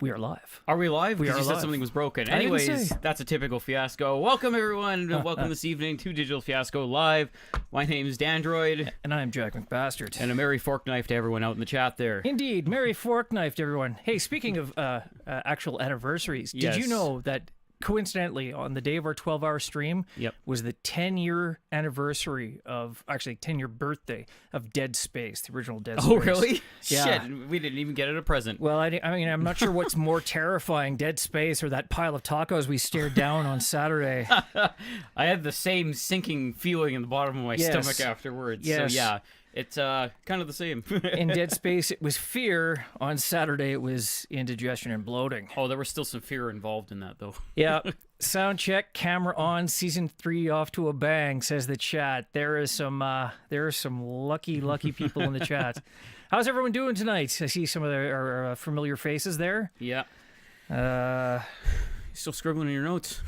We are live. Are we live? We Because are you said live. something was broken. I didn't Anyways, say. that's a typical Fiasco. Welcome, everyone. And welcome this evening to Digital Fiasco Live. My name is Dandr0id. And I'm Jack McBastard. And a merry fork knife to everyone out in the chat there. Indeed, Merry Fork Knife, everyone. Hey, speaking of actual anniversaries, did you Yes. know that coincidentally on the day of our 12-hour stream was the 10-year anniversary of, actually 10-year birthday of Dead Space, the original Dead Space. Oh, really? Yeah. Shit, we didn't even get it a present. Well, I mean, I'm not sure what's more terrifying, Dead Space or that pile of tacos we stared down on Saturday. I had the same sinking feeling in the bottom of my stomach afterwards. Yes. So, yeah, it's kind of the same. In Dead Space, it was fear. On Saturday, it was indigestion and bloating. Oh, there was still some fear involved in that, though. Yeah. Sound check, camera on, season 3 off to a bang, says the chat. There are some lucky people in the chat. How's everyone doing tonight? I see some of our familiar faces there. Yeah. Still scribbling in your notes.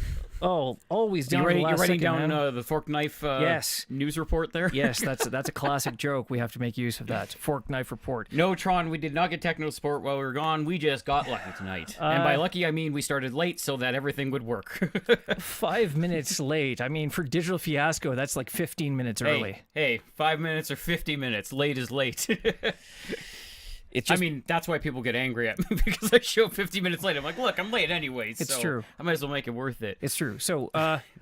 Oh, always down to the last You're writing second, down the fork knife yes. news report there? Yes, that's a classic joke. We have to make use of that. Fork knife report. No, Tron, we did not get techno support while we were gone. We just got lucky tonight. And by lucky, I mean we started late so that everything would work. 5 minutes late. I mean, for Digital Fiasco, that's like 15 minutes early. Hey, 5 minutes or 50 minutes. Late is late. It's just, I mean, that's why people get angry at me, because I show up 50 minutes late. I'm like, look, I'm late anyways. It's so true. I might as well make it worth it. it's true. So,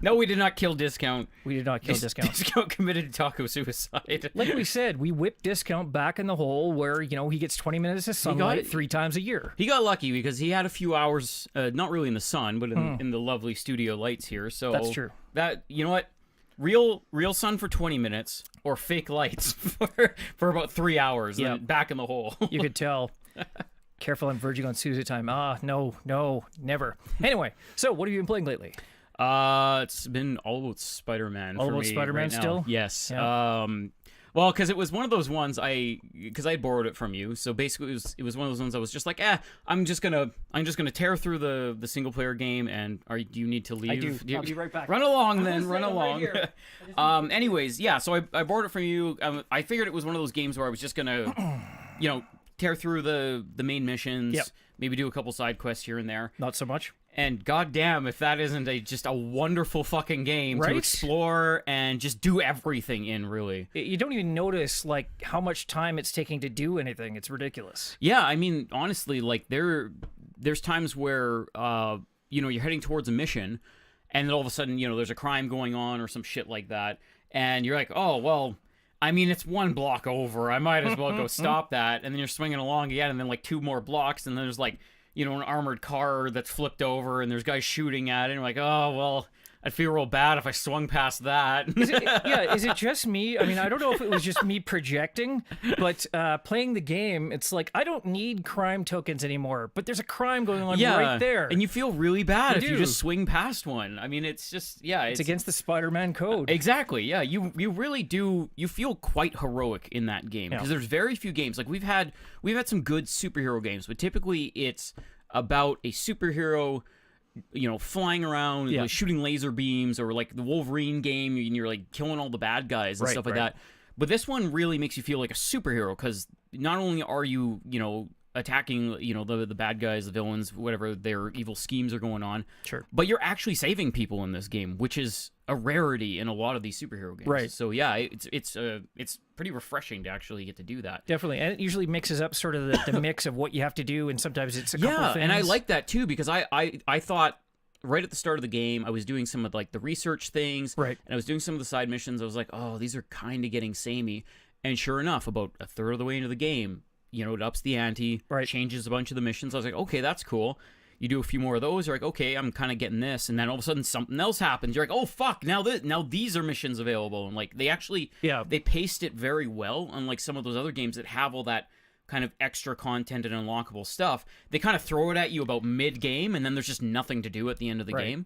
No, we did not kill Discount. we did not kill Discount. Discount committed taco suicide. Like we said, we whipped Discount back in the hole where, he gets 20 minutes of sunlight 3 times a year. He got lucky because he had a few hours, not really in the sun, but in the lovely studio lights here. So That's true. That, you know what? Real sun for 20 minutes, or fake lights for about 3 hours, and then back in the hole. You could tell. Careful, I'm verging on Suicide time. No, never. Anyway, so what have you been playing lately? It's been all about Spider-Man. All for about me Spider-Man right now. still? Yes. Yeah. Well, because it was one of those ones because I borrowed it from you. So basically, it was one of those ones I was just like, I'm just gonna tear through the single player game. And do you need to leave? I do. I'll be right back. Run along then. Run right along. here. Anyways, yeah. So I borrowed it from you. I figured it was one of those games where I was just gonna, tear through the main missions. Yep. Maybe do a couple side quests here and there. Not so much. And goddamn, if that isn't just a wonderful fucking game Right? to explore and just do everything in, really. You don't even notice, like, how much time it's taking to do anything. It's ridiculous. Yeah, I mean, honestly, like, there's times where, you're heading towards a mission, and then all of a sudden, there's a crime going on or some shit like that, and you're like, oh, well, I mean, it's 1 block over. I might as well go stop that. And then you're swinging along again, and then, like, 2 more blocks, and then there's, like, an armored car that's flipped over and there's guys shooting at it. And I'm like, oh, well, I'd feel real bad if I swung past that. Is it just me? I mean, I don't know if it was just me projecting, but playing the game, it's like, I don't need crime tokens anymore, but there's a crime going on right there. And you feel really bad if you do. just swing past one. I mean, it's just, It's against the Spider-Man code. Exactly, yeah. You really do. You feel quite heroic in that game because there's very few games. Like we've had some good superhero games, but typically it's about a superhero, flying around, like, shooting laser beams, or like the Wolverine game, and you're like killing all the bad guys and stuff like that. But this one really makes you feel like a superhero because not only are you, attacking, the bad guys, the villains, whatever their evil schemes are going on. Sure. But you're actually saving people in this game, which is a rarity in a lot of these superhero games. Right. So yeah, it's pretty refreshing to actually get to do that. Definitely, and it usually mixes up sort of the mix of what you have to do, and sometimes it's a couple things. And I like that too because I thought right at the start of the game I was doing some of like the research things, right, and I was doing some of the side missions. I was like, oh, these are kind of getting samey, and sure enough, about a third of the way into the game, it ups the ante, changes a bunch of the missions. I was like, okay, that's cool. You do a few more of those, you're like, okay, I'm kind of getting this, and then all of a sudden something else happens. You're like, oh fuck, now these are missions available, and like they actually, they paced it very well. Unlike some of those other games that have all that kind of extra content and unlockable stuff, they kind of throw it at you about mid-game, and then there's just nothing to do at the end of the game.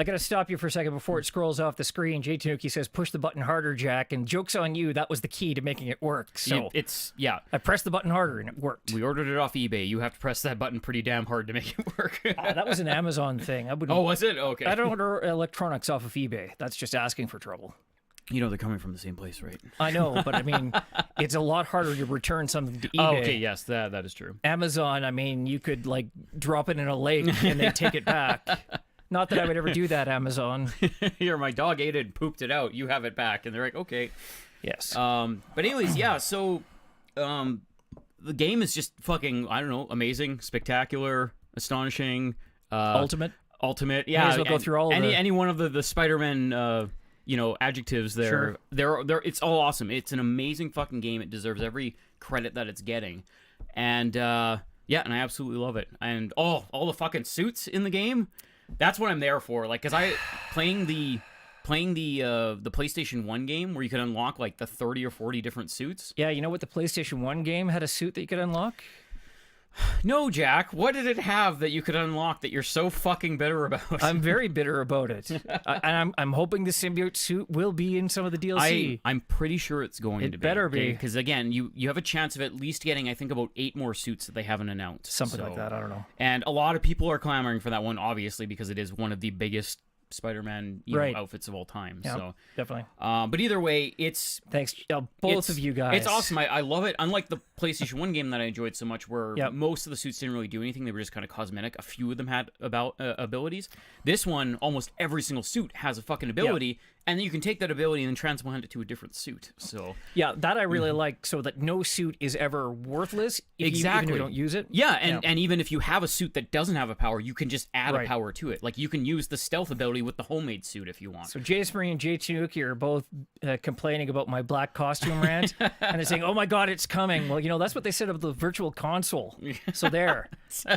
I gotta stop you for a second before it scrolls off the screen. J Tanuki says, push the button harder, Jack, and joke's on you, that was the key to making it work. So I pressed the button harder and it worked. We ordered it off eBay. You have to press that button pretty damn hard to make it work. That was an Amazon thing. Oh, was it? Okay. I don't order electronics off of eBay. That's just asking for trouble. You know they're coming from the same place, right? I know, but I mean, it's a lot harder to return something to eBay. Oh, okay, yes, that is true. Amazon, I mean, you could like drop it in a lake and they take it back. Not that I would ever do that, Amazon. Here, my dog ate it and pooped it out. You have it back, and they're like, okay. Yes. But anyways, yeah. So, the game is just fucking, I don't know, amazing, spectacular, astonishing, Ultimate. Yeah, May as well go through all of any one of the Spider-Man, adjectives there. Sure. They're it's all awesome. It's an amazing fucking game. It deserves every credit that it's getting, and yeah, and I absolutely love it. And all the fucking suits in the game. That's what I'm there for. Like, cause playing the PlayStation 1 game where you could unlock like the 30 or 40 different suits. Yeah, you know what? The PlayStation 1 game had a suit that you could unlock? No, Jack. What did it have that you could unlock that you're so fucking bitter about? I'm very bitter about it. And I'm hoping the symbiote suit will be in some of the DLC. I'm pretty sure it's going to be. It better be. Because, again, you have a chance of at least getting, I think, about 8 more suits that they haven't announced. Something like that. I don't know. And a lot of people are clamoring for that one, obviously, because it is one of the biggest Spider-Man outfits of all time. Yeah, so definitely. But either way, it's thanks both of you guys. It's awesome. I love it. Unlike the PlayStation 1 game that I enjoyed so much, where most of the suits didn't really do anything, they were just kind of cosmetic. A few of them had abilities. This one, almost every single suit has a fucking ability, and then you can take that ability and then transplant it to a different suit. So yeah, that I really like, so that no suit is ever worthless even if you don't use it. Yeah, and even if you have a suit that doesn't have a power, you can just add a power to it. Like, you can use the stealth ability with the homemade suit if you want. So Jace Marie and Jay Tanuki are both complaining about my black costume rant, and they're saying, "Oh my God, it's coming." Well, that's what they said of the Virtual Console. So there,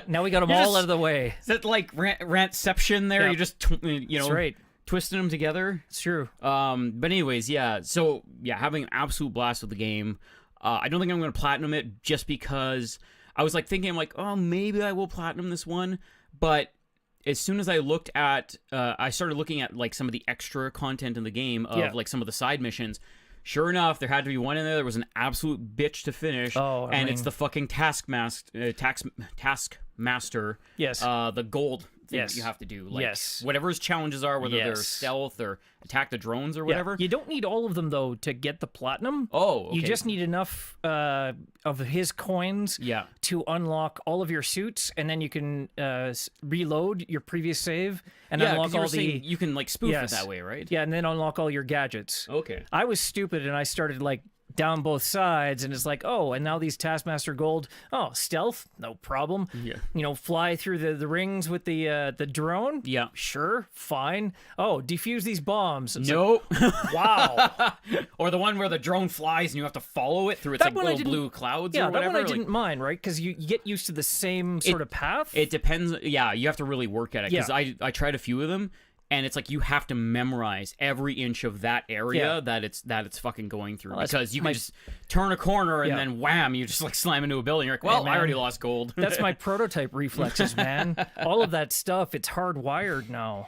now we got them all out of the way. Is that like rantception there? Yep. You just That's right. Twisting them together. It's true. But anyways, yeah. So yeah, having an absolute blast with the game. I don't think I'm going to platinum it just because I was like thinking, I'm like, oh, maybe I will platinum this one. But as soon as I looked at, I started looking at like some of the extra content in the game of like some of the side missions. Sure enough, there had to be one in there that was an absolute bitch to finish. It's the fucking Taskmaster. Yes. The gold thing that you have to do. Like, whatever his challenges are, whether they're stealth or attack the drones or whatever. You don't need all of them, though, to get the platinum. Oh, okay. You just need enough of his coins to unlock all of your suits, and then you can reload your previous save and unlock all the... You can, like, spoof it that way, right? Yeah, and then unlock all your gadgets. Okay. I was stupid, and I started, like, down both sides, and it's like, oh, and now these Taskmaster Gold, stealth, no problem. Yeah. Fly through the rings with the drone. Yeah. Sure, fine. Oh, defuse these bombs. Nope. Like, wow. Or the one where the drone flies and you have to follow it through its little blue clouds or whatever. Yeah, that one I didn't mind, right? Because you get used to the same sort of path. It depends. Yeah, you have to really work at it. Because I tried a few of them, and it's like you have to memorize every inch of that area that it's fucking going through, because you can just turn a corner and then wham, you just like slam into a building. You're like, well, I already lost gold. That's my prototype reflexes, man. All of that stuff, it's hardwired now.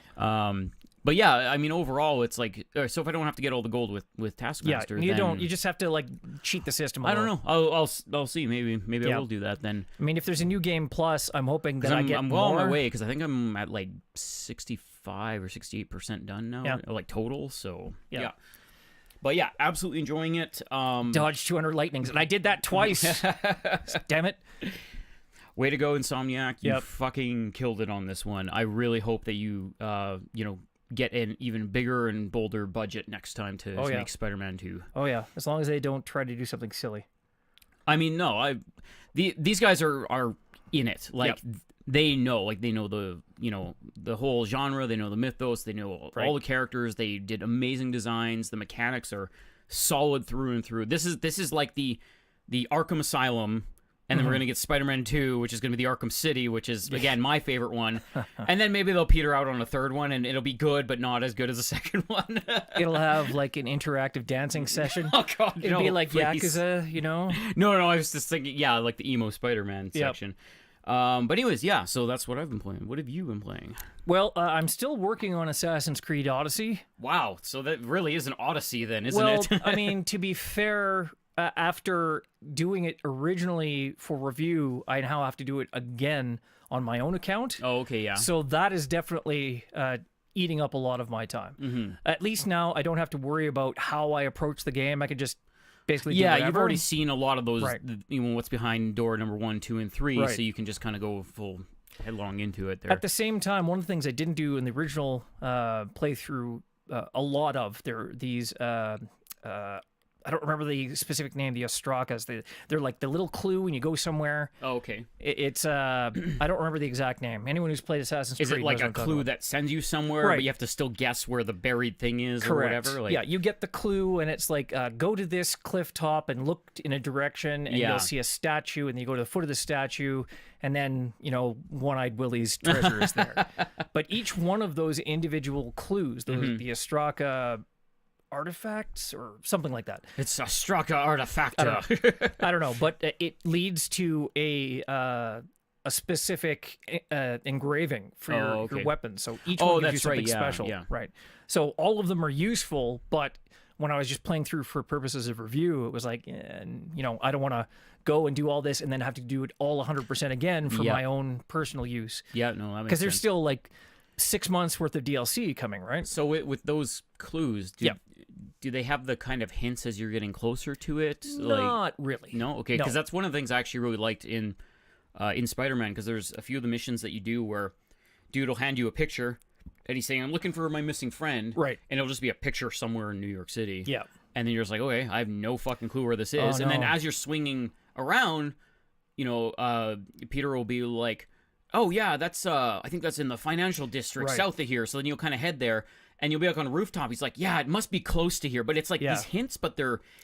But yeah, I mean, overall, it's like, so if I don't have to get all the gold with Taskmaster, you then... don't. You just have to like cheat the system. I don't know. I'll see. Maybe I will do that then. I mean, if there's a new game plus, I'm hoping that I get I'm more. well on my way, because I think I'm at like 65 or 68% done now, like total. So yeah. But yeah, absolutely enjoying it. Dodge 200 lightnings, and I did that twice. Damn it. Way to go, Insomniac. You fucking killed it on this one. I really hope that you, get an even bigger and bolder budget next time to make Spider-Man 2. Oh, yeah. As long as they don't try to do something silly. I mean, no. These guys are in it. Like, they know the, the whole genre. They know the mythos. They know all the characters. They did amazing designs. The mechanics are solid through and through. This is like the Arkham Asylum. And then we're going to get Spider-Man 2, which is going to be the Arkham City, which is, again, my favorite one. And then maybe they'll peter out on a third one, and it'll be good, but not as good as the second one. It'll have, like, an interactive dancing session. Oh, God, It'll be like please. Yakuza, No, I was just thinking, like the emo Spider-Man section. But anyways, so that's what I've been playing. What have you been playing? Well, I'm still working on Assassin's Creed Odyssey. Wow, so that really is an Odyssey then, isn't it? Well, I mean, to be fair... after doing it originally for review, I now have to do it again on my own account. Oh, okay, yeah. So that is definitely eating up a lot of my time. Mm-hmm. At least now I don't have to worry about how I approach the game. I can just basically do whatever. You've already seen a lot of those, Right. what's behind door number 1, 2, and 3, Right. so you can just kind of go full headlong into it there. At the same time, one of the things I didn't do in the original playthrough a lot of, there are these... I don't remember the specific name, the Ostrakas. They're like the little clue when you go somewhere. Oh, okay. It's I don't remember the exact name. Anyone who's played Assassin's Creed Is it like knows a what I'm talking clue about. that sends you somewhere, Right. but you have to still guess where the buried thing is or Correct. whatever? Like, Yeah, you get the clue, and it's like, go to this cliff top and look in a direction, and Yeah. you'll see a statue, and then you go to the foot of the statue, and then, One-Eyed Willie's treasure is there. But each one of those individual clues, Mm-hmm. the Ostraka artifacts or something like that. It's a Straka Artifacta. I don't know, but it leads to a specific engraving for your weapon. So each one gives you that's something right. Yeah, special. yeah. Right. So all of them are useful, but when I was just playing through for purposes of review, it was like, I don't want to go and do all this and then have to do it all 100% again for Yeah. my own personal use. Yeah, no, that makes Because there's sense. still like 6 months worth of DLC coming, right? So with those clues, do they have the kind of hints as you're getting closer to it? Not really. No? Okay, because that's one of the things I actually really liked in Spider-Man, because there's a few of the missions that you do where dude will hand you a picture, and he's saying, I'm looking for my missing friend. Right. And it'll just be a picture somewhere in New York City. Yeah. And then you're just like, okay, I have no fucking clue where this is. Oh, and then no. as you're swinging around, Peter will be like, oh yeah, that's I think that's in the financial district Right. south of here. So then you'll kind of head there, and you'll be like on a rooftop. He's like, yeah, it must be close to here. But it's like these hints, but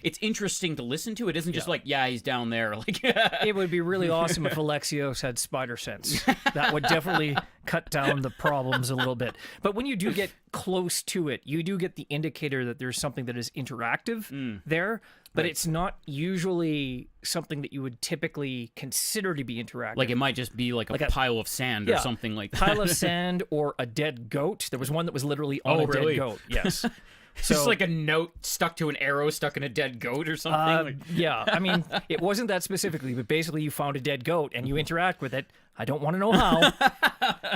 it's interesting to listen to. It isn't just like, yeah, he's down there. Like, It would be really awesome if Alexios had spider sense. That would definitely cut down the problems a little bit. But when you do get close to it, you do get the indicator that there's something that is interactive there, but it's not usually something that you would typically consider to be interactive. like it might just be like a pile of sand or something like that. Pile of sand or a dead goat. There was one that was literally on a really? dead goat. Yes. It's just like a note stuck to an arrow stuck in a dead goat or something. Yeah, I mean, it wasn't that specifically, but basically you found a dead goat and you interact with it. I don't want to know how.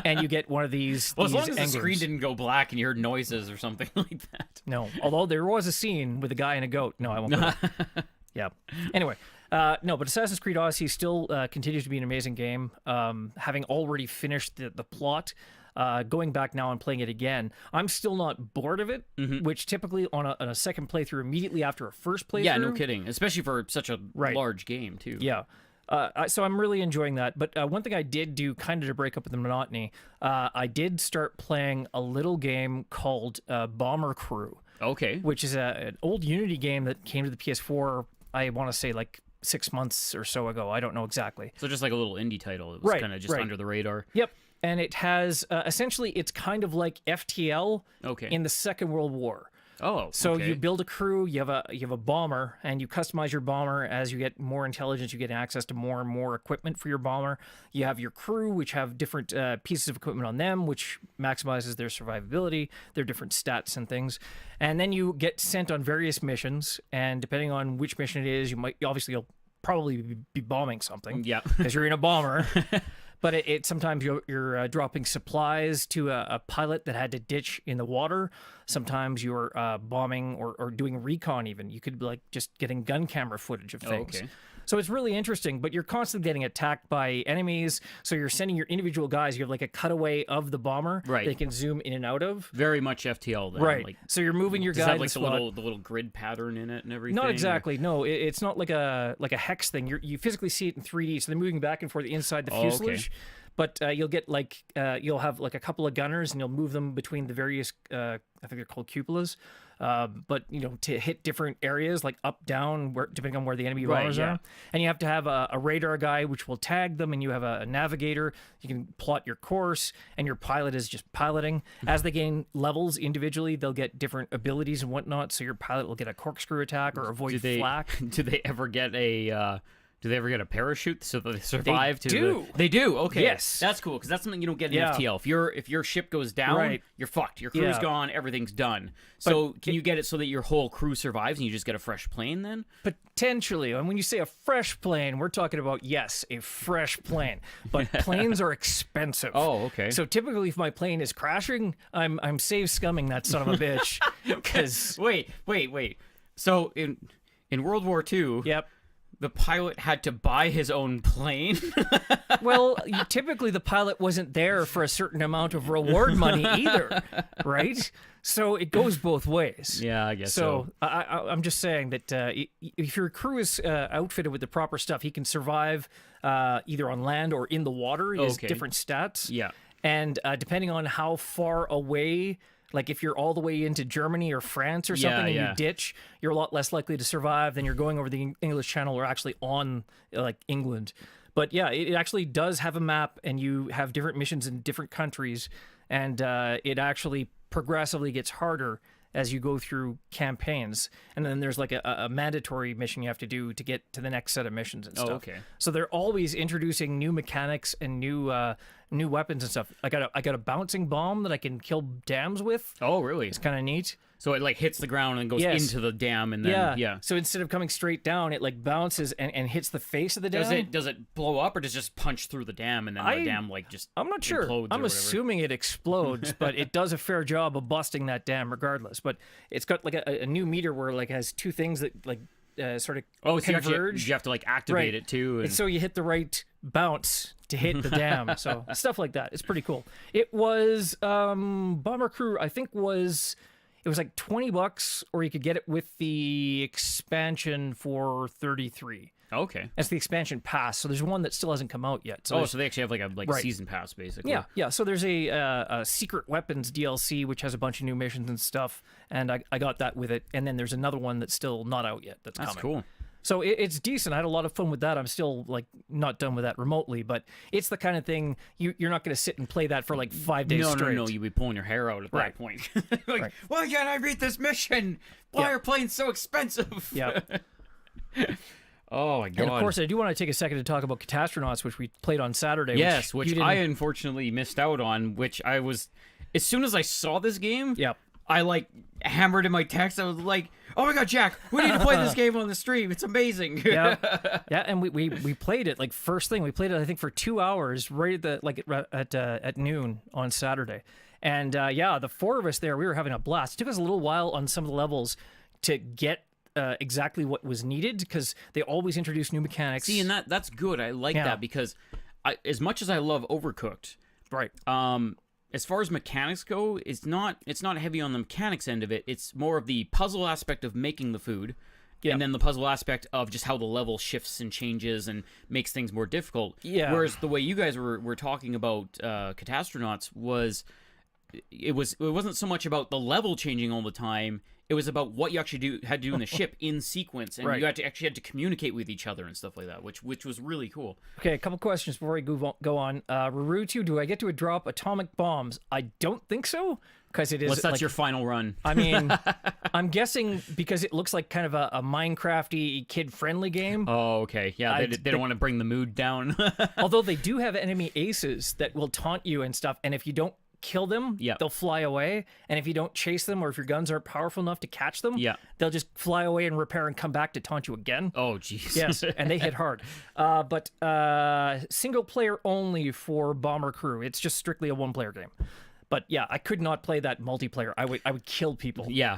And you get one of these. Well, as these long as the endings. screen didn't go black and you heard noises or something like that. No, although there was a scene with a guy and a goat. No, I won't. Go there. Yeah. Anyway, no, but Assassin's Creed Odyssey still continues to be an amazing game. Having already finished the plot. Going back now and playing it again, I'm still not bored of it, which typically on a second playthrough, immediately after a first playthrough. Yeah, no kidding. Especially for such a large game, too. Yeah. So I'm really enjoying that. But one thing I did do kind of to break up the monotony, I did start playing a little game called Bomber Crew. Okay. Which is an old Unity game that came to the PS4, I want to say like 6 months or so ago. I don't know exactly. So just like a little indie title. It was kind of just under the radar. Yep. And it has, essentially, it's kind of like FTL in the Second World War. Oh, so you build a crew, you have a bomber, and you customize your bomber. As you get more intelligence, you get access to more and more equipment for your bomber. You have your crew, which have different pieces of equipment on them, which maximizes their survivability, their different stats and things. And then you get sent on various missions, and depending on which mission it is, you'll probably be bombing something. Yeah. Because you're in a bomber. But it sometimes you're dropping supplies to a pilot that had to ditch in the water. Sometimes you're bombing or doing recon even. You could be like just getting gun camera footage of things. Okay. So it's really interesting, but you're constantly getting attacked by enemies. So you're sending your individual guys. You have like a cutaway of the bomber they can zoom in and out of. Very much FTL then. Right. Like, so you're moving your does it guy have like to the little grid pattern in it and everything? Not exactly. No, it's not like a hex thing. You physically see it in 3D. So they're moving back and forth inside the fuselage. But you'll get you'll have like a couple of gunners and you'll move them between the various I think they're called cupolas. But to hit different areas like up, down, depending on where the enemy bombers are. And you have to have a radar guy which will tag them, and you have a navigator. You can plot your course, and your pilot is just piloting. As they gain levels individually, they'll get different abilities and whatnot. So your pilot will get a corkscrew attack or avoid flak. Do they ever get a Do they ever get a parachute so that they survive? They do. Okay. Yes. That's cool because that's something you don't get in FTL. If your ship goes down, you're fucked. Your crew's gone. Everything's done. So can you get it so that your whole crew survives and you just get a fresh plane then? Potentially. And when you say a fresh plane, we're talking about, yes, a fresh plane. But planes are expensive. Oh, okay. So typically if my plane is crashing, I'm save scumming that son of a bitch. Because Wait. So in World War II, yep. The pilot had to buy his own plane. Well, typically the pilot wasn't there for a certain amount of reward money either, right? So it goes both ways. Yeah, I guess so. I'm just saying that if your crew is outfitted with the proper stuff, he can survive either on land or in the water. He has different stats. Yeah. And depending on how far away... Like if you're all the way into Germany or France or something and you ditch, you're a lot less likely to survive than you're going over the English Channel or actually on like England. But yeah, it actually does have a map and you have different missions in different countries, and it actually progressively gets harder as you go through campaigns. And then there's like a mandatory mission you have to do to get to the next set of missions and stuff. Oh, okay. So they're always introducing new mechanics and new weapons and stuff. I got a bouncing bomb that I can kill dams with. Oh, really? It's kind of neat. So it like hits the ground and goes into the dam, and then So instead of coming straight down, it like bounces and hits the face of the dam. Does it blow up, or does it just punch through the dam and then the dam like just? I'm not sure. I'm assuming it explodes, but it does a fair job of busting that dam regardless. But it's got like a new meter where like has two things that like sort of converge. You have to like activate it too, and so you hit the right bounce to hit the dam. So stuff like that. It's pretty cool. It was Bomber Crew. I think it was like $20, or you could get it with the expansion for $33. Okay. That's the expansion pass. So there's one that still hasn't come out yet. So so they actually have like a season pass basically. Yeah. So there's a secret weapons DLC which has a bunch of new missions and stuff, and I got that with it. And then there's another one that's still not out yet. That's coming. Cool. So it's decent. I had a lot of fun with that. I'm still like not done with that remotely, but it's the kind of thing you're not going to sit and play that for like 5 days straight. No. You'd be pulling your hair out at that point. Like, why can't I beat this mission? Why are planes so expensive? Yeah. Oh my god. And of course, I do want to take a second to talk about Catastronauts, which we played on Saturday. Yes, which I unfortunately missed out on. Which I was, as soon as I saw this game, I like hammered in my text. I was like, "Oh my god, Jack, we need to play this game on the stream. It's amazing." Yeah, and we played it like first thing. We played it I think for 2 hours, right at noon on Saturday. And the four of us there, we were having a blast. It took us a little while on some of the levels to get exactly what was needed because they always introduce new mechanics. See, and that's good. I like that because as much as I love Overcooked, right? As far as mechanics go, it's not heavy on the mechanics end of it. It's more of the puzzle aspect of making the food, and then the puzzle aspect of just how the level shifts and changes and makes things more difficult. Yeah. Whereas the way you guys were talking about Catastronauts was, it wasn't so much about the level changing all the time. It was about what you actually had to do in the ship in sequence, and you had to communicate with each other and stuff like that, which was really cool. Okay, a couple questions before we go on. Rarutu, do I get to drop atomic bombs? I don't think so, because it is. Unless that's your final run. I mean, I'm guessing because it looks like kind of a Minecrafty kid-friendly game. Oh, okay, yeah, they don't want to bring the mood down. Although they do have enemy aces that will taunt you and stuff, and if you don't kill them, they'll fly away, and if you don't chase them or if your guns aren't powerful enough to catch them, they'll just fly away and repair and come back to taunt you again. Oh jeez. Yes, and they hit hard. But single player only for Bomber Crew. It's just strictly a one-player game. But yeah, I could not play that multiplayer. I would kill people. Yeah.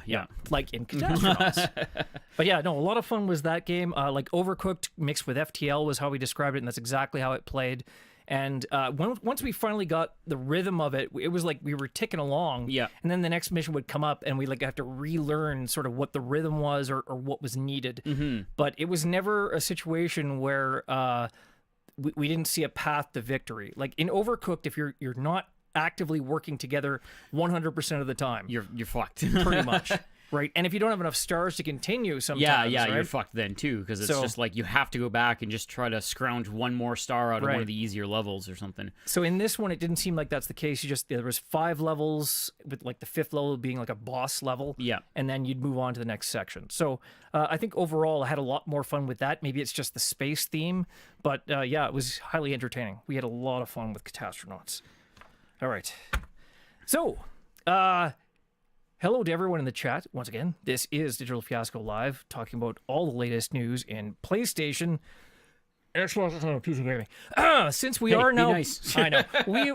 Like in Catastronauts. But yeah, no, a lot of fun was that game. Like Overcooked mixed with FTL was how we described it, and that's exactly how it played. And once we finally got the rhythm of it, it was like we were ticking along. Yeah. And then the next mission would come up, and we have to relearn sort of what the rhythm was or what was needed. Mm-hmm. But it was never a situation where we didn't see a path to victory. Like in Overcooked, if you're not actively working together 100% of the time, you're fucked. Pretty much. Right, and if you don't have enough stars to continue, sometimes yeah, right? you're fucked then too, because it's just like you have to go back and just try to scrounge one more star out of one of the easier levels or something. So in this one, it didn't seem like that's the case. There was 5 levels, with like the 5th level being like a boss level. Yeah, and then you'd move on to the next section. So I think overall I had a lot more fun with that. Maybe it's just the space theme, but yeah, it was highly entertaining. We had a lot of fun with Catastronauts. All right. So, hello to everyone in the chat. Once again, this is Digital Fiasco Live, talking about all the latest news in PlayStation, Xbox, PC gaming. Since we are now, nice. I know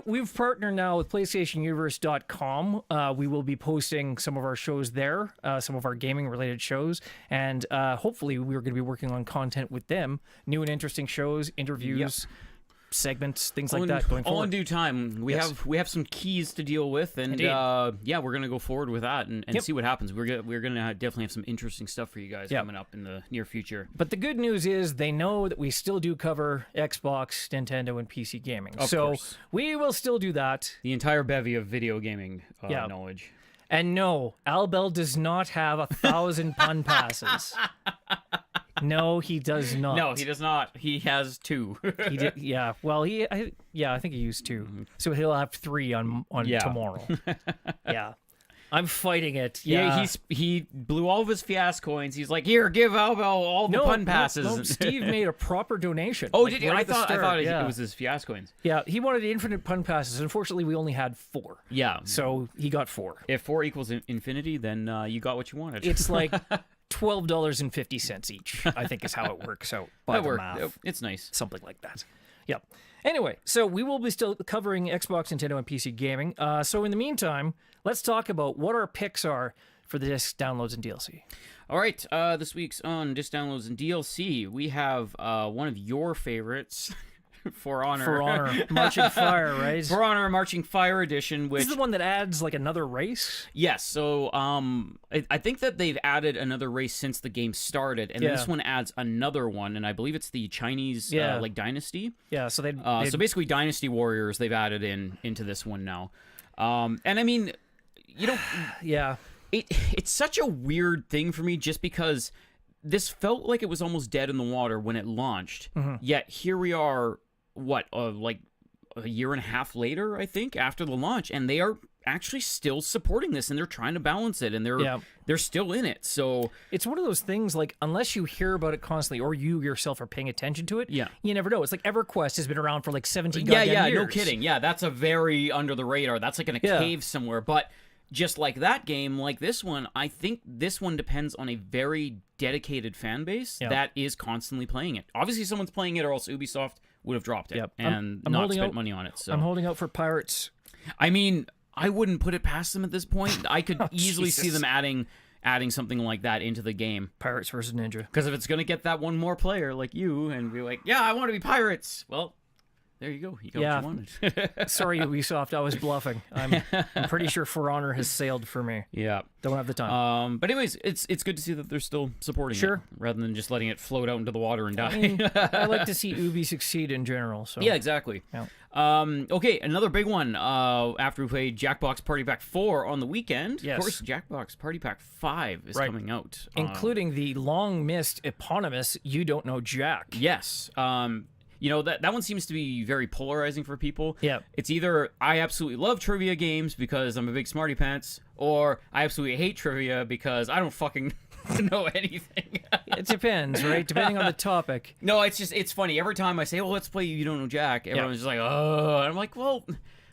we've partnered now with PlayStationUniverse.com. We will be posting some of our shows there, some of our gaming related shows, and hopefully we're going to be working on content with them, new and interesting shows, interviews. Segments, things like that going forward. All in due time. We have some keys to deal with, and yeah, we're gonna go forward with that and see what happens. We're gonna definitely have some interesting stuff for you guys coming up in the near future. But the good news is they know that we still do cover Xbox, Nintendo, and PC gaming. Of course. We will still do that. The entire bevy of video gaming knowledge. And no, Albel does not have 1,000 pun passes. No, he does not. No, he does not. He has 2. He did, yeah. Well, I think he used 2. So he'll have 3 on tomorrow. Yeah. I'm fighting it. Yeah. He blew all of his Fiasco coins. He's like, here, give Albel all the pun passes. No, Steve made a proper donation. Oh, did he? Right I thought yeah. it was his Fiasco coins. Yeah, he wanted infinite pun passes. Unfortunately, we only had 4. Yeah. So he got 4. If 4 equals infinity, then you got what you wanted. It's like $12.50 each, I think is how it works out by the math. It's nice. Something like that. Yep. Anyway, so we will be still covering Xbox, Nintendo, and PC gaming. So in the meantime, let's talk about what our picks are for the disc downloads and DLC. All right, this week's on disc downloads and DLC, we have one of your favorites, For Honor. For Honor. Marching Fire, right? For Honor Marching Fire Edition, which... This is the one that adds, like, another race? Yes, so I think that they've added another race since the game started, and this one adds another one, and I believe it's the Chinese, like, Dynasty. Yeah, so so basically Dynasty Warriors they've added into this one now. And I mean, you know... Yeah. It's such a weird thing for me just because this felt like it was almost dead in the water when it launched, yet here we are... like a year and a half later, I think, after the launch, and they are actually still supporting this, and they're trying to balance it, and they're still in it. So it's one of those things, like, unless you hear about it constantly or you yourself are paying attention to it, you never know. It's like EverQuest has been around for like 17 years. No kidding. Yeah, that's a very under the radar. That's like in a cave somewhere. But just like that game, like this one, I think this one depends on a very dedicated fan base that is constantly playing it. Obviously, someone's playing it, or else Ubisoft would have dropped it and I'm not spent money on it. So I'm holding out for Pirates. I mean, I wouldn't put it past them at this point. I could easily see them adding something like that into the game. Pirates versus Ninja. Because if it's going to get that one more player like you and be like, yeah, I want to be Pirates. Well, there you go. You got what you wanted. Sorry, Ubisoft. I was bluffing. I'm pretty sure For Honor has sailed for me. Yeah. Don't have the time. But anyways, it's good to see that they're still supporting it rather than just letting it float out into the water and die. I mean, I like to see Ubi succeed in general. So yeah, exactly. Yeah. Okay, another big one. After we played Jackbox Party Pack 4 on the weekend, of course, Jackbox Party Pack 5 is coming out. Including the long-missed eponymous You Don't Know Jack. Yes. You know, that one seems to be very polarizing for people. Yeah. It's either I absolutely love trivia games because I'm a big smarty pants, or I absolutely hate trivia because I don't fucking know anything. It depends, right? Depending on the topic. No, it's funny. Every time I say, well, let's play You Don't Know Jack, everyone's just like, oh. And I'm like, well,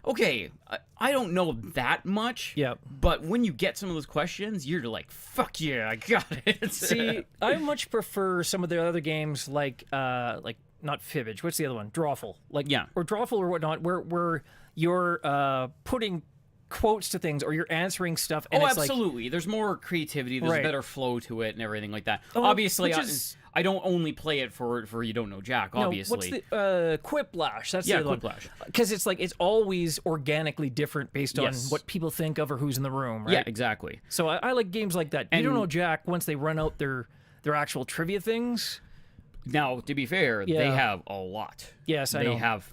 okay, I don't know that much. Yeah. But when you get some of those questions, you're like, fuck yeah, I got it. See, I much prefer some of the other games like not Fibbage. What's the other one? Drawful. Or Drawful or whatnot, where you're putting quotes to things or you're answering stuff. And it's absolutely. Like, there's more creativity. There's a better flow to it and everything like that. Oh, obviously, I don't only play it for You Don't Know Jack, obviously. No, what's the Quiplash? That's the other Quiplash. Because it's like it's always organically different based on what people think of or who's in the room, right? Yeah, exactly. So I like games like that. You Don't Know Jack, once they run out their actual trivia things. Now, to be fair, they have a lot. Yes, I know. They have,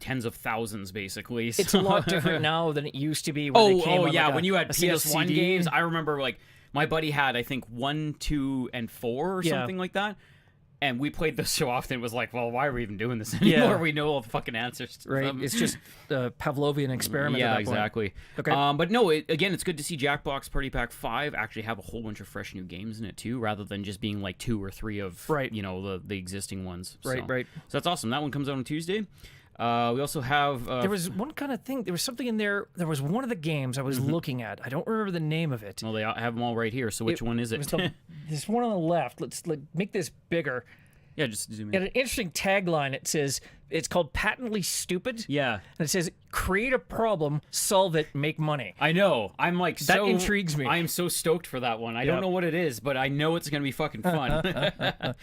tens of thousands, basically. So. It's a lot different now than it used to be. When yeah, when you had PS1 games, I remember, like, my buddy had, I think, 1, 2, and 4 or something like that. And we played this so often, it was like, well, why are we even doing this anymore? Yeah. We know all the fucking answers to them. It's just a Pavlovian experiment at that point. Exactly. Okay. But no, again, it's good to see Jackbox Party Pack 5 actually have a whole bunch of fresh new games in it, too, rather than just being like 2 or 3 of, you know, the existing ones. Right. So that's awesome. That one comes out on Tuesday. We also have... there was one kind of thing. There was something in there. There was one of the games I was looking at. I don't remember the name of it. Well, they have them all right here. So which one is it? There's one on the left. Let's make this bigger. Yeah, just zoom in. Got an interesting tagline. It says, it's called Patently Stupid. Yeah. And it says, create a problem, solve it, make money. I know. I'm like that intrigues me. I am so stoked for that one. I don't know what it is, but I know it's going to be fucking fun.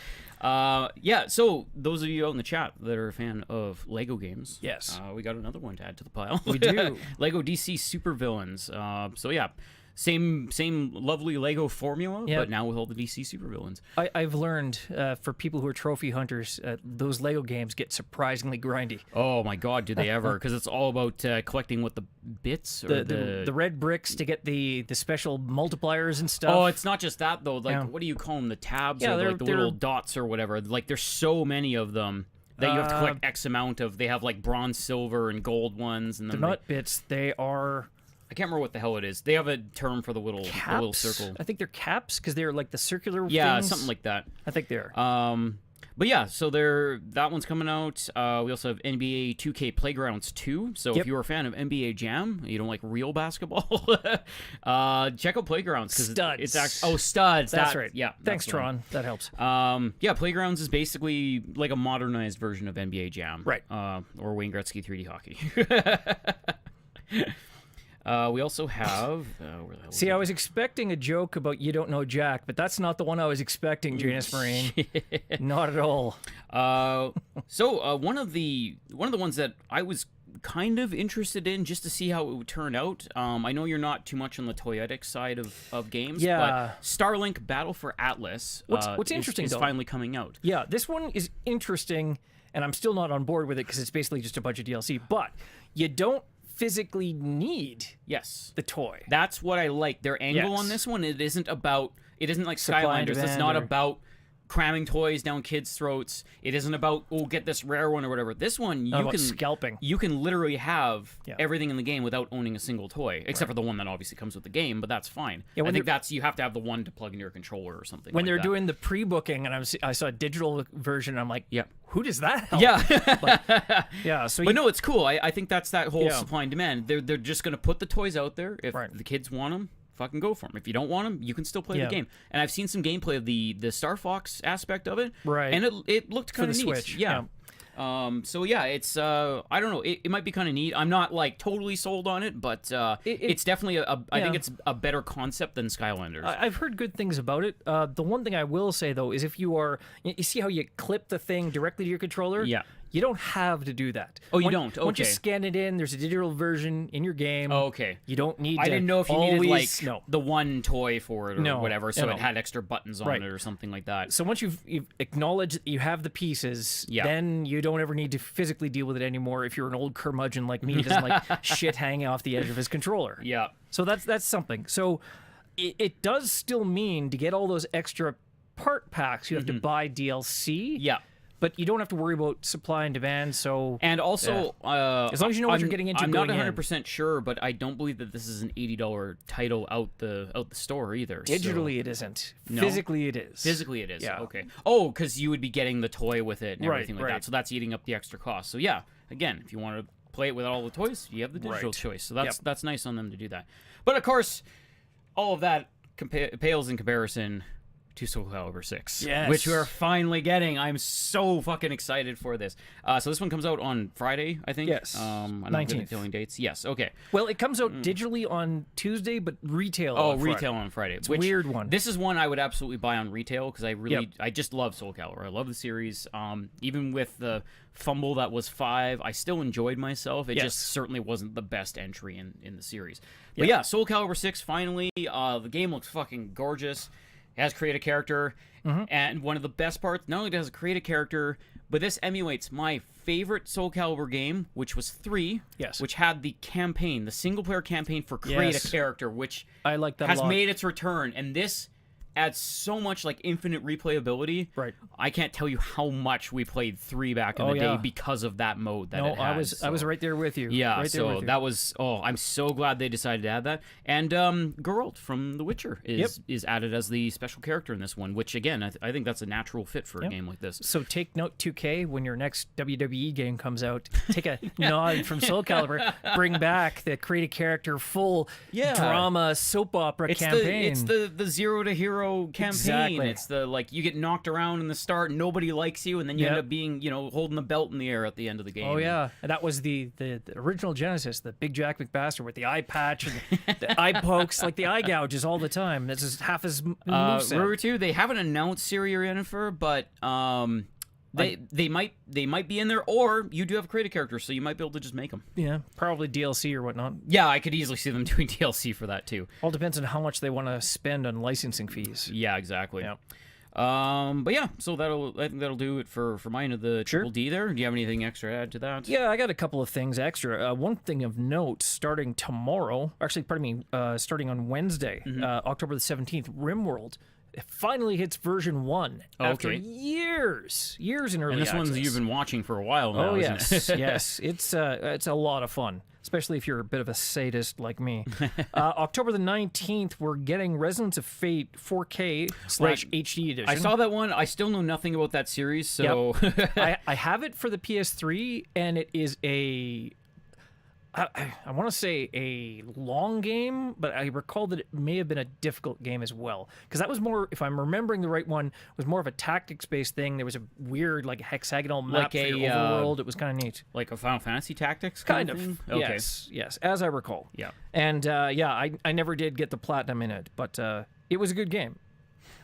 Yeah, so those of you out in the chat that are a fan of Lego games, yes, we got another one to add to the pile. We do. Lego DC Supervillains. So yeah, same lovely Lego formula, but now with all the DC supervillains. I've learned for people who are trophy hunters, those Lego games get surprisingly grindy. Oh my god, do they ever? Because it's all about collecting what the bits or the red bricks to get the special multipliers and stuff. Oh, it's not just that though. Like what do you call them? The tabs or like the little dots or whatever. Like there's so many of them that you have to collect X amount of. They have like bronze, silver, and gold ones, and then they're not bits. They are. I can't remember what the hell it is. They have a term for the little circle. I think they're caps because they're like the circular things. Something like that. I think they are. But yeah, so that one's coming out. We also have NBA 2K Playgrounds 2. So if you're a fan of NBA Jam, you don't like real basketball, check out Playgrounds because it's actually Studs. That's right. Yeah. Thanks, Tron. That helps. Yeah, Playgrounds is basically like a modernized version of NBA Jam, right? Or Wayne Gretzky 3D hockey. We also have... See, I was expecting a joke about You Don't Know Jack, but that's not the one I was expecting, Janus Marine. Not at all. So one of the ones that I was kind of interested in just to see how it would turn out. I know you're not too much on the toyetic side of games, but Starlink Battle for Atlas what's interesting is finally coming out. Yeah, this one is interesting, and I'm still not on board with it because it's basically just a bunch of DLC, but you don't physically need the toy. That's what I like. Their angle on this one, it isn't like Skylanders. It's not about cramming toys down kids' throats. It isn't about, get this rare one or whatever. This one, you can scalping. You can literally have everything in the game without owning a single toy, except for the one that obviously comes with the game, but that's fine. Yeah, I think you have to have the one to plug into your controller or something. When they're doing the pre-booking, and I saw a digital version, I'm like, who does that help? Yeah. But no, it's cool. I think that's that whole supply and demand. They're just going to put the toys out there. If the kids want them, fucking go for them. If you don't want them, you can still play the game. And I've seen some gameplay of the Star Fox aspect of it, and it looked kind of neat. Switch. So yeah, it's I don't know. It might be kind of neat. I'm not like totally sold on it, but it's definitely I think it's a better concept than Skylanders. I've heard good things about it. The one thing I will say though is if you see how you clip the thing directly to your controller. Yeah. You don't have to do that. Oh, you don't? Okay. Once you scan it in, there's a digital version in your game. Oh, okay. You don't need I didn't know if you needed, like, no. the one toy for it or whatever, so No. it had extra buttons on it or something like that. So once you've acknowledged that you have the pieces, then you don't ever need to physically deal with it anymore if you're an old curmudgeon like me who doesn't like shit hanging off the edge of his controller. Yeah. So that's something. So it does still mean to get all those extra part packs, you have to buy DLC. Yeah. But you don't have to worry about supply and demand. And also, as long as you know what you're getting into, I'm not 100% sure, but I don't believe that this is an $80 title out the store either. Digitally, it isn't. No? Physically, it is. Physically, it is. Yeah. Okay. Oh, because you would be getting the toy with it and everything like that. So that's eating up the extra cost. So yeah, again, if you want to play it with all the toys, you have the digital choice. So that's nice on them to do that. But of course, all of that pales in comparison to Soul Calibur 6, which we're finally getting. I'm so fucking excited for this. So this one comes out on Friday, I think. Yes. I'm not good at telling dates. Yes. Okay. Well, it comes out digitally on Tuesday, but retail. on Friday. Retail on Friday. It's a weird one. This is one I would absolutely buy on retail because I just love Soul Calibur. I love the series. Even with the fumble that was 5, I still enjoyed myself. It just certainly wasn't the best entry in the series. But yeah, Soul Calibur 6 finally. The game looks fucking gorgeous. It has create a character, and one of the best parts, not only does it create a character, but this emulates my favorite Soul Calibur game, which was 3, which had the campaign, the single-player campaign for create a character, which I like that has a lot. made its return, and this adds so much like infinite replayability. Right. I can't tell you how much we played 3 back in the day because of that mode that it has. I was right there with you. Yeah, right so that was I'm so glad they decided to add that. And Geralt from The Witcher is added as the special character in this one, which again I think that's a natural fit for a game like this. So take note, 2K, when your next WWE game comes out, take a nod from Soul Calibur, bring back the create a character full drama soap opera campaign. It's the Zero to Hero campaign. Exactly. It's the like you get knocked around in the start, nobody likes you, and then you end up being holding the belt in the air at the end of the game. Oh yeah, and that was the original Genesis, the big Jack McBastard with the eye patch and the eye pokes, like the eye gouges all the time. This is half his moveset. Remember too, they haven't announced Ciri or Yennefer, but they might be in there, or you do have a creative character, so you might be able to just make them. Yeah, probably DLC or whatnot. Yeah, I could easily see them doing DLC for that too. All depends on how much they want to spend on licensing fees. Yeah, exactly. Yeah. But yeah, so I think that'll do it for mine of the Triple D there. Do you have anything extra to add to that? Yeah, I got a couple of things extra. One thing of note, starting tomorrow, starting on Wednesday, October the 17th, RimWorld. It finally hits version 1 after years in early access. And this one's you've been watching for a while now, Oh, isn't yes, it? yes. It's a lot of fun, especially if you're a bit of a sadist like me. October the 19th, we're getting Resonance of Fate 4K / HD edition. I saw that one. I still know nothing about that series, so... I have it for the PS3, and it is I want to say a long game, but I recall that it may have been a difficult game as well. Because that was more, if I'm remembering the right one, was more of a tactics-based thing. There was a weird, like, hexagonal map for your overworld. It was kind of neat. Like a Final Fantasy Tactics kind of thing? Okay. Yes, as I recall. Yeah. And, I never did get the platinum in it, but it was a good game.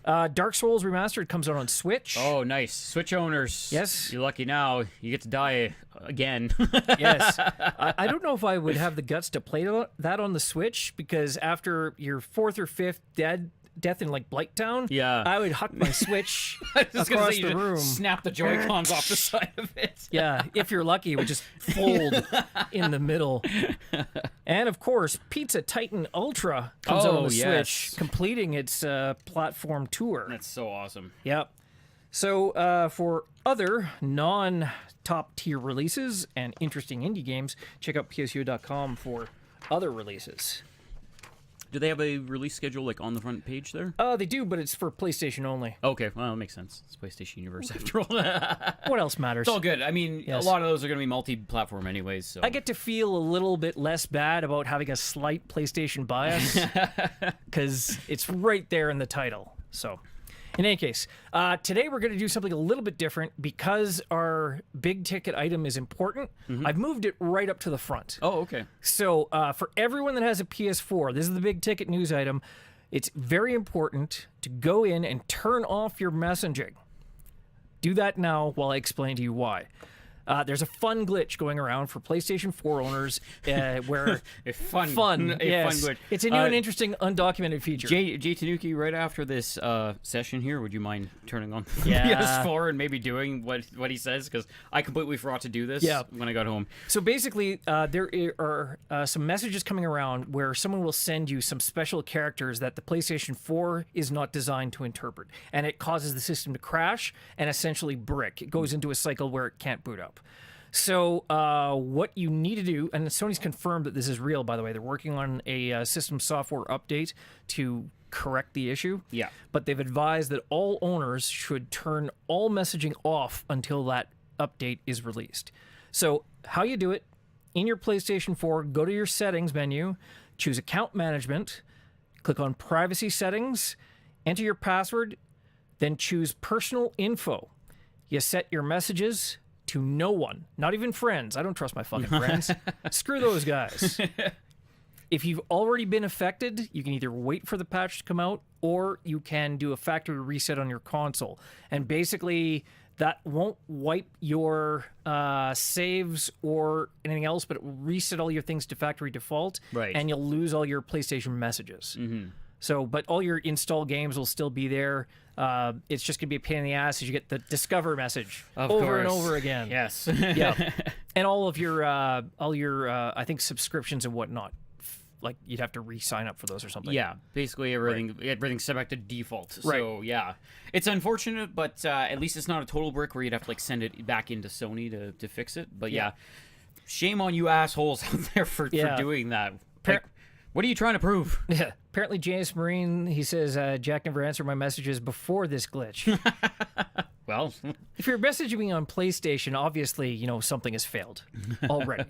Dark Souls Remastered comes out on Switch. Oh, nice. Switch owners. Yes. You're lucky now. You get to die again. Yes. I don't know if I would have the guts to play that on the Switch, because after your 4th or 5th death in like Blighttown, I would huck my Switch across the room. Snap the Joy-Cons off the side of it. Yeah, if you're lucky, it would just fold in the middle. And of course, Pizza Titan Ultra comes out on the Switch, completing its platform tour. That's so awesome. Yep. So for other non-top tier releases and interesting indie games, check out psu.com for other releases. Do they have a release schedule like on the front page there? They do, but it's for PlayStation only. Okay, well, that makes sense. It's PlayStation Universe after all. What else matters? It's all good. I mean, a lot of those are going to be multi-platform anyways. So I get to feel a little bit less bad about having a slight PlayStation bias because it's right there in the title. So, in any case, today we're going to do something a little bit different because our big ticket item is important. I've moved it right up to the front. Oh, okay. So for everyone that has a PS4, this is the big ticket news item. It's very important to go in and turn off your messaging. Do that now while I explain to you why. There's a fun glitch going around for PlayStation 4 owners where fun glitch. It's a new and interesting undocumented feature. Jay Tanuki, right after this session here, would you mind turning on the PS4 and maybe doing what he says? Because I completely forgot to do this when I got home. So basically, there are some messages coming around where someone will send you some special characters that the PlayStation 4 is not designed to interpret. And it causes the system to crash and essentially brick. It goes into a cycle where it can't boot up. So what you need to do, and Sony's confirmed that this is real, by the way. They're working on a system software update to correct the issue. Yeah. But they've advised that all owners should turn all messaging off until that update is released. So how you do it, in your PlayStation 4, go to your settings menu, choose account management, click on privacy settings, enter your password, then choose personal info. You set your messages to no one, not even friends. I don't trust my fucking friends. Screw those guys. If you've already been affected, you can either wait for the patch to come out or you can do a factory reset on your console. And basically, that won't wipe your saves or anything else, but it will reset all your things to factory default, and you'll lose all your PlayStation messages. So, but all your install games will still be there. It's just gonna be a pain in the ass as you get the discover message over and over again. Yes. Yeah. And all your I think subscriptions and whatnot. Like you'd have to re-sign up for those or something. Yeah, basically everything's set back to default. So yeah, it's unfortunate, but at least it's not a total brick where you'd have to like send it back into Sony to fix it. But yeah, shame on you assholes out there for doing that. Like, what are you trying to prove? Yeah. Apparently, James Marine, he says, Jack never answered my messages before this glitch. Well, if you're messaging me on PlayStation, obviously, something has failed already.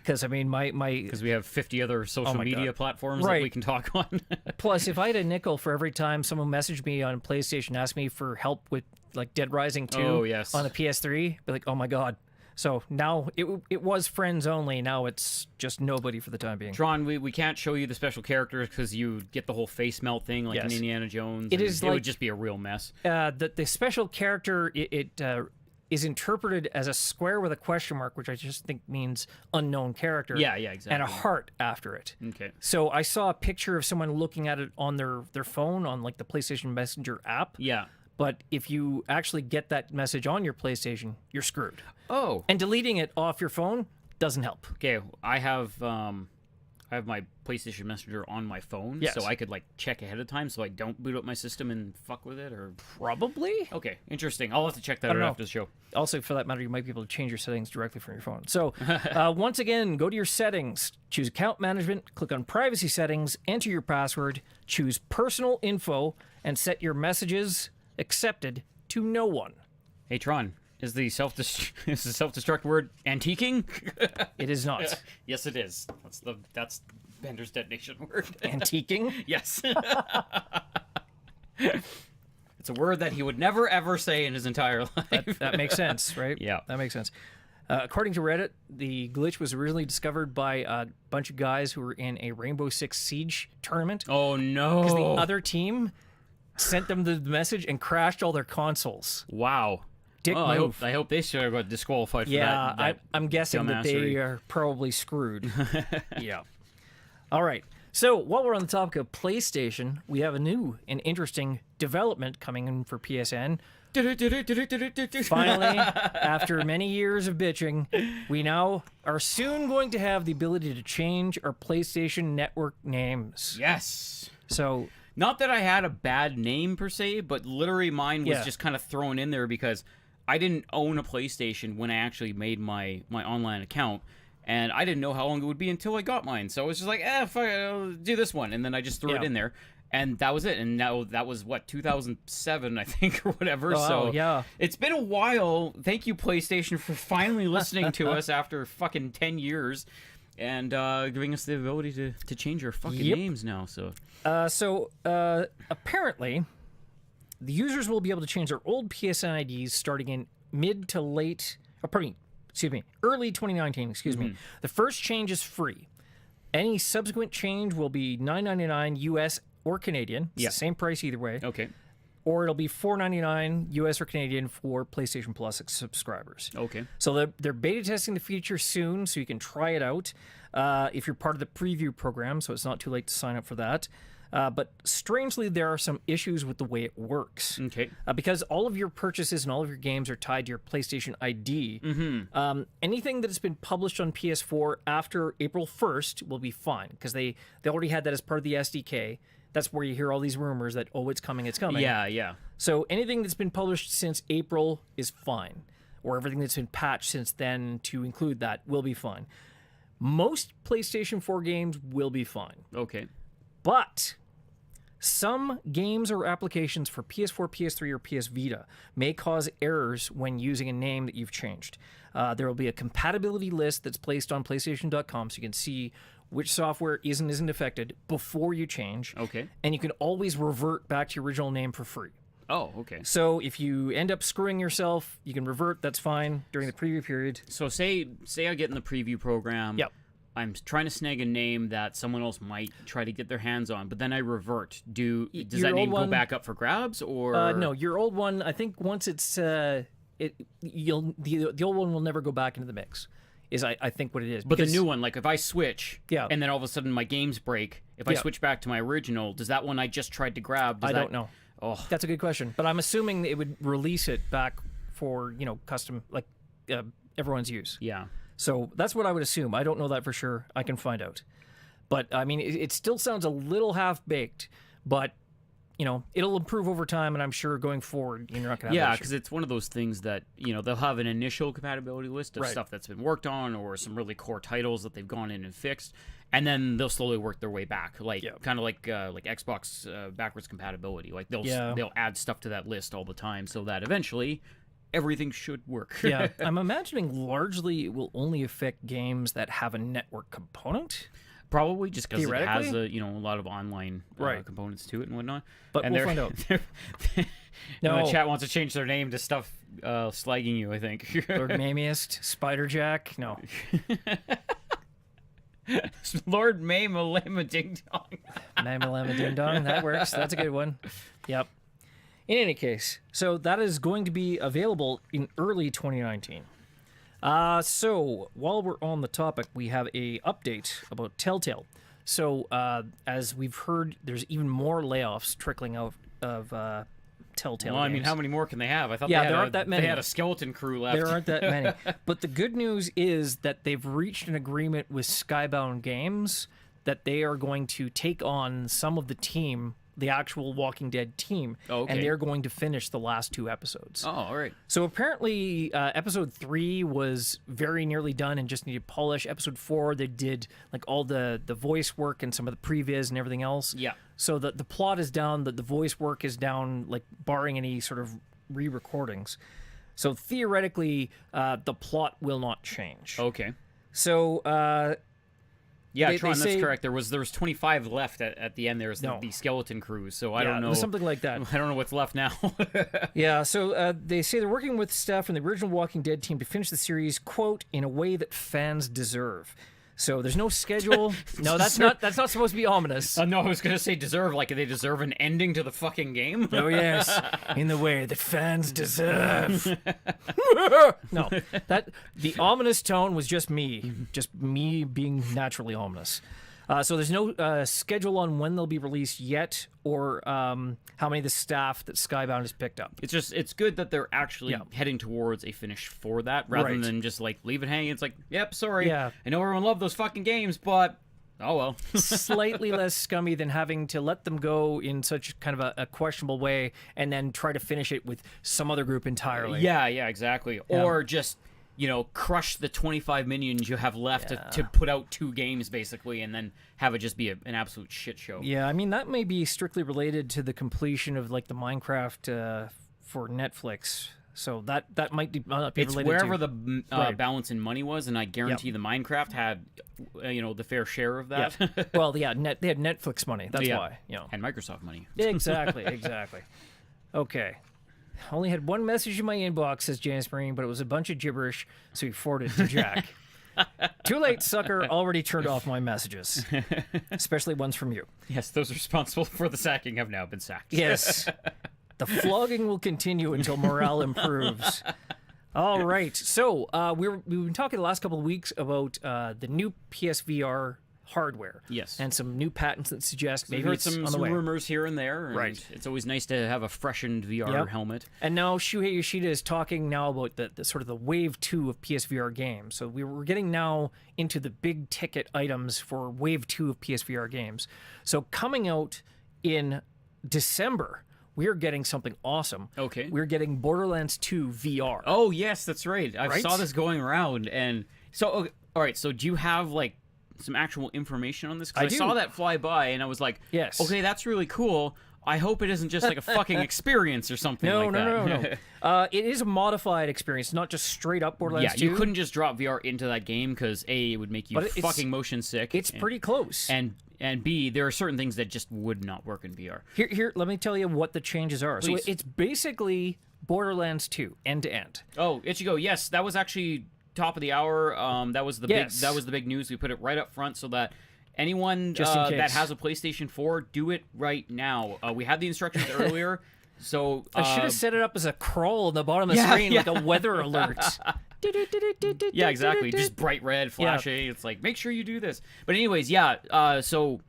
Because, I mean, because we have 50 other social media platforms that we can talk on. Plus, if I had a nickel for every time someone messaged me on PlayStation, asked me for help with, like, Dead Rising 2 on the PS3, be like, oh my god. So now it was friends only. Now it's just nobody for the time being. Tron, we can't show you the special characters because you get the whole face melt thing like in Indiana Jones. It would just be a real mess. The special character, it is interpreted as a square with a question mark, which I just think means unknown character. Yeah, exactly. And a heart after it. Okay. So I saw a picture of someone looking at it on their phone on like the PlayStation Messenger app. Yeah. But if you actually get that message on your PlayStation, you're screwed. Oh. And deleting it off your phone doesn't help. Okay, I have my PlayStation Messenger on my phone, so I could like check ahead of time so I don't boot up my system and fuck with it, or probably. Okay, interesting. I'll have to check that out after the show. Also, for that matter, you might be able to change your settings directly from your phone. So, once again, go to your settings, choose account management, click on privacy settings, enter your password, choose personal info, and set your messages accepted to no one. Hey Tron, is the self-destruct word antiquing? It is not. Yes, it is. That's Bender's detonation word. Antiquing? Yes. It's a word that he would never ever say in his entire life. That makes sense, right? Yeah, that makes sense. According to Reddit, the glitch was originally discovered by a bunch of guys who were in a Rainbow Six Siege tournament. Oh no! Because the other team sent them the message and crashed all their consoles. Wow. Dick move. I hope they should have got disqualified for that. Yeah, I'm guessing that they are probably screwed. Yeah. All right. So while we're on the topic of PlayStation, we have a new and interesting development coming in for PSN. Finally, after many years of bitching, we now are soon going to have the ability to change our PlayStation Network names. Yes. So... not that I had a bad name per se, but literally mine was just kind of thrown in there because I didn't own a PlayStation when I actually made my online account, and I didn't know how long it would be until I got mine. So I was just like, fuck it, I'll do this one, and then I just threw it in there, and that was it. And now that was, 2007, I think, or whatever. So it's been a while. Thank you, PlayStation, for finally listening to us after fucking 10 years. And giving us the ability to change our fucking names now. So apparently, the users will be able to change their old PSN IDs starting in early 2019. Excuse me. The first change is free. Any subsequent change will be $9.99 US or Canadian. It's the same price either way. Okay. Or it'll be $4.99 US or Canadian for PlayStation Plus subscribers. Okay. So they're beta testing the feature soon, so you can try it out if you're part of the preview program, so it's not too late to sign up for that. But strangely, there are some issues with the way it works. Okay. Because all of your purchases and all of your games are tied to your PlayStation ID. Anything that has been published on PS4 after April 1st will be fine, because they already had that as part of the SDK. That's where you hear all these rumors that, oh, it's coming, it's coming. Yeah. So anything that's been published since April is fine, or everything that's been patched since then to include that will be fine. Most PlayStation 4 games will be fine. Okay. But some games or applications for PS4, PS3, or PS Vita may cause errors when using a name that you've changed. There will be a compatibility list that's placed on PlayStation.com, so you can see which software is and isn't affected before you change. Okay. And you can always revert back to your original name for free. Oh, okay. So if you end up screwing yourself, you can revert. That's fine during the preview period. So say I get in the preview program. Yep. I'm trying to snag a name that someone else might try to get their hands on, but then I revert. Does that name go back up for grabs, or no? Your old one, I think, once it's the old one will never go back into the mix. is I think what it is. But the Because- new one, like if I switch, Yeah. and then all of a sudden my games break, if I switch back to my original, does that one I just tried to grab? Does I don't know. Oh, That's a good question, but I'm assuming it would release it back for custom like everyone's use. yeah. So that's what I would assume. I don't know that for sure. I can find out. But I mean, it still sounds a little half baked, but it'll improve over time, and I'm sure going forward, you're not going to have that issue. Because it's one of those things that, they'll have an initial compatibility list of stuff that's been worked on or some really core titles that they've gone in and fixed, and then they'll slowly work their way back, kind of like Xbox backwards compatibility. Like they'll add stuff to that list all the time so that eventually everything should work. Yeah, I'm imagining largely it will only affect games that have a network component. Probably just because it has Theoretically? a lot of online components to it and whatnot. But and we'll find out. No, the chat wants to change their name to stuff slagging you, I think. Lord Mamiest, Spider Jack, no. Lord May-Malama Ding Dong. Mamalama Ding Dong, that works. That's a good one. Yep. In any case, so that is going to be available in early 2019. So while we're on the topic, we have a update about Telltale. So as we've heard, there's even more layoffs trickling out of Telltale. Well, I mean, games. how many more can they have? I thought there aren't that many. They had a skeleton crew left. There aren't that many. But the good news is that they've reached an agreement with Skybound Games that they are going to take on some of the team, the actual Walking Dead team, and they're going to finish the last 2 episodes. Oh, all right. So apparently, episode 3 was very nearly done and just needed polish. Episode 4, they did like all the voice work and some of the previs and everything else. Yeah. So the plot is down, the voice work is down, like barring any sort of re-recordings. So theoretically, the plot will not change. Okay. So yeah, they Tron, that's say- correct. There was 25 left at the end. There was the skeleton crew, so I don't know. something like that. I don't know what's left now. Yeah, so they say they're working with staff from the original Walking Dead team to finish the series, quote, in a way that fans deserve. So there's no schedule. No, that's not supposed to be ominous. No, I was gonna say deserve, like they deserve an ending to the fucking game. Oh yes, in the way that fans deserve. No, that the ominous tone was just me being naturally ominous. So there's no schedule on when they'll be released yet, or how many of the staff that Skybound has picked up. It's good that they're actually heading towards a finish for that, rather than just like leave it hanging. It's like, yep, sorry. Yeah. I know everyone loved those fucking games, but oh well. Slightly less scummy than having to let them go in such kind of a questionable way and then try to finish it with some other group entirely. Yeah, exactly. Yeah. Or just, crush the 25 minions you have left to put out 2 games, basically, and then have it just be an absolute shit show. Yeah, I mean, that may be strictly related to the completion of, like, the Minecraft for Netflix. So that might be related It's wherever to... the balance in money was, and I guarantee the Minecraft had, the fair share of that. Yeah. Well, yeah, they had Netflix money. That's why. And Microsoft money. Exactly. Okay. Only had one message in my inbox, says James Marine, but it was a bunch of gibberish, so he forwarded it to Jack. Too late, sucker. Already turned off my messages, especially ones from you. Yes, those responsible for the sacking have now been sacked. Yes. The flogging will continue until morale improves. All right. So we've been talking the last couple of weeks about the new PSVR hardware. Yes. And some new patents that suggest maybe We've heard it's some on the way. rumors here and there. And Right. It's always nice to have a freshened VR helmet. And now Shuhei Yoshida is talking now about the sort of the wave 2 of PSVR games. So we're getting now into the big ticket items for wave 2 of PSVR games. So coming out in December, we're getting something awesome. Okay. We're getting Borderlands 2 VR. Oh, yes, that's right. I Right? saw this going around. And so, okay, all right, so do you have, like, some actual information on this? I Because I do. saw that fly by, and I was like, Yes. okay, that's really cool. I hope it isn't just like a fucking experience or something like that. No. It is a modified experience, not just straight up Borderlands 2. You couldn't just drop VR into that game because A, it would make you But it's- fucking motion sick. It's pretty close. And B, there are certain things that just would not work in VR. Here, let me tell you what the changes are. Please. So it's basically Borderlands 2, end to end. Oh, Ichigo, yes, that was actually top of the hour. That was the Yes. big news. We put it right up front so that anyone Just in case. that has a PlayStation 4, do it right now. We had the instructions earlier, so I should have set it up as a crawl on the bottom of the screen, like a weather alert. Yeah, exactly. Just bright red flashing. It's like, make sure you do this. But anyways, yeah. So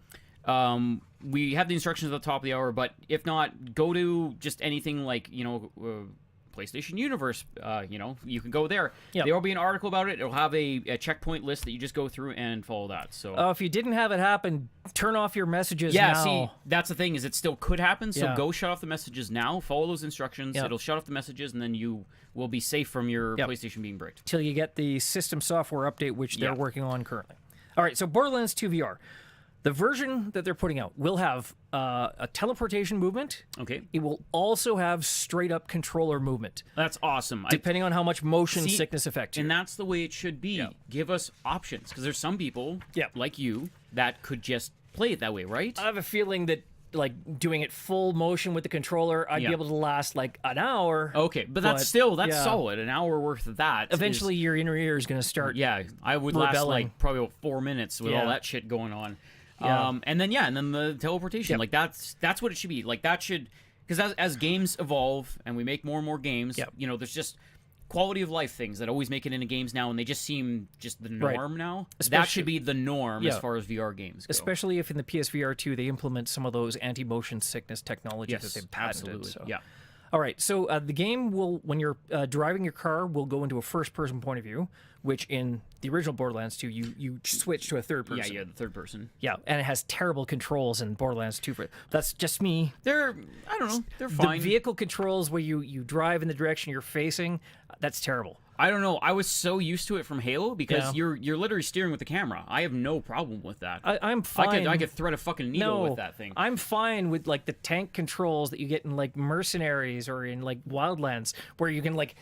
we have the instructions at the top of the hour, but if not, go to just anything like, PlayStation Universe, you can go there. Yep. There will be an article about it. It'll have a checkpoint list that you just go through and follow that. So if you didn't have it happen, turn off your messages yeah, now. see, that's the thing, is it still could happen. So Yeah. go shut off the messages now. Follow those instructions. Yep. It'll shut off the messages, and then you will be safe from your Yep. PlayStation being bricked. Till you get the system software update, which they're working on currently. All right, so Borderlands 2 VR. The version that they're putting out will have a teleportation movement. Okay. It will also have straight-up controller movement, That's awesome. depending on how much motion sickness affects you. And that's the way it should be. Yeah. Give us options, because there's some people Yeah. like you that could just play it that way, right? I have a feeling that, like, doing it full motion with the controller, I'd be able to last, like, an hour. Okay, but that's solid. An hour worth of that. Eventually, your inner ear is going to start. Yeah, I would rebelling. last, like, probably about 4 minutes with all Yeah. that shit going on. Yeah. And then the teleportation. Yep. Like, that's what it should be. Like, that should... Because as games evolve and we make more and more games, Yep. there's just quality of life things that always make it into games now, and they just seem just the norm now. That should be the norm as far as VR games go. Especially if in the PSVR 2 they implement some of those anti-motion sickness technology that they've patented. Absolutely. So. Yeah. All right, so the game will, when you're driving your car, will go into a first-person point of view, which in the original Borderlands 2, you switch to a third person. Yeah, the third person. Yeah, and it has terrible controls in Borderlands 2. That's just me. I don't know, they're fine. The vehicle controls where you drive in the direction you're facing, that's terrible. I don't know. I was so used to it from Halo because you're literally steering with the camera. I have no problem with that. I'm fine. I could thread a fucking needle with that thing. I'm fine with, like, the tank controls that you get in, like, Mercenaries or in, like, Wildlands, where you can, like,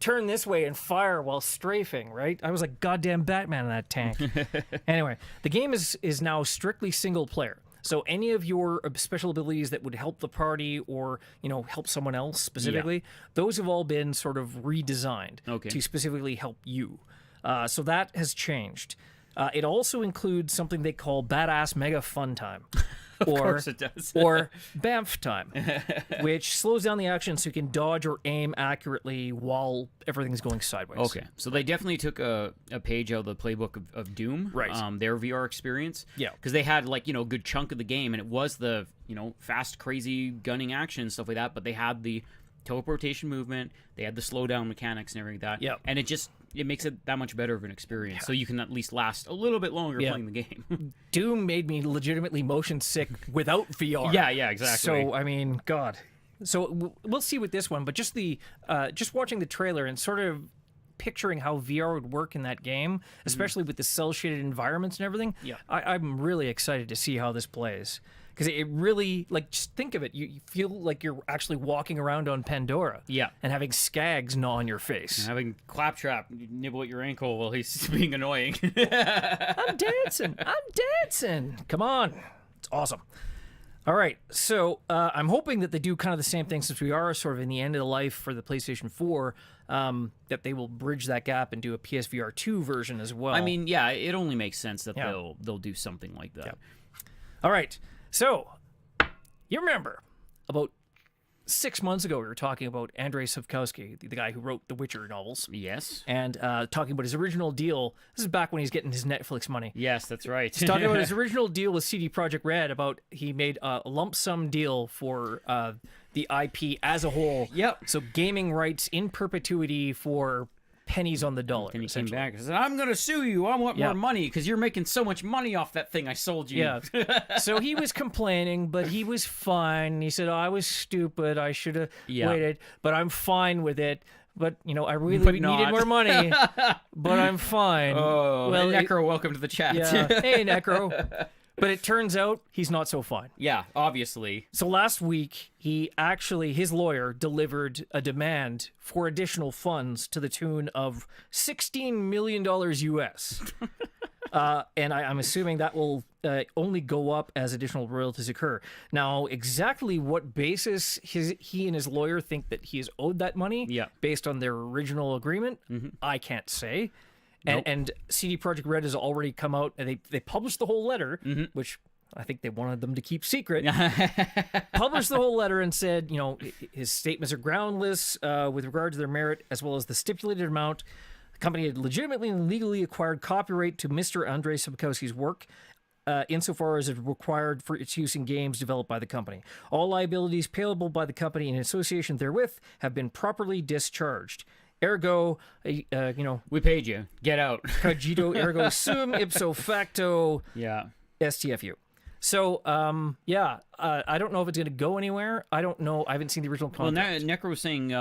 turn this way and fire while strafing, right? I was like goddamn Batman in that tank. Anyway, the game is now strictly single player. So any of your special abilities that would help the party or, help someone else specifically, those have all been sort of redesigned to specifically help you. So that has changed. It also includes something they call Badass Mega Fun Time. Of course it does. Or BAMF time, which slows down the action so you can dodge or aim accurately while everything's going sideways. Okay, so they definitely took a page out of the playbook of Doom, right? Their VR experience, yeah, because they had like a good chunk of the game, and it was the fast, crazy gunning action and stuff like that, but they had the teleportation movement, they had the slowdown mechanics and everything like that, and it makes it that much better of an experience, so you can at least last a little bit longer playing the game. Doom made me legitimately motion sick without VR. Yeah, exactly. So, I mean, God. So we'll see with this one, but just watching the trailer and sort of picturing how VR would work in that game, especially with the cel-shaded environments and everything, I'm really excited to see how this plays. Because it really, like, just think of it. You feel like you're actually walking around on Pandora. Yeah. And having Skags gnaw on your face. And having Claptrap nibble at your ankle while he's being annoying. I'm dancing. Come on. It's awesome. All right. So I'm hoping that they do kind of the same thing, since we are sort of in the end of the life for the PlayStation 4, that they will bridge that gap and do a PSVR 2 version as well. I mean, yeah, it only makes sense that they'll do something like that. Yeah. All right. So, you remember, about 6 months ago, we were talking about Andrzej Sapkowski, the guy who wrote the Witcher novels. Yes. And talking about his original deal. This is back when he's getting his Netflix money. Yes, that's right. He's talking about his original deal with CD Projekt Red, about he made a lump sum deal for the IP as a whole. Yep. So gaming rights in perpetuity for pennies on the dollar. And he came back and said, I'm going to sue you. I want more money because you're making so much money off that thing I sold you. Yeah. So he was complaining, but he was fine. He said, I was stupid. I should have waited, but I'm fine with it. But, I really needed more money, but I'm fine. Oh, well, Necro, welcome to the chat. Yeah. Hey, Necro. But it turns out he's not so fine. Yeah, obviously. So last week, his lawyer delivered a demand for additional funds to the tune of $16 million US. And I'm assuming that will only go up as additional royalties occur. Now, exactly what basis he and his lawyer think that he is owed that money, based on their original agreement, I can't say. And CD Projekt Red has already come out, and they published the whole letter, which I think they wanted them to keep secret. Published the whole letter and said, his statements are groundless with regard to their merit, as well as the stipulated amount. The company had legitimately and legally acquired copyright to Mr. Andrei Sapkowski's work, insofar as it required for its use in games developed by the company. All liabilities payable by the company in association therewith have been properly discharged. Ergo, we paid you. Get out. Cogito ergo sum ipso facto. Yeah. STFU. So, I don't know if it's going to go anywhere. I don't know. I haven't seen the original contract. Well, Necro was saying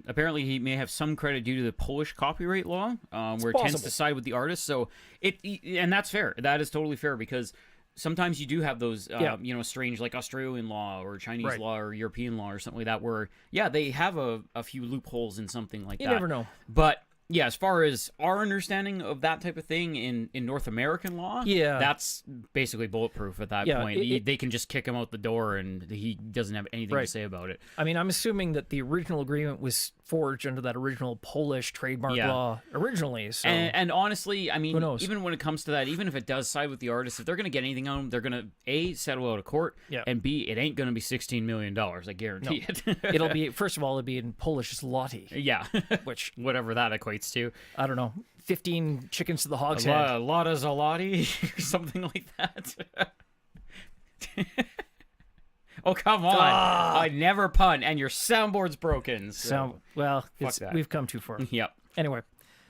apparently he may have some credit due to the Polish copyright law, where it tends to side with the artist. So and that's fair. That is totally fair because sometimes you do have those, strange like Australian law or Chinese law or European law or something like that where, they have a few loopholes in something like that. You never know. But yeah, as far as our understanding of that type of thing in North American law, that's basically bulletproof at that point. They can just kick him out the door and he doesn't have anything to say about it. I mean, I'm assuming that the original agreement was forged under that original Polish trademark law originally. So. And honestly, I mean, who knows? Even when it comes to that, even if it does side with the artist, if they're going to get anything on them, they're going to A, settle out of court, and B, it ain't going to be $16 million. I guarantee it. It'll be, first of all, it'll be in Polish zloty. Yeah. Which, whatever that equates to. I don't know. 15 chickens to the hog's head. A lot of zloty, something like that. Oh, come on. I never pun, and your soundboard's broken. We've come too far. Yep. Anyway,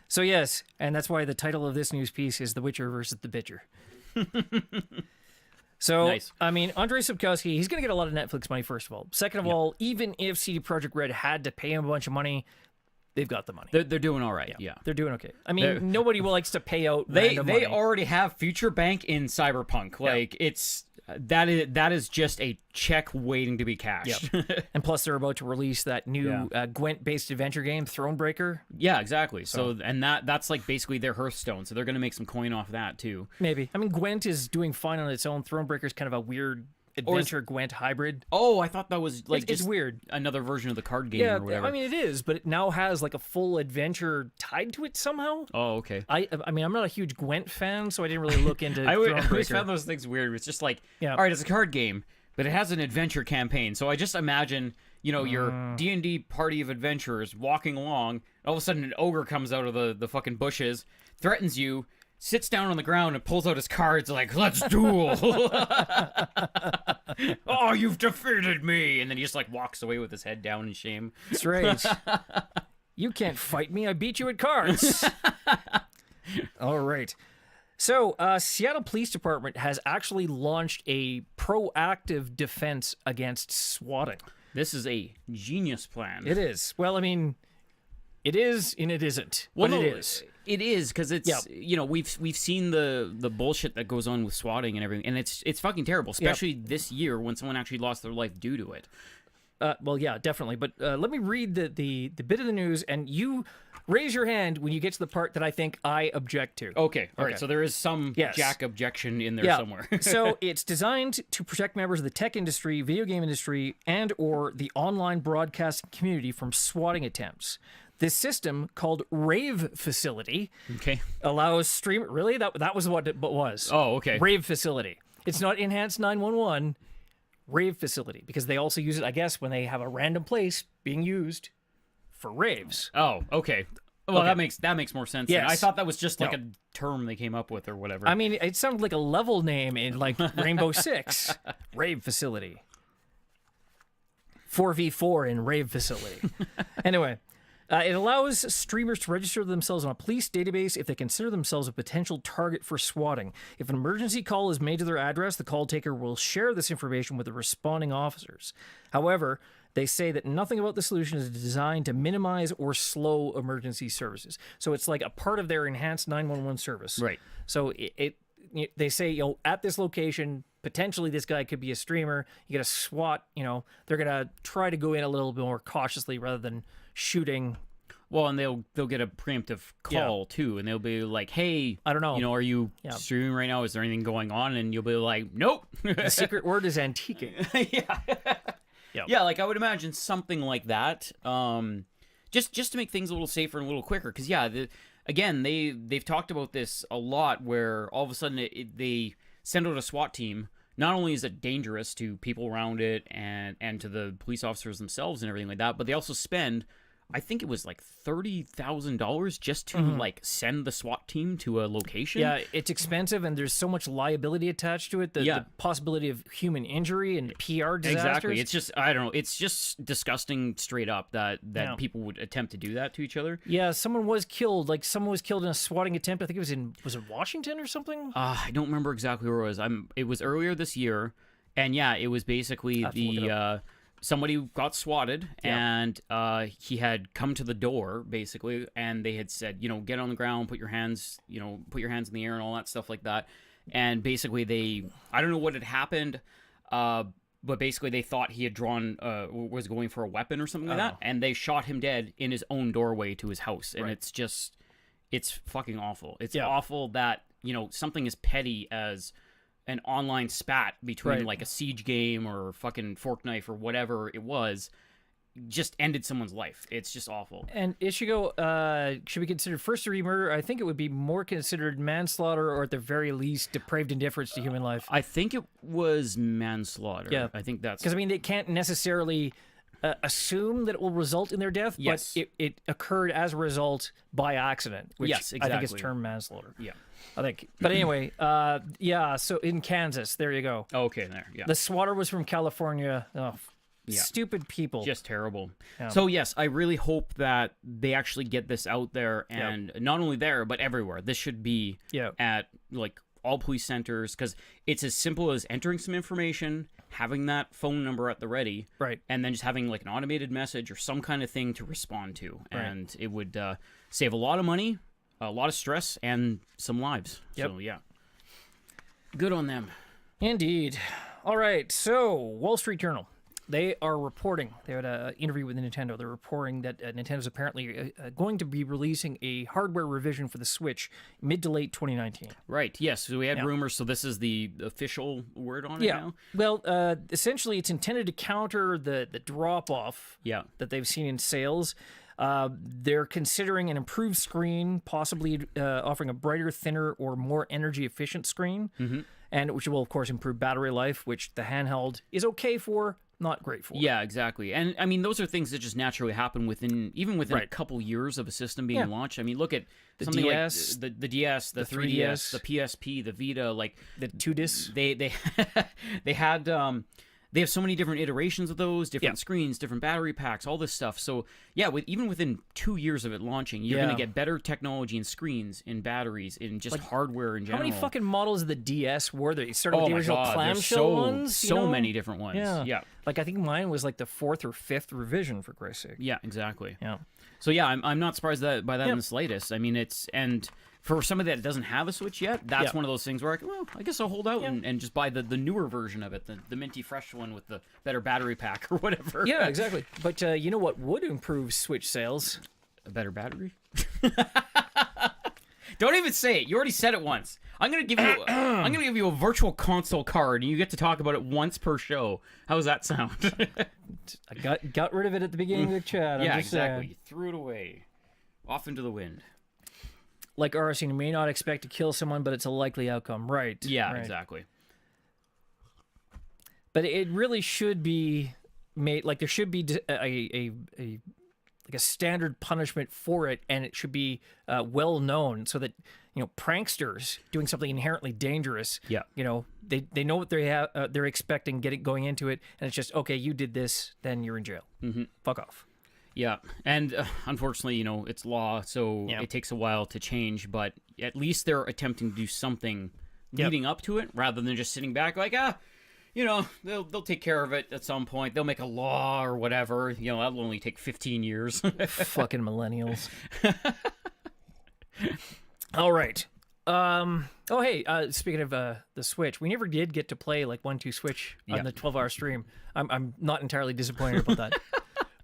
so yes, and that's why the title of this news piece is The Witcher versus the Bitcher. So, nice. I mean, Andrei Sapkowski, he's going to get a lot of Netflix money, first of all. Second of all, even if CD Projekt Red had to pay him a bunch of money, they've got the money. They're doing all right, yeah. They're doing okay. I mean, nobody likes to pay out They money. already have Future Bank in Cyberpunk. Like, it's... That is just a check waiting to be cashed. Yep. And plus, they're about to release that new Gwent-based adventure game, Thronebreaker. Yeah, exactly. So and that's like basically their Hearthstone. So they're going to make some coin off that too. Maybe. I mean, Gwent is doing fine on its own. Thronebreaker is kind of a weird adventure Gwent hybrid. Oh, I thought that was like it's weird. Another version of the card game or whatever. I mean, it is, but it now has like a full adventure tied to it somehow. Oh, okay. I mean, I'm not a huge Gwent fan, so I didn't really look into I always found those things weird. It's just like, all right, it's a card game, but it has an adventure campaign. So I just imagine, your D&D party of adventurers walking along, all of a sudden an ogre comes out of the fucking bushes, threatens you, sits down on the ground and pulls out his cards like, let's duel. Oh, you've defeated me. And then he just like walks away with his head down in shame. That's right. You can't fight me. I beat you at cards. All right. So, Seattle Police Department has actually launched a proactive defense against swatting. This is a genius plan. It is. Well, I mean, it is and it isn't. Well, it is. It is because it's we've seen the bullshit that goes on with swatting and everything, and it's fucking terrible, especially this year when someone actually lost their life due to it. Well, yeah, definitely. But let me read the bit of the news, and you raise your hand when you get to the part that I think I object to. Okay, all right. So there is some Jack objection in there somewhere. So it's designed to protect members of the tech industry, video game industry, and or the online broadcasting community from swatting attempts. This system, called Rave Facility, allows stream... Really? That was what it was. Oh, okay. Rave Facility. It's not Enhanced 911. Rave Facility. Because they also use it, I guess, when they have a random place being used for raves. Oh, okay. Well, that makes more sense. Yes. I thought that was just like a term they came up with or whatever. I mean, it sounded like a level name in like Rainbow Six. Rave Facility. 4v4 in Rave Facility. Anyway... it allows streamers to register themselves on a police database if they consider themselves a potential target for swatting. If an emergency call is made to their address, the call taker will share this information with the responding officers. However, they say that nothing about the solution is designed to minimize or slow emergency services. So it's like a part of their enhanced 911 service. Right. So they say, at this location, potentially this guy could be a streamer. You get a SWAT, they're going to try to go in a little bit more cautiously rather than shooting. Well, and they'll get a preemptive call too, and they'll be like, "Hey, I don't know, are you streaming right now? Is there anything going on?" And you'll be like, "Nope." The secret word is antiquing. Yeah, like I would imagine something like that. Just to make things a little safer and a little quicker, because again, they've talked about this a lot, where all of a sudden they send out a SWAT team. Not only is it dangerous to people around it and to the police officers themselves and everything like that, but they also spend I think it was like $30,000 just to like send the SWAT team to a location. Yeah, it's expensive, and there's so much liability attached to it. The possibility of human injury and PR disasters. Exactly. It's just, I don't know. It's just disgusting straight up that people would attempt to do that to each other. Yeah, someone was killed. Like, someone was killed in a swatting attempt. I think it was it Washington or something? I don't remember exactly where it was. It was earlier this year, and yeah, it was basically somebody got swatted, and he had come to the door, basically, and they had said, get on the ground, put your hands in the air and all that stuff like that. And basically I don't know what had happened, but basically they thought he had was going for a weapon or something like that, and they shot him dead in his own doorway to his house. And it's fucking awful. It's awful that, something as petty as an online spat between like a siege game or fucking fork knife or whatever it was just ended someone's life. It's just awful. And Ishigo, should be considered first-degree murder? I think it would be more considered manslaughter, or at the very least depraved indifference to human life. I think it was manslaughter. Yeah, I think that's because they can't necessarily assume that it will result in their death, but it occurred as a result by accident, which I think is termed manslaughter. Yeah. I think. But anyway, so in Kansas, there you go. Okay, there, yeah. The swatter was from California. Oh, stupid people. Just terrible. Yeah. So, yes, I really hope that they actually get this out there, and not only there, but everywhere. This should be at, like, all police centers, because it's as simple as entering some information, having that phone number at the ready, and then just having, like, an automated message or some kind of thing to respond to. And it would save a lot of money, a lot of stress, and some lives. So, yeah. Good on them. Indeed. All right. So, Wall Street Journal. They are reporting. They had an interview with Nintendo. They're reporting that Nintendo's apparently going to be releasing a hardware revision for the Switch mid to late 2019. Right. Yes. So we had rumors. So this is the official word on it now? Well, essentially, it's intended to counter the drop-off that they've seen in sales. They're considering an improved screen, possibly offering a brighter, thinner, or more energy-efficient screen, and which will, of course, improve battery life, which the handheld is okay for, not great for. Yeah, exactly. And, I mean, those are things that just naturally happen within a couple years of a system being launched. I mean, look at something DS, like the DS, the 3DS, the PSP, the Vita, like... The 2DS. They had... They have so many different iterations of those, different screens, different battery packs, all this stuff. So, yeah, even within 2 years of it launching, you're going to get better technology in screens, in batteries, in just hardware in general. How many fucking models of the DS were there? You started with the original clamshell ones? So many different ones. Yeah. Like, I think mine was like the 4th or 5th revision, for Christ's sake. Yeah, exactly. Yeah. So, yeah, I'm not surprised by that in the slightest. I mean, and for somebody that doesn't have a Switch yet, that's one of those things where I guess I'll hold out and just buy the newer version of it, the minty fresh one with the better battery pack or whatever. Yeah, exactly. But you know what would improve Switch sales? A better battery? Don't even say it. You already said it once. I'm gonna give you a virtual console card, and you get to talk about it once per show. How does that sound? I got rid of it at the beginning of the chat. Yeah, exactly. You threw it away, off into the wind. Like arson, you may not expect to kill someone, but it's a likely outcome. Right. Yeah, exactly. But it really should be made, like there should be a standard punishment for it, and it should be well known so that, pranksters doing something inherently dangerous, they know what they're expecting going into it, and it's just, okay, you did this, then you're in jail. Fuck off. Yeah, and unfortunately, it's law, so it takes a while to change, but at least they're attempting to do something leading up to it, rather than just sitting back like, they'll take care of it at some point. They'll make a law or whatever. That'll only take 15 years. Fucking millennials. All right. Speaking of the Switch, we never did get to play like 1-2 Switch on the 12-hour stream. I'm not entirely disappointed about that.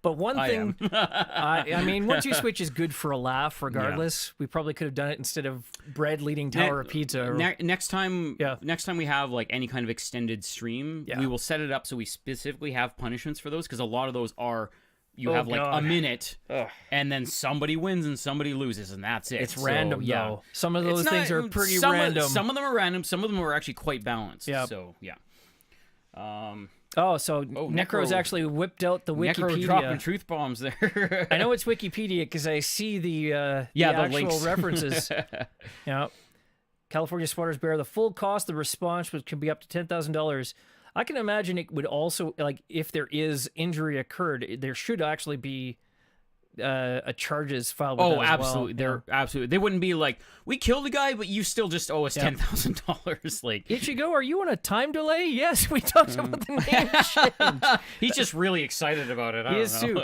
But one thing, I mean, 1-2 Switch is good for a laugh, regardless. We probably could have done it instead of bread leading tower of pizza. Next time we have like any kind of extended stream, we will set it up so we specifically have punishments for those, because a lot of those are have like a minute, and then somebody wins and somebody loses, and that's it. It's random, though. Some of those things are pretty random. Some of them are random. Some of them are actually quite balanced. So, yeah. Oh, so Necro's actually whipped out the Wikipedia. Necro dropping truth bombs there. I know it's Wikipedia because I see the actual links. references. Yeah. California swatters bear the full cost of the response, which can be up to $10,000. I can imagine it would also, like, if there is injury occurred, there should actually be a charges filed with that as absolutely. well. They're absolutely. They wouldn't be like, we killed a guy, but you still just owe us $10,000. Like, Ichigo, are you on a time delay? Yes, we talked about the name change. He's just really excited about it. He is too.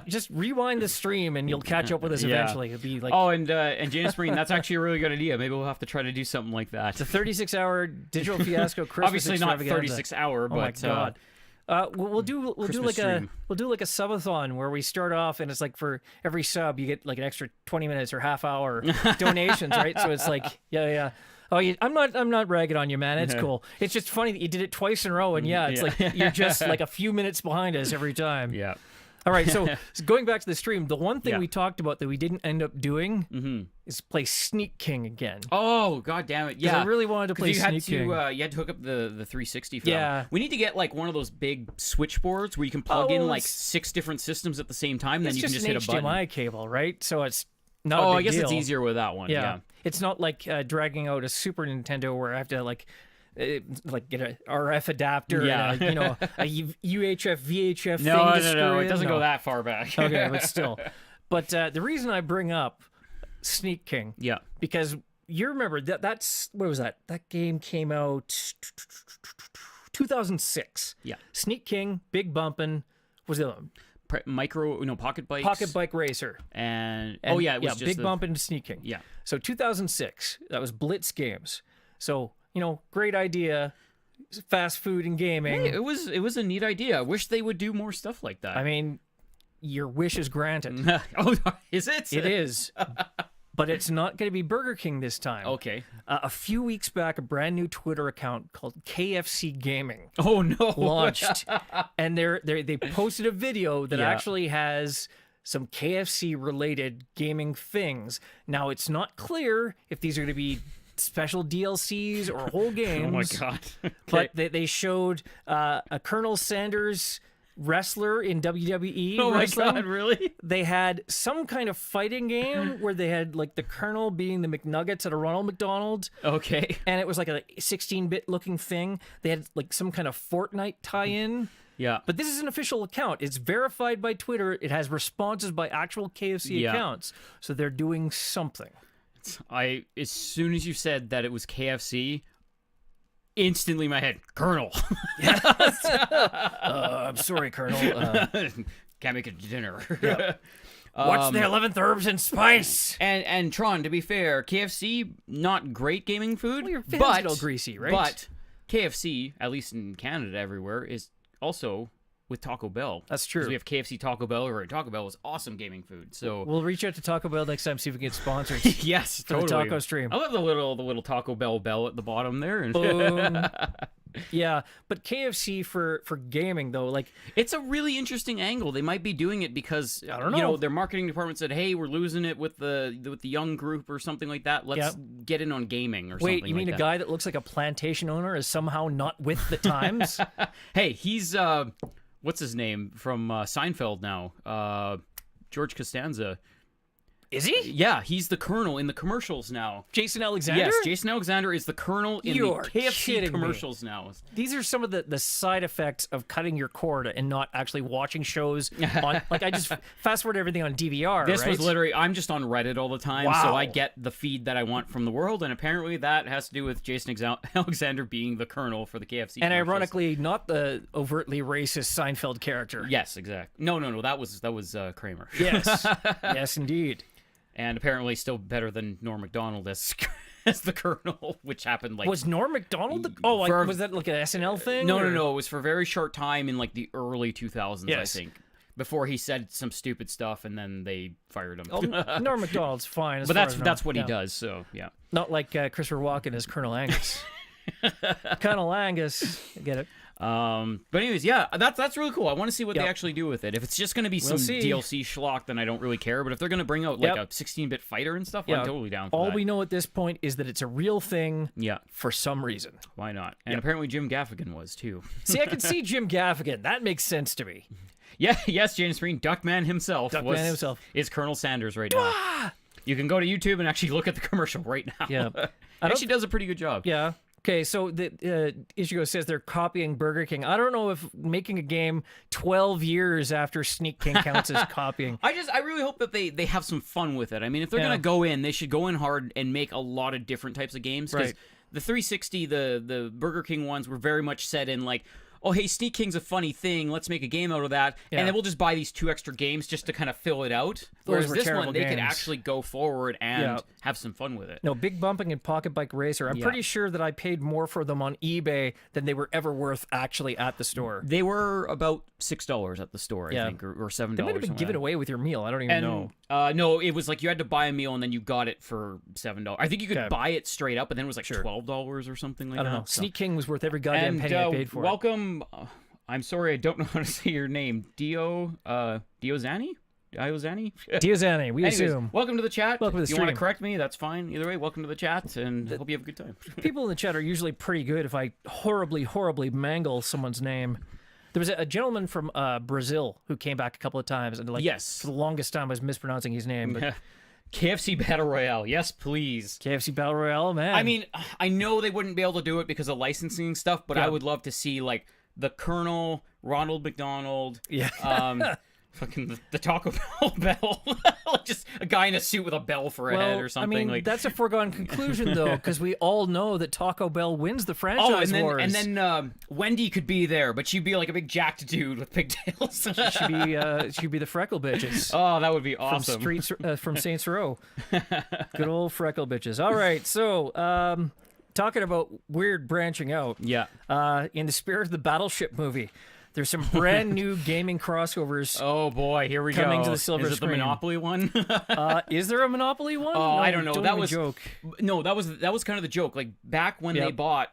Just rewind the stream and you'll catch up with us eventually. It'll be like, and James Marine, that's actually a really good idea. Maybe we'll have to try to do something like that. It's a 36-hour digital fiasco Christmas Obviously not extravaganza. 36-hour, but oh my God. We'll do like stream. a subathon where we start off and it's like for every sub you get like an extra 20 minutes or half hour donations, right? So it's like Oh, I'm not ragging on you, man. It's cool. It's just funny that you did it twice in a row, and it's like you're just like a few minutes behind us every time. Yeah. All right, so going back to the stream, the one thing we talked about that we didn't end up doing is play Sneak King again. Oh, God damn it. Yeah. I really wanted to play Sneak King. You had to hook up the 360 for that. Yeah. We need to get like one of those big switchboards where you can plug in like 6 different systems at the same time, then you can just hit a button. It's just an HDMI cable, right? So it's not a big I guess deal. it's easier with that one. Yeah. It's not like dragging out a Super Nintendo where I have to like get a RF adapter and a UHF VHF thing. No, it doesn't go that far back. Okay, but still. But the reason I bring up Sneak King, because you remember that's what was that? That game came out 2006. Yeah. Sneak King, Big Bumpin', was the Pocket Bikes. Pocket Bike Racer. And it was just Big Bumpin' and Sneak King. Yeah. So 2006, that was Blitz Games. So, great idea, fast food and gaming. Hey, it was a neat idea. I wish they would do more stuff like that. I mean, your wish is granted. Oh, is it? It is. But it's not going to be Burger King this time. Okay. A few weeks back, a brand new Twitter account called KFC Gaming launched. And they posted a video that actually has some KFC-related gaming things. Now, it's not clear if these are going to be special DLCs or whole games. Oh, my God. Okay. But they showed a Colonel Sanders wrestler in WWE wrestling. My God, really? They had some kind of fighting game where they had like the Colonel being the McNuggets at a Ronald McDonald. Okay. And it was like a 16-bit looking thing. They had like some kind of Fortnite tie-in. Yeah. But this is an official account. It's verified by Twitter. It has responses by actual KFC accounts. So they're doing something. As soon as you said that it was KFC, instantly in my head, Colonel. I'm sorry, Colonel. Can't make it to dinner. What's the 11th herbs and spice? And Tron, to be fair, KFC, not great gaming food. Well, your fan's a little greasy, right? But KFC, at least in Canada everywhere, is also with Taco Bell. That's true. We have KFC, Taco Bell, or Taco Bell is awesome gaming food. So we'll reach out to Taco Bell next time, see if we can get sponsored. Yes, for the taco stream. I love the little Taco Bell bell at the bottom there. Boom. Yeah, but KFC for gaming though, like it's a really interesting angle. They might be doing it because I don't know. Their marketing department said, "Hey, we're losing it with the young group or something like that. Let's get in on gaming or something." Wait, you mean a guy that looks like a plantation owner is somehow not with the times? Hey, he's what's his name from Seinfeld now? George Costanza. Is he? Yeah, he's the Colonel in the commercials now. Jason Alexander? Yes, Jason Alexander is the Colonel in the KFC commercials now. These are some of the side effects of cutting your cord and not actually watching shows on... Like, I just fast forward everything on DVR, This right? was literally... I'm just on Reddit all the time, so I get the feed that I want from the world, and apparently that has to do with Jason Alexander being the Colonel for the KFC and commercials. ironically, not the overtly racist Seinfeld character. Yes, exactly. No, that was Kramer. Yes. Yes, indeed. And apparently still better than Norm Macdonald as the Colonel, which happened like... Was Norm Macdonald was that like an SNL thing? No. It was for a very short time in like the early 2000s, I think. Before he said some stupid stuff and then they fired him. Oh, Norm Macdonald's fine. But that's what he does, so yeah. Not like Christopher Walken as Colonel Angus. Colonel Angus. I get it. But anyways, yeah, that's really cool. I want to see what they actually do with it. If it's just going to be some DLC schlock, then I don't really care. But if they're going to bring out like a 16-bit fighter and stuff, I'm totally down for that. All we know at this point is that it's a real thing. Yeah. For some reason. Why not? And apparently Jim Gaffigan was too. See, I can see Jim Gaffigan. That makes sense to me. Yeah. Yes, James Green, Duckman himself. Is Colonel Sanders right now. You can go to YouTube and actually look at the commercial right now. Yeah. Actually does a pretty good job. Yeah. Okay, so the Ichigo says they're copying Burger King. I don't know if making a game 12 years after Sneak King counts as copying. I really hope that they have some fun with it. I mean, if they're gonna go in, they should go in hard and make a lot of different types of games. Because the 360, the Burger King ones were very much set in like, oh, hey, Sneak King's a funny thing. Let's make a game out of that. Yeah. And then we'll just buy these 2 extra games just to kind of fill it out. Whereas this one, they could actually go forward and have some fun with it. No, Big Bumping and Pocket Bike Racer. I'm pretty sure that I paid more for them on eBay than they were ever worth actually at the store. They were about $6 at the store, I think, or $7. They might have been given away with your meal. I don't even know. No, it was like you had to buy a meal and then you got it for $7. I think you could buy it straight up, and then it was like $12 or something like that. I don't know. Sneak King was worth every goddamn penny I paid for it. Welcome... I'm sorry, I don't know how to say your name. Diozani? Diozani, we assume. Welcome to the chat. Welcome to the stream. If you want to correct me, that's fine. Either way, welcome to the chat, and I hope you have a good time. People in the chat are usually pretty good if I horribly mangle someone's name. There was a gentleman from Brazil who came back a couple of times, and for the longest time I was mispronouncing his name, but... KFC Battle Royale, yes, please. KFC Battle Royale, man. I mean, I know they wouldn't be able to do it because of licensing stuff, but I would love to see, like, the Colonel, Ronald McDonald, fucking the Taco Bell, like just a guy in a suit with a bell for a head or something. I mean, that's a foregone conclusion, though, because we all know that Taco Bell wins the franchise wars. And then Wendy could be there, but she'd be like a big jacked dude with pigtails. she'd be the freckle bitches. Oh, that would be awesome. From Saints Row. Good old freckle bitches. All right, so... talking about weird branching out. Yeah. In the spirit of the Battleship movie, there's some brand new gaming crossovers. Oh boy, here we go. Coming to the silver screen. Is it the Monopoly one? Is there a Monopoly one? Oh, I don't know. That was a joke. No, that was kind of the joke. Like back when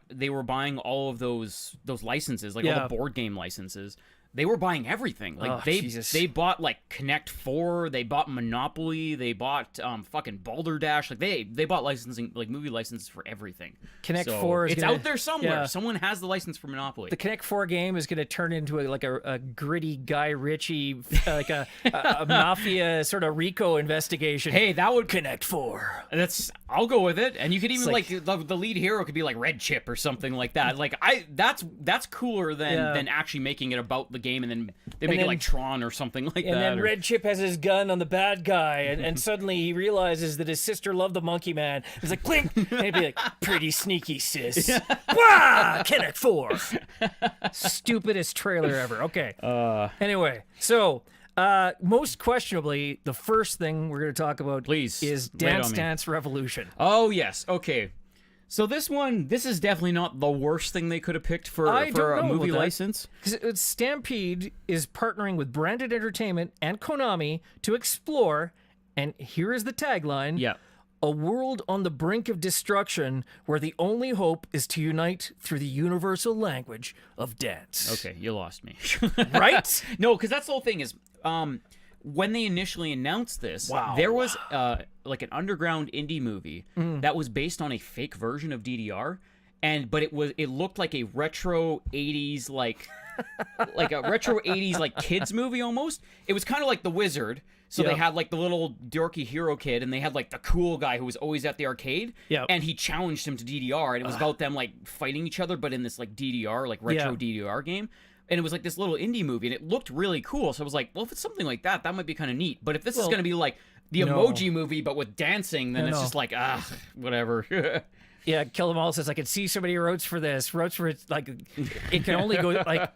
they were buying all of those licenses, like all the board game licenses. They were buying everything. Like they bought like Connect 4, they bought Monopoly, they bought fucking Balderdash. Like they bought licensing, like movie licenses for everything. Connect 4 is out there somewhere. Yeah. Someone has the license for Monopoly. The Connect 4 game is going to turn into a gritty Guy Ritchie, like a mafia sort of RICO investigation. Hey, that would Connect 4. I'll go with it. And you could even like the lead hero could be like Red Chip or something like that. Like that's cooler than actually making it about the game, and then they make it like Tron or something like that. And then Red Chip has his gun on the bad guy, and suddenly he realizes that his sister loved the Monkey Man. He's like, clink! And he'd be like, pretty sneaky, sis. Wah! Connect 4! Stupidest trailer ever. Okay. Anyway, so... most questionably, the first thing we're going to talk about is Dance Dance Revolution. Oh, yes. Okay. So this is definitely not the worst thing they could have picked for a movie license. Because Stampede is partnering with Branded Entertainment and Konami to explore, and here is the tagline, a world on the brink of destruction where the only hope is to unite through the universal language of dance. Okay, you lost me. Right? No, because that's the whole thing is... when they initially announced this, there was like an underground indie movie that was based on a fake version of DDR, but it looked like a retro 80s like a retro 80s like kids movie almost. It was kind of like The Wizard. So they had like the little dorky hero kid, and they had like the cool guy who was always at the arcade, and he challenged him to DDR, and it was about them like fighting each other, but in this like DDR, like retro DDR game. And it was like this little indie movie, and it looked really cool. So I was like, well, if it's something like that, that might be kind of neat. But if this is going to be like the Emoji Movie, but with dancing, then it's just like, whatever. Yeah, Kill 'Em All says, I could see somebody wrote for this. Wrote for it, like, it can only go, like,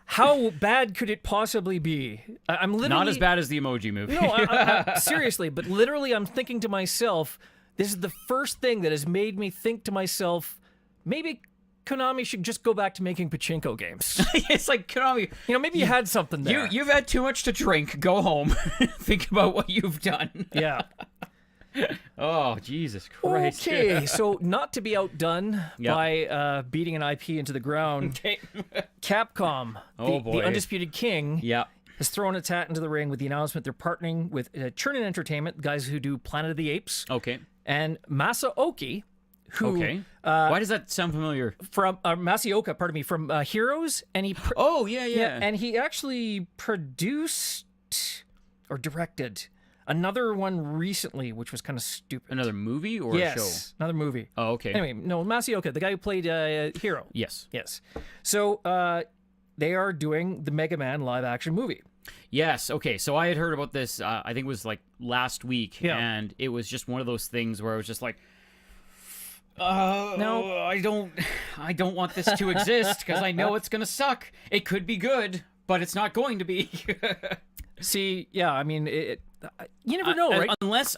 how bad could it possibly be? I'm literally... Not as bad as the Emoji Movie. No, I, seriously, but literally I'm thinking to myself, this is the first thing that has made me think to myself, maybe... Konami should just go back to making pachinko games. It's like, Konami... You know, maybe you had something there. You've had too much to drink. Go home. Think about what you've done. Yeah. Oh, Jesus Christ. Okay, so not to be outdone Yep. by beating an IP into the ground, Okay. Capcom, Oh, the boy. undisputed king, Yeah. has thrown its hat into the ring with the announcement they're partnering with Churnin Entertainment, the guys who do Planet of the Apes, Okay. and Masaoka, who Okay. Why does that sound familiar? from Masaoka, pardon me, from Heroes, and he Oh, yeah. and he actually produced or directed another one recently, which was kind of stupid. Another movie or a show? Yes, another movie. Oh, okay. Anyway, no, Masaoka, the guy who played Hero. Yes. Yes. So they are doing the Mega Man live action movie. Yes. Okay. So I had heard about this. I think it was like last week, Yeah. and it was just one of those things where I was just like, "No, I don't want this to exist because I know it's gonna suck. It could be good, but it's not going to be." See, yeah, I mean, you never know, right? Unless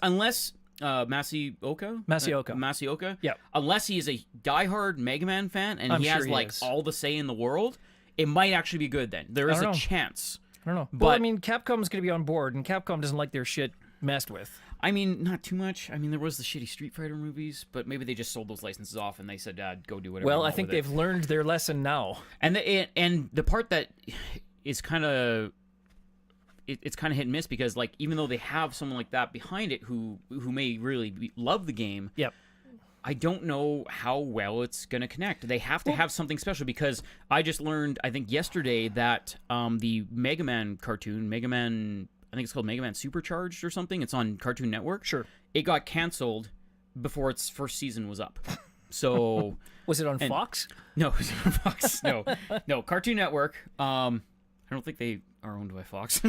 Masaoka, Yeah. unless he is a diehard Mega Man fan and I'm he has sure he like is. all the say in the world, it might actually be good. Then there is don't a know. chance. I don't know. But Well, I mean, Capcom's going to be on board, and Capcom doesn't like their shit messed with. I mean, not too much. I mean, there was the shitty Street Fighter movies, but maybe they just sold those licenses off and they said, "Go do whatever." Well, you I want think with it." they've learned their lesson now. And the part that is kind of it's kind of hit and miss because like even though they have someone like that behind it who may really love the game, Yep. I don't know how well it's going to connect. They have to have something special because I just learned, I think yesterday, that the Mega Man cartoon, Mega Man, I think it's called Mega Man Supercharged or something. It's on Cartoon Network. Sure. It got canceled before its first season was up. So Was it on Fox? no, it was on Fox. No, Cartoon Network. I don't think they are owned by Fox.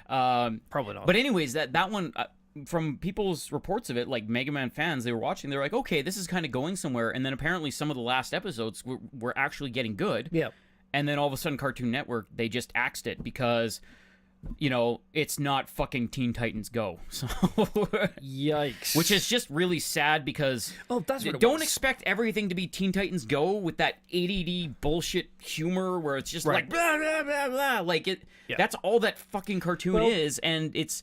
Probably not. But anyways, that one, from people's reports of it, like Mega Man fans, they were watching, they're like, okay, this is kind of going somewhere. And then apparently some of the last episodes were actually getting good. Yeah. And then all of a sudden Cartoon Network, they just axed it because, it's not fucking Teen Titans Go. So, Yikes. which is just really sad because that's what it don't was. expect everything to be Teen Titans Go with that ADD bullshit humor where it's just like blah blah blah blah. Like it. Yeah. That's all that fucking cartoon is, and it's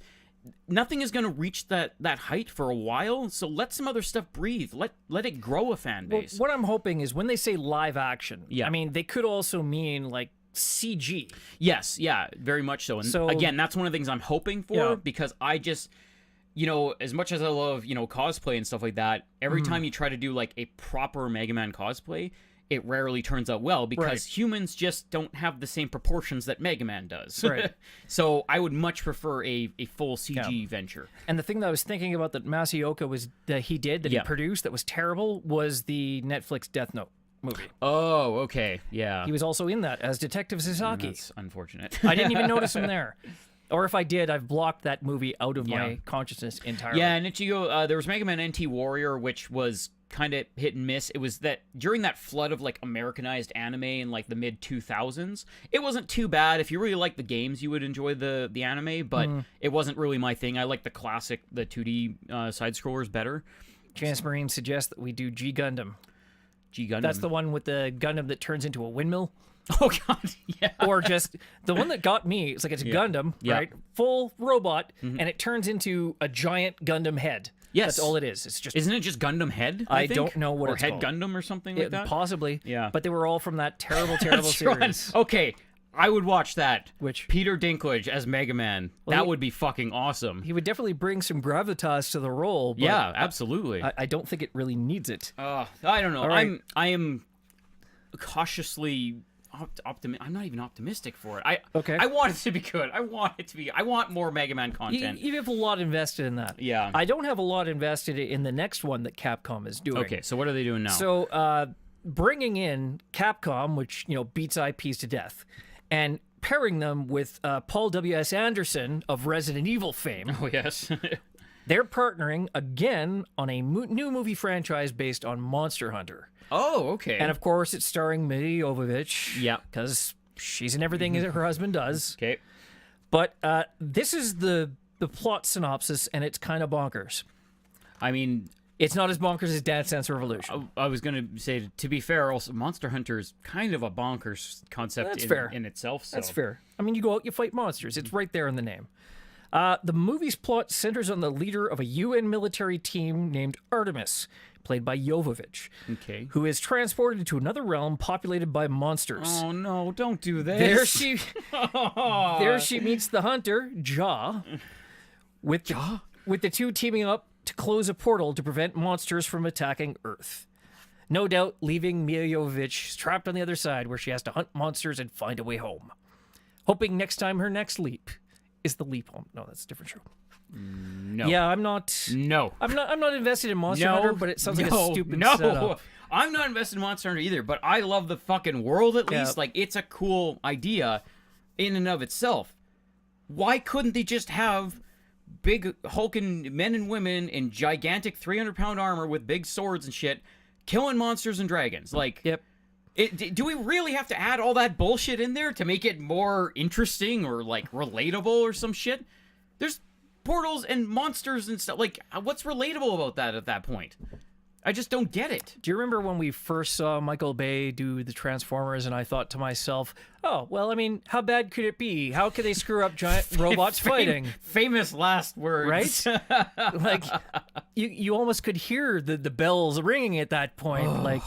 nothing is going to reach that height for a while. So let some other stuff breathe. Let it grow a fan base. What I'm hoping is when they say live action, Yeah. I mean, they could also mean like CG. Yes, yeah, very much so. And So- again, that's one of the things I'm hoping for Yeah. because I just, as much as I love, cosplay and stuff like that, every time you try to do like a proper Mega Man cosplay, it rarely turns out well because Right. humans just don't have the same proportions that Mega Man does. Right. So I would much prefer a full CG venture. And the thing that I was thinking about that Masaoka was that he produced that was terrible was the Netflix Death Note movie. Oh, okay. Yeah. He was also in that as Detective Sasaki. That's unfortunate. I didn't even notice him there. Or if I did, I've blocked that movie out of Yeah. my consciousness entirely. Yeah, and Ichigo, there was Mega Man NT Warrior, which was kind of hit and miss. It was that during that flood of like Americanized anime in like the mid 2000s, it wasn't too bad. If you really like the games, you would enjoy the anime, but it wasn't really my thing. I like the classic, the 2D side scrollers better. Chance Marine suggests that we do G Gundam. G Gundam. That's the one with the Gundam that turns into a windmill. Oh god, yeah. Or just the one that got me. It's like it's a Gundam, Yeah. right? Full robot, and it turns into a giant Gundam head. Yes. That's all it is. It's just Isn't it just Gundam Head? I think? don't know what or it's Head called. Gundam or something like that. Possibly. Yeah. But they were all from that terrible, terrible That's right. series. Okay, I would watch that. Which Peter Dinklage as Mega Man. That he- would be fucking awesome. he would definitely bring some gravitas to the role. But Yeah, absolutely. I don't think it really needs it. I don't know. All right. I am cautiously optimistic. I'm not even optimistic for it. Okay. I want it to be good. I want more Mega Man content. You have a lot invested in that. Yeah. I don't have a lot invested in the next one that Capcom is doing. Okay, so what are they doing now? So, bringing in Capcom, which beats IPs to death, and pairing them with Paul W.S. Anderson of Resident Evil fame, oh yes. they're partnering again on a new movie franchise based on Monster Hunter. Oh, okay. And of course, it's starring Mila Jovovich. Yeah. Because she's in everything that her husband does. okay. But this is the plot synopsis, and it's kind of bonkers. I mean, It's not as bonkers as Dance Dance Revolution. I was gonna say, to be fair, also Monster Hunter is kind of a bonkers concept That's fair. in itself. So. That's fair. I mean, you go out, you fight monsters. It's right there in the name. The movie's plot centers on the leader of a UN military team named Artemis, played by Jovovich, who is transported to another realm populated by monsters. Oh no, don't do this. There she meets the hunter, Jaw, with the two teaming up to close a portal to prevent monsters from attacking Earth. No doubt leaving Mia Jovovich trapped on the other side where she has to hunt monsters and find a way home. Hoping next time her next leap is the leap home. No, that's a different show. No. Yeah, I'm not. No. I'm not invested in Monster Hunter, but it sounds like a stupid setup. I'm not invested in Monster Hunter either, but I love the fucking world at least. Like, it's a cool idea in and of itself. Why couldn't they just have big hulking men and women in gigantic 300-pound armor with big swords and shit killing monsters and dragons? Like, yep. Do we really have to add all that bullshit in there to make it more interesting or, like, relatable or some shit? There's portals and monsters and stuff. Like, what's relatable about that at that point? I just don't get it. Do you remember when we first saw Michael Bay do the Transformers, and I thought to myself, oh, well, I mean, how bad could it be? How could they screw up giant robots fighting? Famous last words. Right? Like, you almost could hear the bells ringing at that point. Like,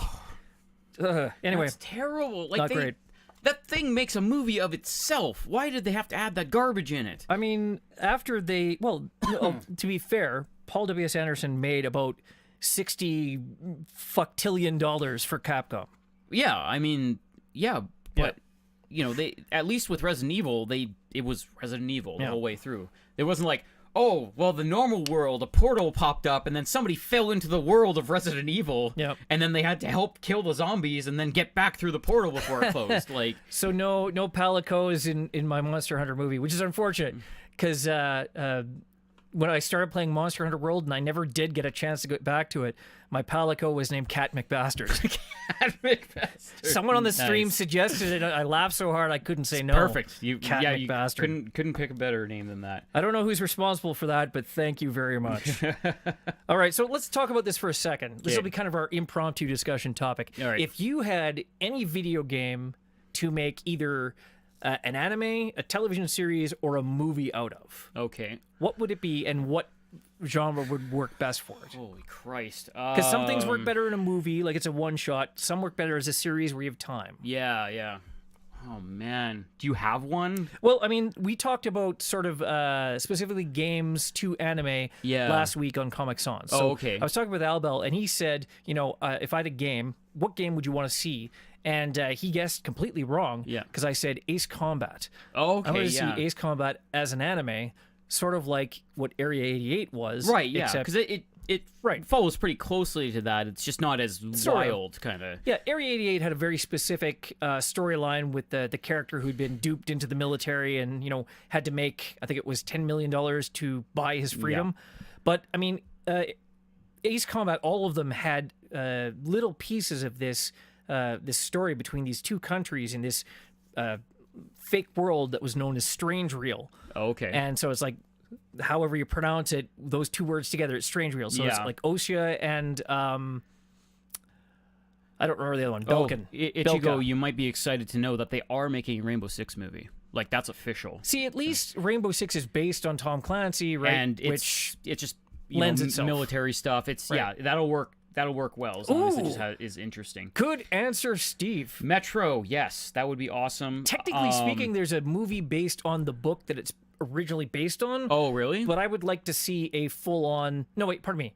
anyway. That's terrible. Like, not great. That thing makes a movie of itself. Why did they have to add that garbage in it? I mean, after they... Well, to be fair, Paul W.S. Anderson made about $60 fucktillion for Capcom. Yeah, I mean, yeah, but, you know, they at least with Resident Evil, it was Resident Evil the whole way through. It wasn't like, oh, well, the normal world, a portal popped up, and then somebody fell into the world of Resident Evil, and then they had to help kill the zombies and then get back through the portal before it closed. Like, so no Palicos in my Monster Hunter movie, which is unfortunate, because when I started playing Monster Hunter World and I never did get a chance to get back to it, my Palico was named Cat McBastard. Cat McBastard. Someone on the stream suggested it. I laughed so hard I couldn't say no. Perfect. Cat McBastard. You couldn't pick a better name than that. I don't know who's responsible for that, but thank you very much. All right, so let's talk about this for a second. This will be kind of our impromptu discussion topic. All right. If you had any video game to make either an anime, a television series, or a movie out of, what would it be, and what genre would work best for it? Holy Christ. Because some things work better in a movie, like it's a one-shot. Some work better as a series where you have time. Yeah. Oh, man. Do you have one? Well, I mean, we talked about sort of specifically games to anime last week on Comic Sans. So I was talking with Albel, and he said, you know, if I had a game, what game would you want to see? And he guessed completely wrong because I said Ace Combat. Oh, okay, I want to see Ace Combat as an anime, sort of like what Area 88 was. Right, yeah, because it follows pretty closely to that. It's just not as wild, kind of. Yeah, Area 88 had a very specific storyline with the character who'd been duped into the military and, you know, had to make, I think it was $10 million to buy his freedom. Yeah. But, I mean, Ace Combat, all of them had little pieces of this story between these two countries in this fake world that was known as Strange Reel. Okay. And so it's like, however you pronounce it, those two words together, it's Strange Reel. So it's like Osea and I don't remember the other one. Belkin. Ichigo, you might be excited to know that they are making a Rainbow Six movie. Like, that's official. See, at least Rainbow Six is based on Tom Clancy, right? And it just lends itself. Military stuff. It's that'll work. That'll work well as long as it just is interesting. Good answer, Steve. Metro, yes, that would be awesome. Technically speaking, there's a movie based on the book that it's originally based on. Oh, really? But I would like to see a full-on... No, wait, pardon me.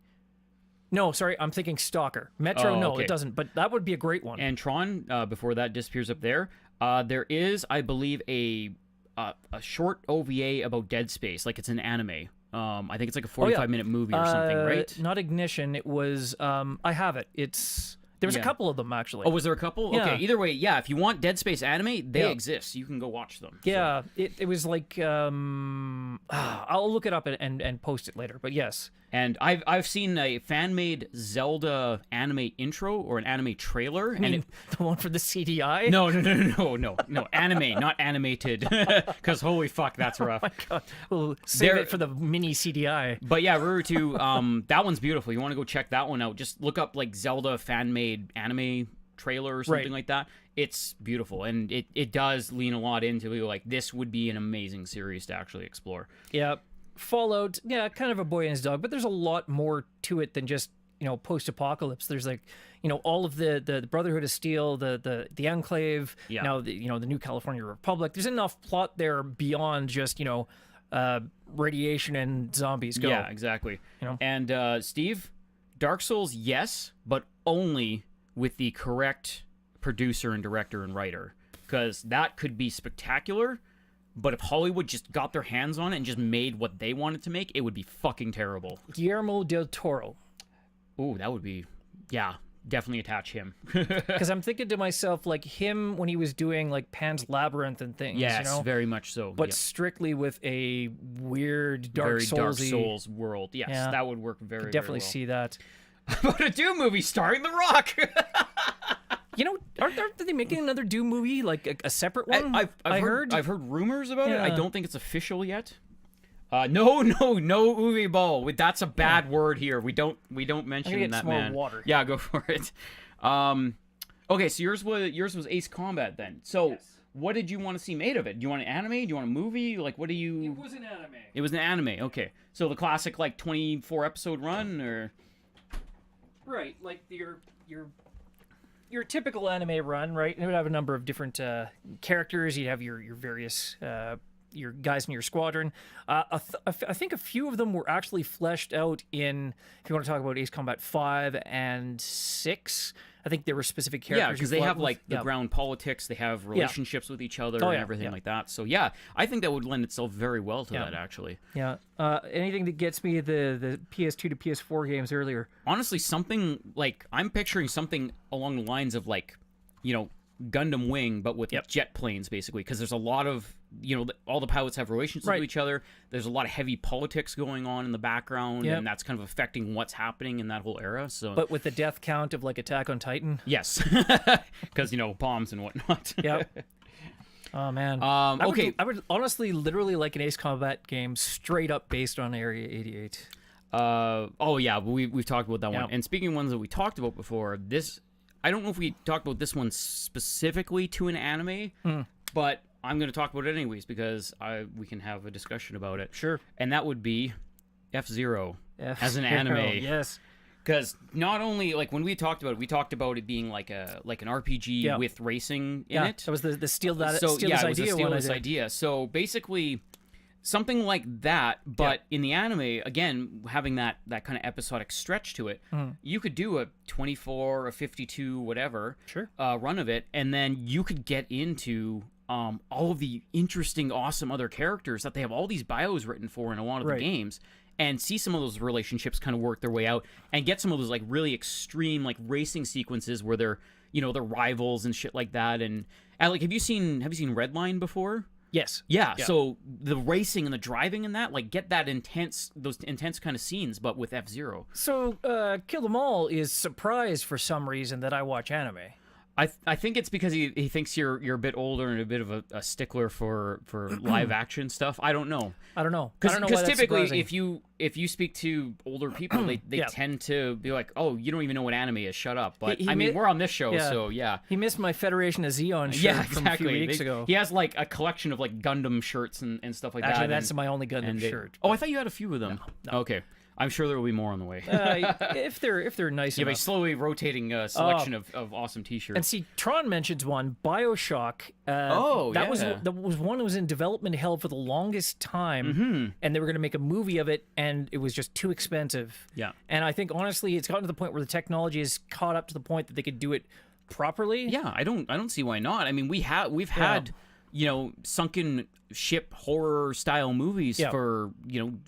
No, sorry, I'm thinking Stalker. Metro, it doesn't, but that would be a great one. And Tron, before that disappears up there, there is, I believe, a short OVA about Dead Space, like it's an anime. I think it's like a 45-minute movie or something, right? Not Ignition. It was... I have it. There was a couple of them, actually. Oh, was there a couple? Yeah. Okay, either way, yeah, if you want Dead Space anime, they exist. You can go watch them. Yeah, so. It was like... I'll look it up and post it later, but yes. And I've seen a fan-made Zelda anime intro or an anime trailer. And the one for the CDI? No, anime, not animated. Because holy fuck, that's rough. Oh my god, we'll save it for the mini CDI. But yeah, Ruru 2, that one's beautiful. You want to go check that one out? Just look up like Zelda fan-made anime trailer or something like that. It's beautiful, and it does lean a lot into like this would be an amazing series to actually explore. Yeah. Fallout, yeah, kind of a boy and his dog, but there's a lot more to it than just, post-apocalypse. There's like, all of the Brotherhood of Steel, the Enclave, now the New California Republic. There's enough plot there beyond just, radiation and zombies. Go. Yeah, exactly. And Steve, Dark Souls, yes, but only with the correct producer and director and writer, because that could be spectacular. But if Hollywood just got their hands on it and just made what they wanted to make, it would be fucking terrible. Guillermo del Toro. Ooh, that would be, yeah, definitely attach him. Because I'm thinking to myself, like him when he was doing like Pan's Labyrinth and things. Yes, very much so. But strictly with a weird Dark Souls world. Yes, that would work very, definitely very well. see that. About a Doom movie starring The Rock. Aren't they making another Doom movie, like a separate one? I've heard rumors about it. I don't think it's official yet. No Uwe Ball. That's a bad word here. We don't mention that, man. Water. Yeah, go for it. Okay, so yours was Ace Combat then. So what did you want to see made of it? Do you want an anime? Do you want a movie? Like, what do you? It was an anime. It was an anime. Okay, so the classic like 24 episode run, or right, like your typical anime run, right? It would have a number of different characters. You'd have your various your guys in your squadron. I think a few of them were actually fleshed out in, if you want to talk about Ace Combat 5 and 6, I think there were specific characters. Yeah, because they have like the ground politics, they have relationships with each other and everything like that. So yeah, I think that would lend itself very well to that, actually. Yeah. Anything that gets me the PS2 to PS4 games earlier. Honestly, something like, I'm picturing something along the lines of like, Gundam Wing, but with jet planes, basically, because there's a lot of, all the pilots have relations with each other. There's a lot of heavy politics going on in the background, and that's kind of affecting what's happening in that whole era. So, but with the death count of like Attack on Titan. Yes, because bombs and whatnot. Yep. Oh man. Okay. I would honestly, literally like an Ace Combat game straight up based on Area 88. Oh yeah, we've talked about that one. And speaking of ones that we talked about before, I don't know if we talked about this one specifically to an anime, but I'm going to talk about it anyways because we can have a discussion about it. Sure. And that would be F-Zero as an anime. Yes. Because not only, like, when we talked about it being like an RPG with racing in it. That was the Steel's idea. It was the Steel's idea. So basically, something like that, but in the anime, again, having that kind of episodic stretch to it, you could do a 24, a 52, whatever run of it, and then you could get into all of the interesting, awesome other characters that they have all these bios written for in a lot of the games, and see some of those relationships kind of work their way out, and get some of those like really extreme like racing sequences where they're they're rivals and shit like that. And like, have you seen Redline before? Yes. Yeah, so the racing and the driving and that, like, get those intense kind of scenes, but with F-Zero. So, Kill 'Em All is surprised for some reason that I watch anime. I think it's because he thinks you're a bit older and a bit of a stickler for live action stuff. I don't know. Because typically, if you speak to older people, they tend to be like, "Oh, you don't even know what anime is. Shut up." But we're on this show, so yeah. He missed my Federation of Zeon shirt from a few weeks ago. He has like a collection of like Gundam shirts and stuff like that. Actually, that's my only Gundam shirt. Oh, I thought you had a few of them. No. Okay. I'm sure there will be more on the way. if they're nice enough. You have a slowly rotating selection of awesome T-shirts. And see, Tron mentions one, BioShock. That was one that was in development hell for the longest time, and they were going to make a movie of it, and it was just too expensive. Yeah. And I think honestly, it's gotten to the point where the technology is caught up to the point that they could do it properly. Yeah, I don't see why not. I mean, we've had sunken ship horror style movies for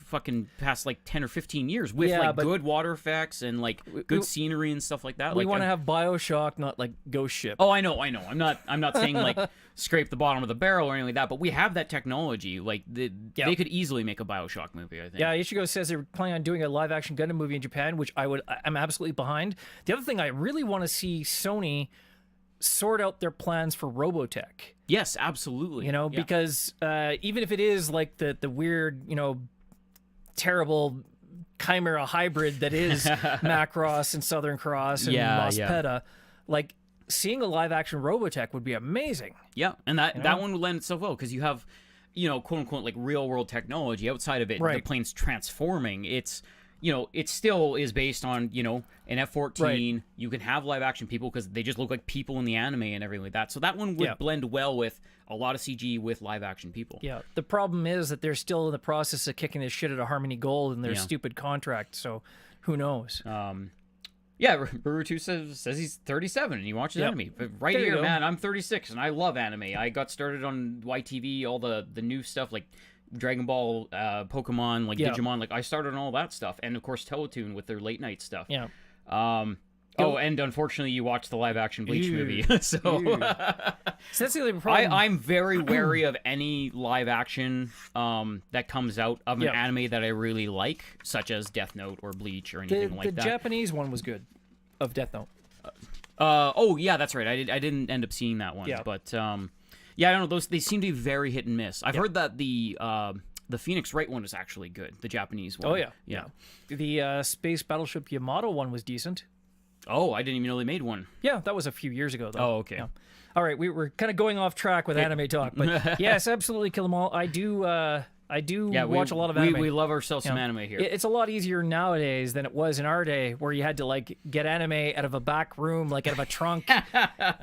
fucking past like 10 or 15 years with good water effects and like good scenery and stuff like that. We want to have BioShock, not like Ghost Ship. Oh, I know. I'm not saying like scrape the bottom of the barrel or anything like that, but we have that technology. Like they could easily make a BioShock movie, I think. Yeah, Ichigo says they're planning on doing a live action Gundam movie in Japan, which I'm absolutely behind. The other thing I really want to see Sony sort out their plans for Robotech. Yes, absolutely. Because even if it is like the weird, terrible chimera hybrid that is Macross and Southern Cross and Mospeta, like seeing a live action Robotech would be amazing. Yeah, and that one would lend itself well because you have quote unquote, like real world technology outside of it, the Right. plane's transforming. It's, it still is based on, an F-14. Right. You can have live action people because they just look like people in the anime and everything like that. So that one would blend well with a lot of CG with live action people. Yeah. The problem is that they're still in the process of kicking this shit out of Harmony Gold and their stupid contract. So who knows? Yeah, Brewer 2 says he's 37 and he watches anime. But right There you here, go. man, I'm 36 and I love anime. I got started on YTV, all the new stuff like Dragon Ball, Pokemon, like Digimon. Like I started on all that stuff, and of course Teletoon with their late night stuff. Yeah. And unfortunately, you watched the live action Bleach movie, so. So that's the other problem. I'm very wary of any live action that comes out of an anime that I really like, such as Death Note or Bleach or anything like the that. Japanese one was good, of Death Note. Yeah, that's right. I didn't end up seeing that one, but I don't know. They seem to be very hit and miss. I've heard that the Phoenix Wright one is actually good. The Japanese one. Oh yeah. The Space Battleship Yamato one was decent. Oh, I didn't even know they made one. Yeah, that was a few years ago, though. Oh, okay. Yeah. All right, we were kind of going off track with anime talk, but yes, absolutely, kill them all. I do watch a lot of anime. We love ourselves some anime here. It's a lot easier nowadays than it was in our day, where you had to like get anime out of a back room, like out of a trunk,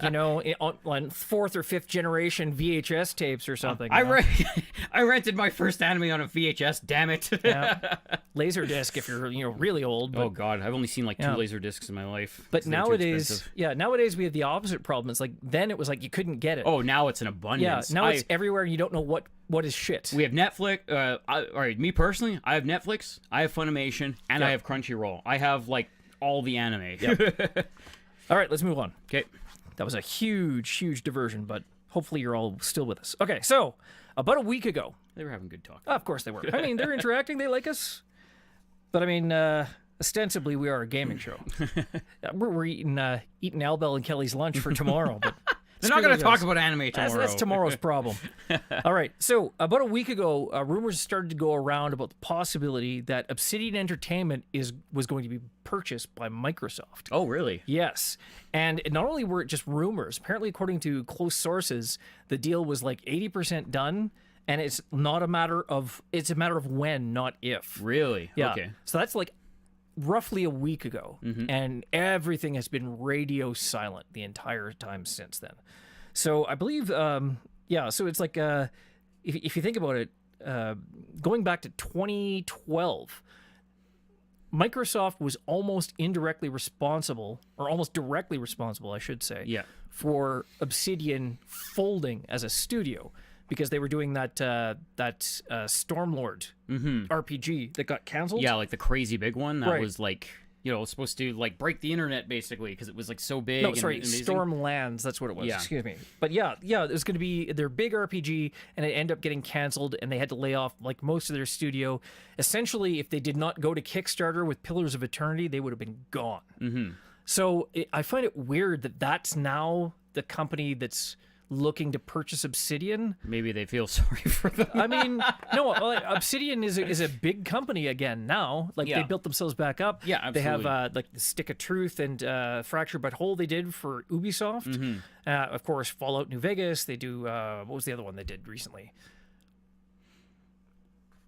on fourth or fifth generation VHS tapes or something. I rented my first anime on a VHS. Damn it. Laserdisc if you're really old. But, oh God, I've only seen like 2 laser discs in my life. But nowadays, nowadays we have the opposite problem. It's like then it was like you couldn't get it. Oh, now it's an abundance. Yeah, now it's everywhere and you don't know what is shit. We have Netflix. All right, me personally, I have Netflix, I have Funimation, and I have Crunchyroll. I have like all the anime. Yep. All right, let's move on. Okay. That was a huge diversion, but hopefully you're all still with us. Okay, so about a week ago. They were having good talk. Of course they were. I mean, they're interacting. They like us. But I mean, ostensibly we are a gaming show. We're eating Albel and Kelly's lunch for tomorrow, but they're not going to talk about anime tomorrow. That's tomorrow's problem. All right. So about a week ago, rumors started to go around about the possibility that Obsidian Entertainment was going to be purchased by Microsoft. Oh, really? Yes. And not only were it just rumors, apparently according to close sources, the deal was like 80% done. And it's a matter of when, not if. Really? Yeah. Okay. So that's like roughly a week ago, and everything has been radio silent the entire time since then. So I believe, so it's like, if you think about it, going back to 2012, Microsoft was almost indirectly responsible, or almost directly responsible, I should say, for Obsidian folding as a studio. Because they were doing that Stormlord RPG that got canceled. Yeah, like the crazy big one that was like, supposed to like break the internet basically because it was like so big. No, sorry, Stormlands. That's what it was. Yeah. Excuse me. But it was going to be their big RPG, and it ended up getting canceled, and they had to lay off like most of their studio. Essentially, if they did not go to Kickstarter with Pillars of Eternity, they would have been gone. Mm-hmm. So I find it weird that that's now the company that's looking to purchase Obsidian. Maybe they feel sorry for them. I mean, no, Obsidian is a big company again now. Like they built themselves back up. Yeah, absolutely. They have like the Stick of Truth and Fracture But Whole they did for Ubisoft. Of course, Fallout New Vegas. They do, what was the other one they did recently?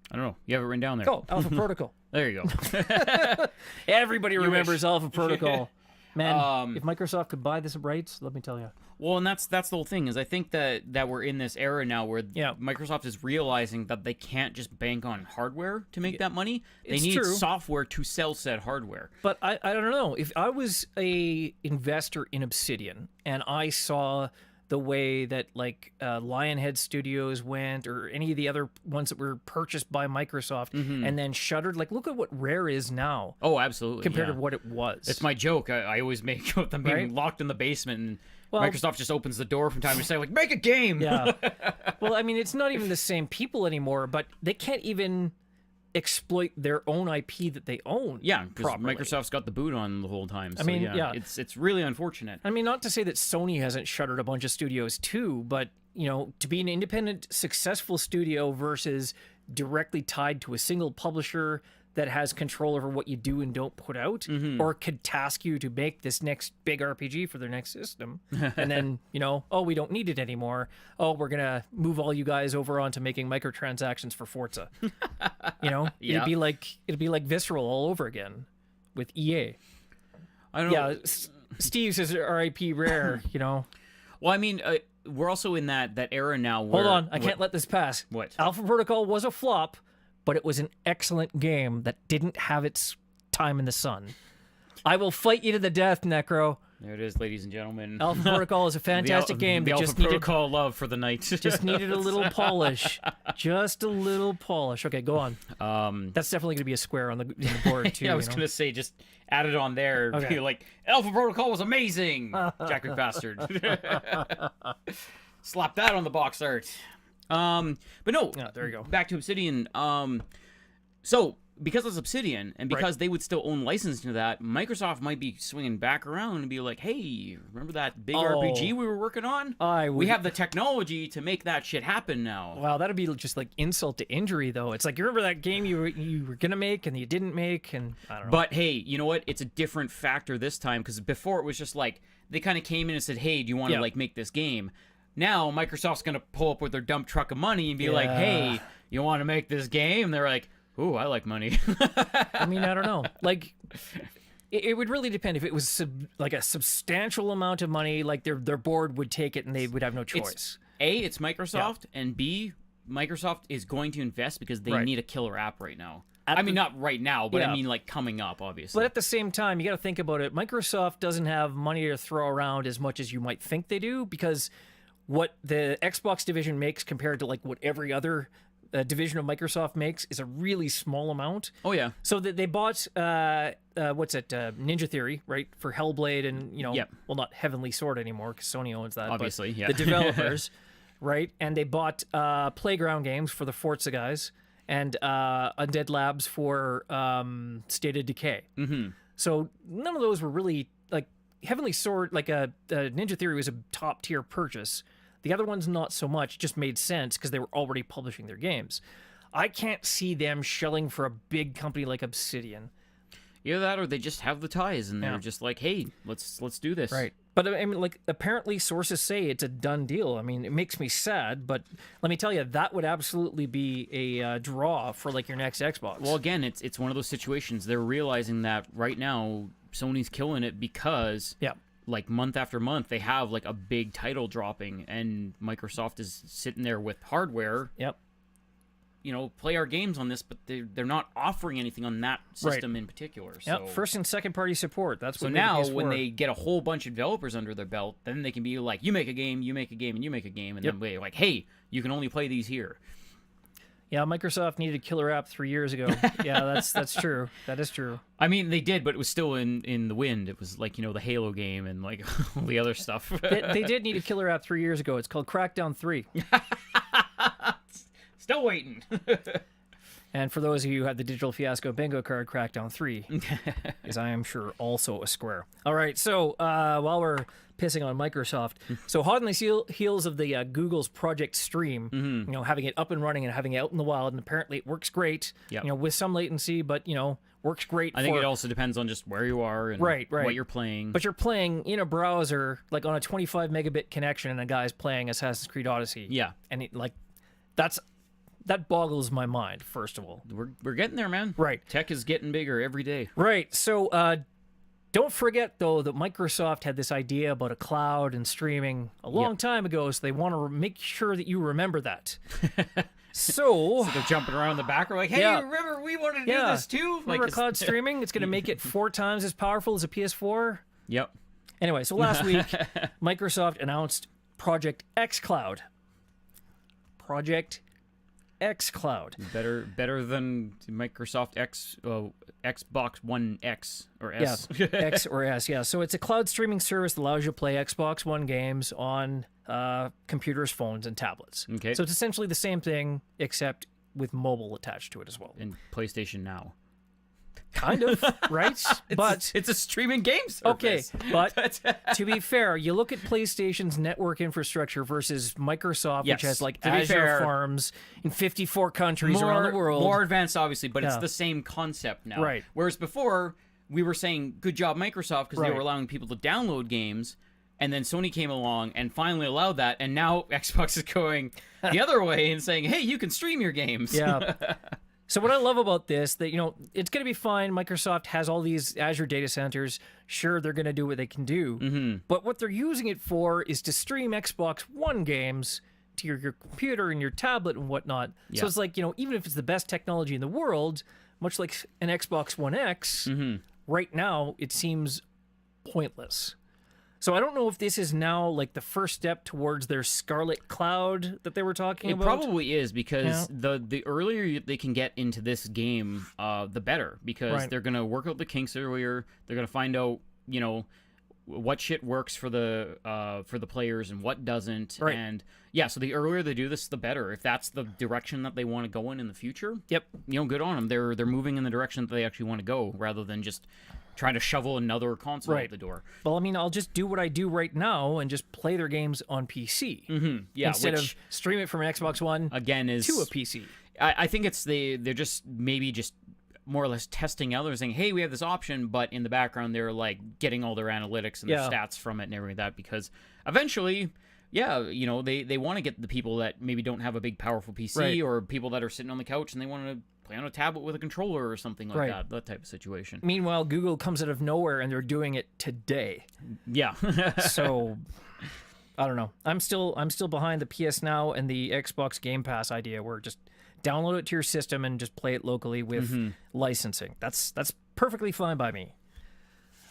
I don't know. You have it written down there. Oh, Alpha Protocol. There you go. Everybody remembers Alpha Protocol. Man, if Microsoft could buy this rights, let me tell you. Well, and that's the whole thing is I think that we're in this era now where Microsoft is realizing that they can't just bank on hardware to make that money. They need software to sell said hardware. But I don't know. If I was a investor in Obsidian and I saw the way that like Lionhead Studios went, or any of the other ones that were purchased by Microsoft and then shuttered, like look at what Rare is now. Oh, absolutely. Compared to what it was. It's my joke. I always make of them being locked in the basement and Microsoft just opens the door from time to time, like, make a game. Yeah. Well, I mean, it's not even the same people anymore, but they can't even exploit their own IP that they own. Yeah, because Microsoft's got the boot on the whole time. So, I mean, it's really unfortunate. I mean, not to say that Sony hasn't shuttered a bunch of studios too, but to be an independent, successful studio versus directly tied to a single publisher that has control over what you do and don't put out, or could task you to make this next big RPG for their next system. And then, oh, we don't need it anymore. Oh, we're going to move all you guys over onto making microtransactions for Forza. It'd be like Visceral all over again with EA. I don't know. Yeah, Steve says RIP Rare, Well, I mean, we're also in that era now where... Hold on, I can't let this pass. What? Alpha Protocol was a flop, but it was an excellent game that didn't have its time in the sun. I will fight you to the death, Necro. There it is, ladies and gentlemen. Alpha Protocol is a fantastic game that just needed love for the night. just needed a little polish. Just a little polish. Okay, go on. That's definitely going to be a square on the board, too. Yeah, I was going to say, just add it on there. Okay. Be like, Alpha Protocol was amazing, Jack McBastard. Slap that on the box art. But no, there you go. Back to Obsidian. So because it's Obsidian and because they would still own licensing to that, Microsoft might be swinging back around and be like, "Hey, remember that big RPG we were working on? We have the technology to make that shit happen now." Wow, that'd be just like insult to injury, though. It's like, you remember that game you were gonna make and you didn't make, and I don't know. But hey, you know what? It's a different factor this time, because before it was just like they kind of came in and said, "Hey, do you want to like make this game?" Now Microsoft's gonna pull up with their dump truck of money and be like, "Hey, you want to make this game?" And they're like, "Ooh, I like money." I mean, I don't know. Like, it would really depend. If it was like a substantial amount of money, like their board would take it and they would have no choice. It's Microsoft, and B, Microsoft is going to invest because they need a killer app right now. I mean, not right now, but I mean, like, coming up, obviously. But at the same time, you got to think about it. Microsoft doesn't have money to throw around as much as you might think they do, because what the Xbox division makes compared to like what every other division of Microsoft makes is a really small amount. Oh yeah. So that they bought Ninja Theory, right, for Hellblade, and well, not Heavenly Sword anymore because Sony owns that. Obviously, but yeah. The developers, right, and they bought Playground Games for the Forza guys, and Undead Labs for State of Decay. Mm-hmm. So none of those were really like Heavenly Sword. Like Ninja Theory was a top tier purchase. The other ones, not so much. It just made sense because they were already publishing their games. I can't see them shelling for a big company like Obsidian. Either that, or they just have the ties, and they're just like, "Hey, let's do this." Right. But I mean, like, apparently sources say it's a done deal. I mean, it makes me sad, but let me tell you, that would absolutely be a draw for like your next Xbox. Well, again, it's one of those situations. They're realizing that right now Sony's killing it because like month after month they have like a big title dropping, and Microsoft is sitting there with hardware. Play our games on this, but they're not offering anything on that system in particular. So first and second party support. That's what. So now when they get a whole bunch of developers under their belt, then they can be like, "You make a game, you make a game, and you make a game," and then we're like, "Hey, you can only play these here." Yeah, Microsoft needed a killer app 3 years ago. Yeah, that's true. That is true. I mean, they did, but it was still in the wind. It was like, the Halo game and like all the other stuff. They did need a killer app 3 years ago. It's called Crackdown 3. Still waiting. And for those of you who have the digital Fiasco bingo card, Crackdown 3 is, I am sure, also a square. All right, so while we're pissing on Microsoft, so hot on the heels of the Google's Project Stream, having it up and running and having it out in the wild, and apparently it works great, with some latency, but, works great. I think it also depends on just where you are and what you're playing. But you're playing in a browser, like on a 25 megabit connection, and a guy's playing Assassin's Creed Odyssey. Yeah. And that boggles my mind, first of all. We're getting there, man. Right. Tech is getting bigger every day. Right. So don't forget, though, that Microsoft had this idea about a cloud and streaming a long time ago, so they want to make sure that you remember that. So they're jumping around the back. We're like, hey, remember we wanted to do this too? Remember cloud streaming? It's going to make it 4 times as powerful as a PS4? Yep. Anyway, so last week, Microsoft announced Project xCloud. Project xCloud. Better than Microsoft Xbox One X or S. Yeah, X or S, yeah. So it's a cloud streaming service that allows you to play Xbox One games on computers, phones, and tablets. Okay. So it's essentially the same thing, except with mobile attached to it as well. And PlayStation Now. kind of, right? It's a streaming game service. Okay, but to be fair, you look at PlayStation's network infrastructure versus Microsoft, which has like Azure farms in 54 countries around the world. More advanced, obviously, but it's the same concept now. Right. Whereas before, we were saying, good job, Microsoft, because they were allowing people to download games, and then Sony came along and finally allowed that, and now Xbox is going the other way and saying, hey, you can stream your games. Yeah. So what I love about this, that, it's going to be fine. Microsoft has all these Azure data centers. Sure, they're going to do what they can do. But what they're using it for is to stream Xbox One games to your computer and your tablet and whatnot. Yeah. So it's like, even if it's the best technology in the world, much like an Xbox One X, right now it seems pointless. So I don't know if this is now like the first step towards their Scarlett cloud that they were talking about. It probably is, because the earlier they can get into this game, the better, because they're going to work out the kinks earlier. They're going to find out, what shit works for the players and what doesn't. Right. And yeah, so the earlier they do this, the better. If that's the direction that they want to go in the future, good on them. They're moving in the direction that they actually want to go, rather than just trying to shovel another console out the door. Well, I mean, I'll just do what I do right now and just play their games on PC. Yeah, instead of stream it from an Xbox One again is to a PC. I think it's they're just maybe just more or less testing out. They're saying, hey, we have this option, but in the background they're like getting all their analytics and their stats from it and everything like that, because eventually, they want to get the people that maybe don't have a big powerful PC or people that are sitting on the couch and they want to play on a tablet with a controller or something like that type of situation. Meanwhile, Google comes out of nowhere and they're doing it today. Yeah. So I don't know. I'm still behind the PS Now and the Xbox Game Pass idea, where just download it to your system and just play it locally with licensing. That's perfectly fine by me.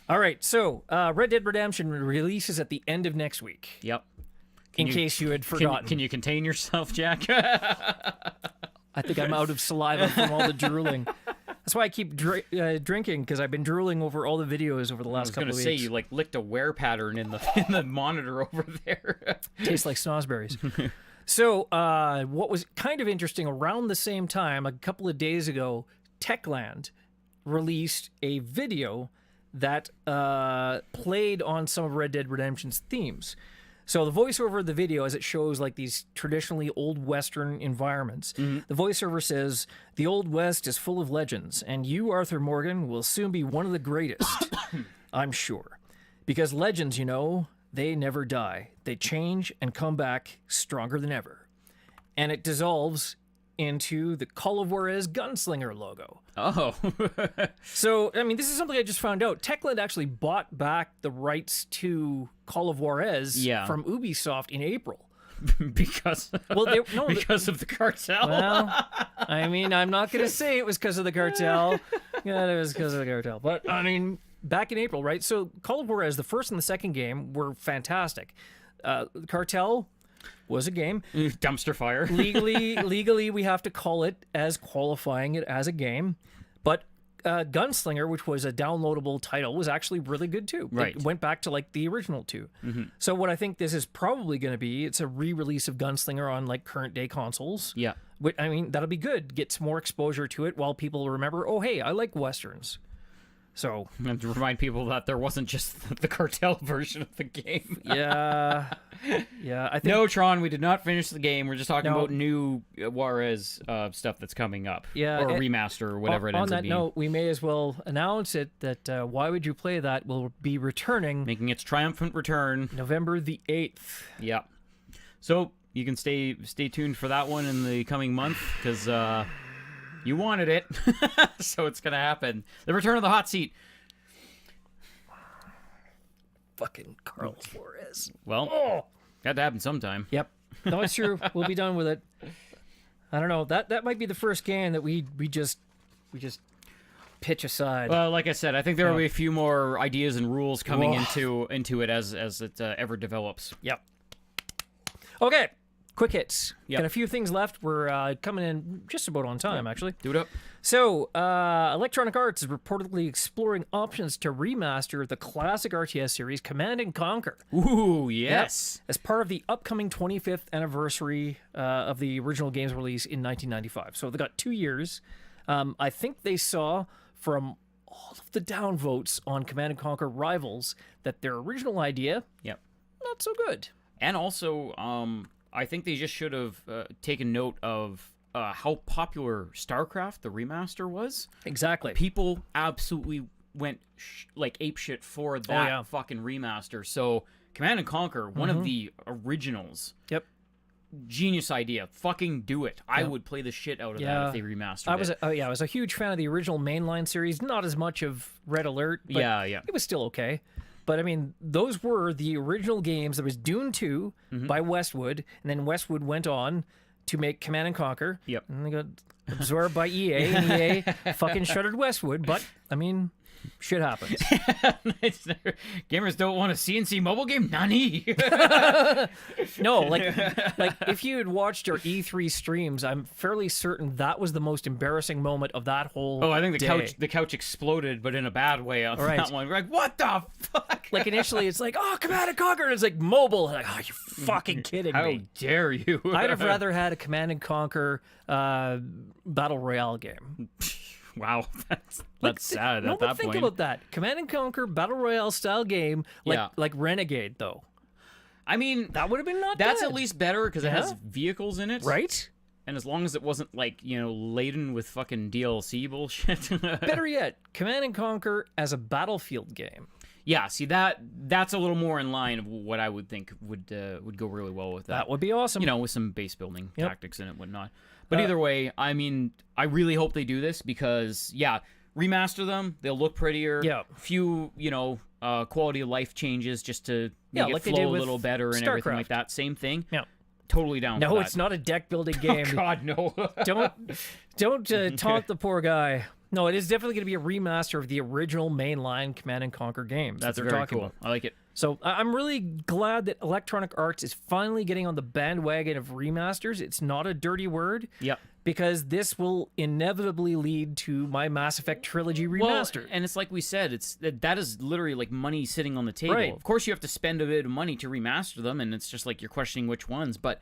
All right, so Red Dead Redemption releases at the end of next week. Yep. In case you had forgotten. Can you contain yourself, Jack? I think I'm out of saliva from all the drooling. That's why I keep drinking, because I've been drooling over all the videos over the last couple of weeks. I was going to say, you like licked a wear pattern in the monitor over there. Tastes like snozzberries. So what was kind of interesting, around the same time, a couple of days ago, Techland released a video that played on some of Red Dead Redemption's themes. So the voiceover of the video, as it shows like these traditionally old Western environments, the voiceover says, "The Old West is full of legends, and you, Arthur Morgan, will soon be one of the greatest, I'm sure. Because legends, they never die. They change and come back stronger than ever." And it dissolves into the Call of Juarez Gunslinger logo. Oh. So, I mean, this is something I just found out. Techland actually bought back the rights to Call of Juarez from Ubisoft in April. Because of the cartel? Well, I mean, I'm not going to say it was because of the cartel. Yeah, it was because of the cartel. But, I mean, back in April, right? So, Call of Juarez, the first and the second game were fantastic. The cartel was a game. Dumpster fire. legally, we have to call it as qualifying it as a game. But Gunslinger, which was a downloadable title, was actually really good too. Right. It went back to like the original two. So what I think this is probably going to be, it's a re-release of Gunslinger on like current day consoles. Yeah. I mean, that'll be good. Get some more exposure to it while people remember, oh, hey, I like Westerns. So, and to remind people that there wasn't just the cartel version of the game. Yeah. I think, no, Tron, we did not finish the game. We're just talking about new Juarez stuff that's coming up. Yeah, or a remaster or whatever it ends up being. On that note, we may as well announce it that Why Would You Play That will be returning. Making its triumphant return. November the 8th. Yeah. So, you can stay tuned for that one in the coming month, because... you wanted it, so it's going to happen. The return of the hot seat. Fucking Carlos Flores. Well, had to happen sometime. Yep. No, it's true. We'll be done with it. I don't know. That might be the first game that we just pitch aside. Well, like I said, I think there will be a few more ideas and rules coming into it as it ever develops. Yep. Okay. Quick hits. Yep. Got a few things left. We're coming in just about on time, actually. Do it up. So, Electronic Arts is reportedly exploring options to remaster the classic RTS series Command & Conquer. Ooh, yes. Yep. As part of the upcoming 25th anniversary of the original game's release in 1995. So they got 2 years. I think they saw from all of the downvotes on Command & Conquer Rivals that their original idea, Yep. not so good. And also, I think they just should have taken note of how popular StarCraft, the remaster, was. Exactly. People absolutely went like apeshit for that fucking remaster. So Command & Conquer, one of the originals. Yep. Genius idea. Fucking do it. I would play the shit out of that if they remastered it. I was a huge fan of the original mainline series. Not as much of Red Alert, but it was still okay. But I mean, those were the original games. There was Dune 2 by Westwood, and then Westwood went on to make Command & Conquer. Yep. And they got absorbed by EA, and EA fucking shuttered Westwood. But I mean, shit happens. Gamers don't want a CNC mobile game? Nani? No, like if you had watched our E3 streams, I'm fairly certain that was the most embarrassing moment of that whole I think day. the couch exploded, but in a bad way on that one. We're like, what the fuck? Like initially it's like, oh, Command & Conquer, and it's like mobile. Like, oh, you fucking kidding How me. dare you? I'd have rather had a Command & Conquer Battle Royale game. Wow, that's sad at that think point. about that. Command & Conquer Battle Royale style game, like Renegade, though. I mean, that would have been That's bad. at least better because it has vehicles in it, right? And as long as it wasn't like laden with fucking DLC bullshit. Better yet, Command & Conquer as a Battlefield game. Yeah, see that's a little more in line of what I would think would go really well with that. That would be awesome. With some base building tactics in it and whatnot. But either way, I mean, I really hope they do this because, remaster them. They'll look prettier. Yeah. Few, quality of life changes just to make it like they flow did a with little better and everything StarCraft. like that. Same thing. Yeah. Totally down for No, that. it's not a deck building game. Oh, God, no. Don't taunt the poor guy. No, it is definitely going to be a remaster of the original mainline Command & Conquer games. That's they're very talking cool. about. I like it. So I'm really glad that Electronic Arts is finally getting on the bandwagon of remasters. It's not a dirty word. Yep. Because this will inevitably lead to my Mass Effect trilogy remaster. Well, and it's like we said, that is literally like money sitting on the table. Right. Of course, you have to spend a bit of money to remaster them, and it's just like you're questioning which ones. But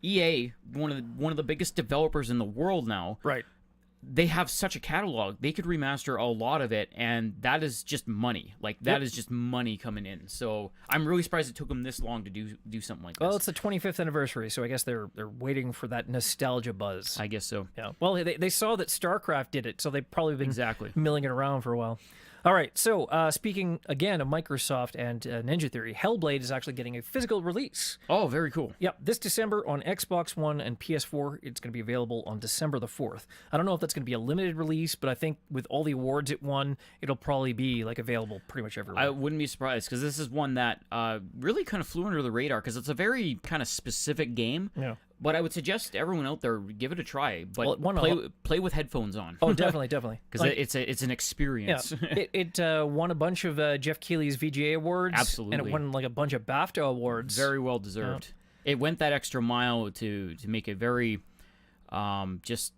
EA, one of the biggest developers in the world now, right? They have such a catalog. They could remaster a lot of it, and that is just money. Like, that is just money coming in. So I'm really surprised it took them this long to do something like this. Well, it's the 25th anniversary, so I guess they're waiting for that nostalgia buzz. I guess so. Yeah. Well, they saw that StarCraft did it, so they've probably been exactly milling it around for a while. All right, so speaking again of Microsoft and Ninja Theory, Hellblade is actually getting a physical release. Oh, very cool. Yep, this December on Xbox One and PS4. It's going to be available on December the 4th. I don't know if that's going to be a limited release, but I think with all the awards it won, it'll probably be like available pretty much everywhere. I wouldn't be surprised because this is one that really kind of flew under the radar because it's a very kind of specific game. Yeah. But I would suggest everyone out there give it a try. But play with headphones on. Oh, definitely. Because it's an experience. Yeah. It won a bunch of Jeff Keighley's VGA awards. Absolutely. And it won like a bunch of BAFTA awards. Very well deserved. Yeah. It went that extra mile to make a very just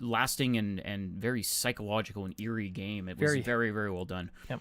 lasting and very psychological and eerie game. It was very, very well done. Yep.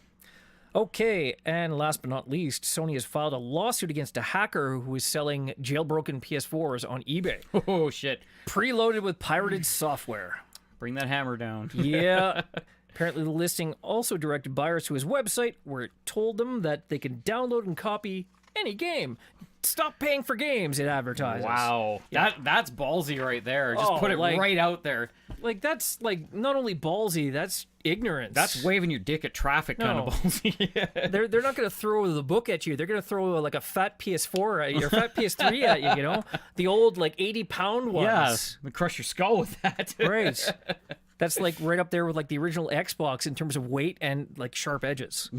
Okay, and last but not least, Sony has filed a lawsuit against a hacker who is selling jailbroken PS4s on eBay. Oh, shit. Preloaded with pirated software. Bring that hammer down. Yeah. Apparently the listing also directed buyers to his website where it told them that they can download and copy any game. Stop paying for games, it advertises. Wow. Yeah. That's ballsy right there. Just put it right out there. Like, that's, like, not only ballsy, that's ignorance. That's waving your dick at traffic kind of ballsy. They're not going to throw the book at you. They're going to throw, like, a fat PS4 at you, or fat PS3 at you, you know? The old, like, 80-pound ones. Yeah, crush your skull with that. Right. That's, like, right up there with, like, the original Xbox in terms of weight and, like, sharp edges.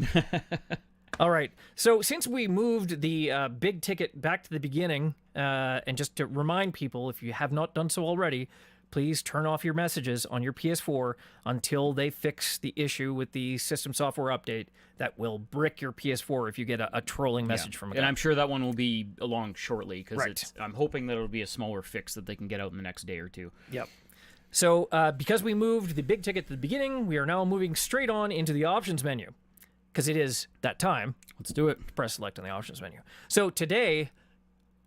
All right, so since we moved the big ticket back to the beginning, and just to remind people, if you have not done so already, please turn off your messages on your PS4 until they fix the issue with the system software update that will brick your PS4 if you get a trolling message from a guy. And I'm sure that one will be along shortly, because I'm hoping that it'll be a smaller fix that they can get out in the next day or two. Yep. So because we moved the big ticket to the beginning, we are now moving straight on into the options menu. Because it is that time. Let's do it. Press select on the options menu. So today,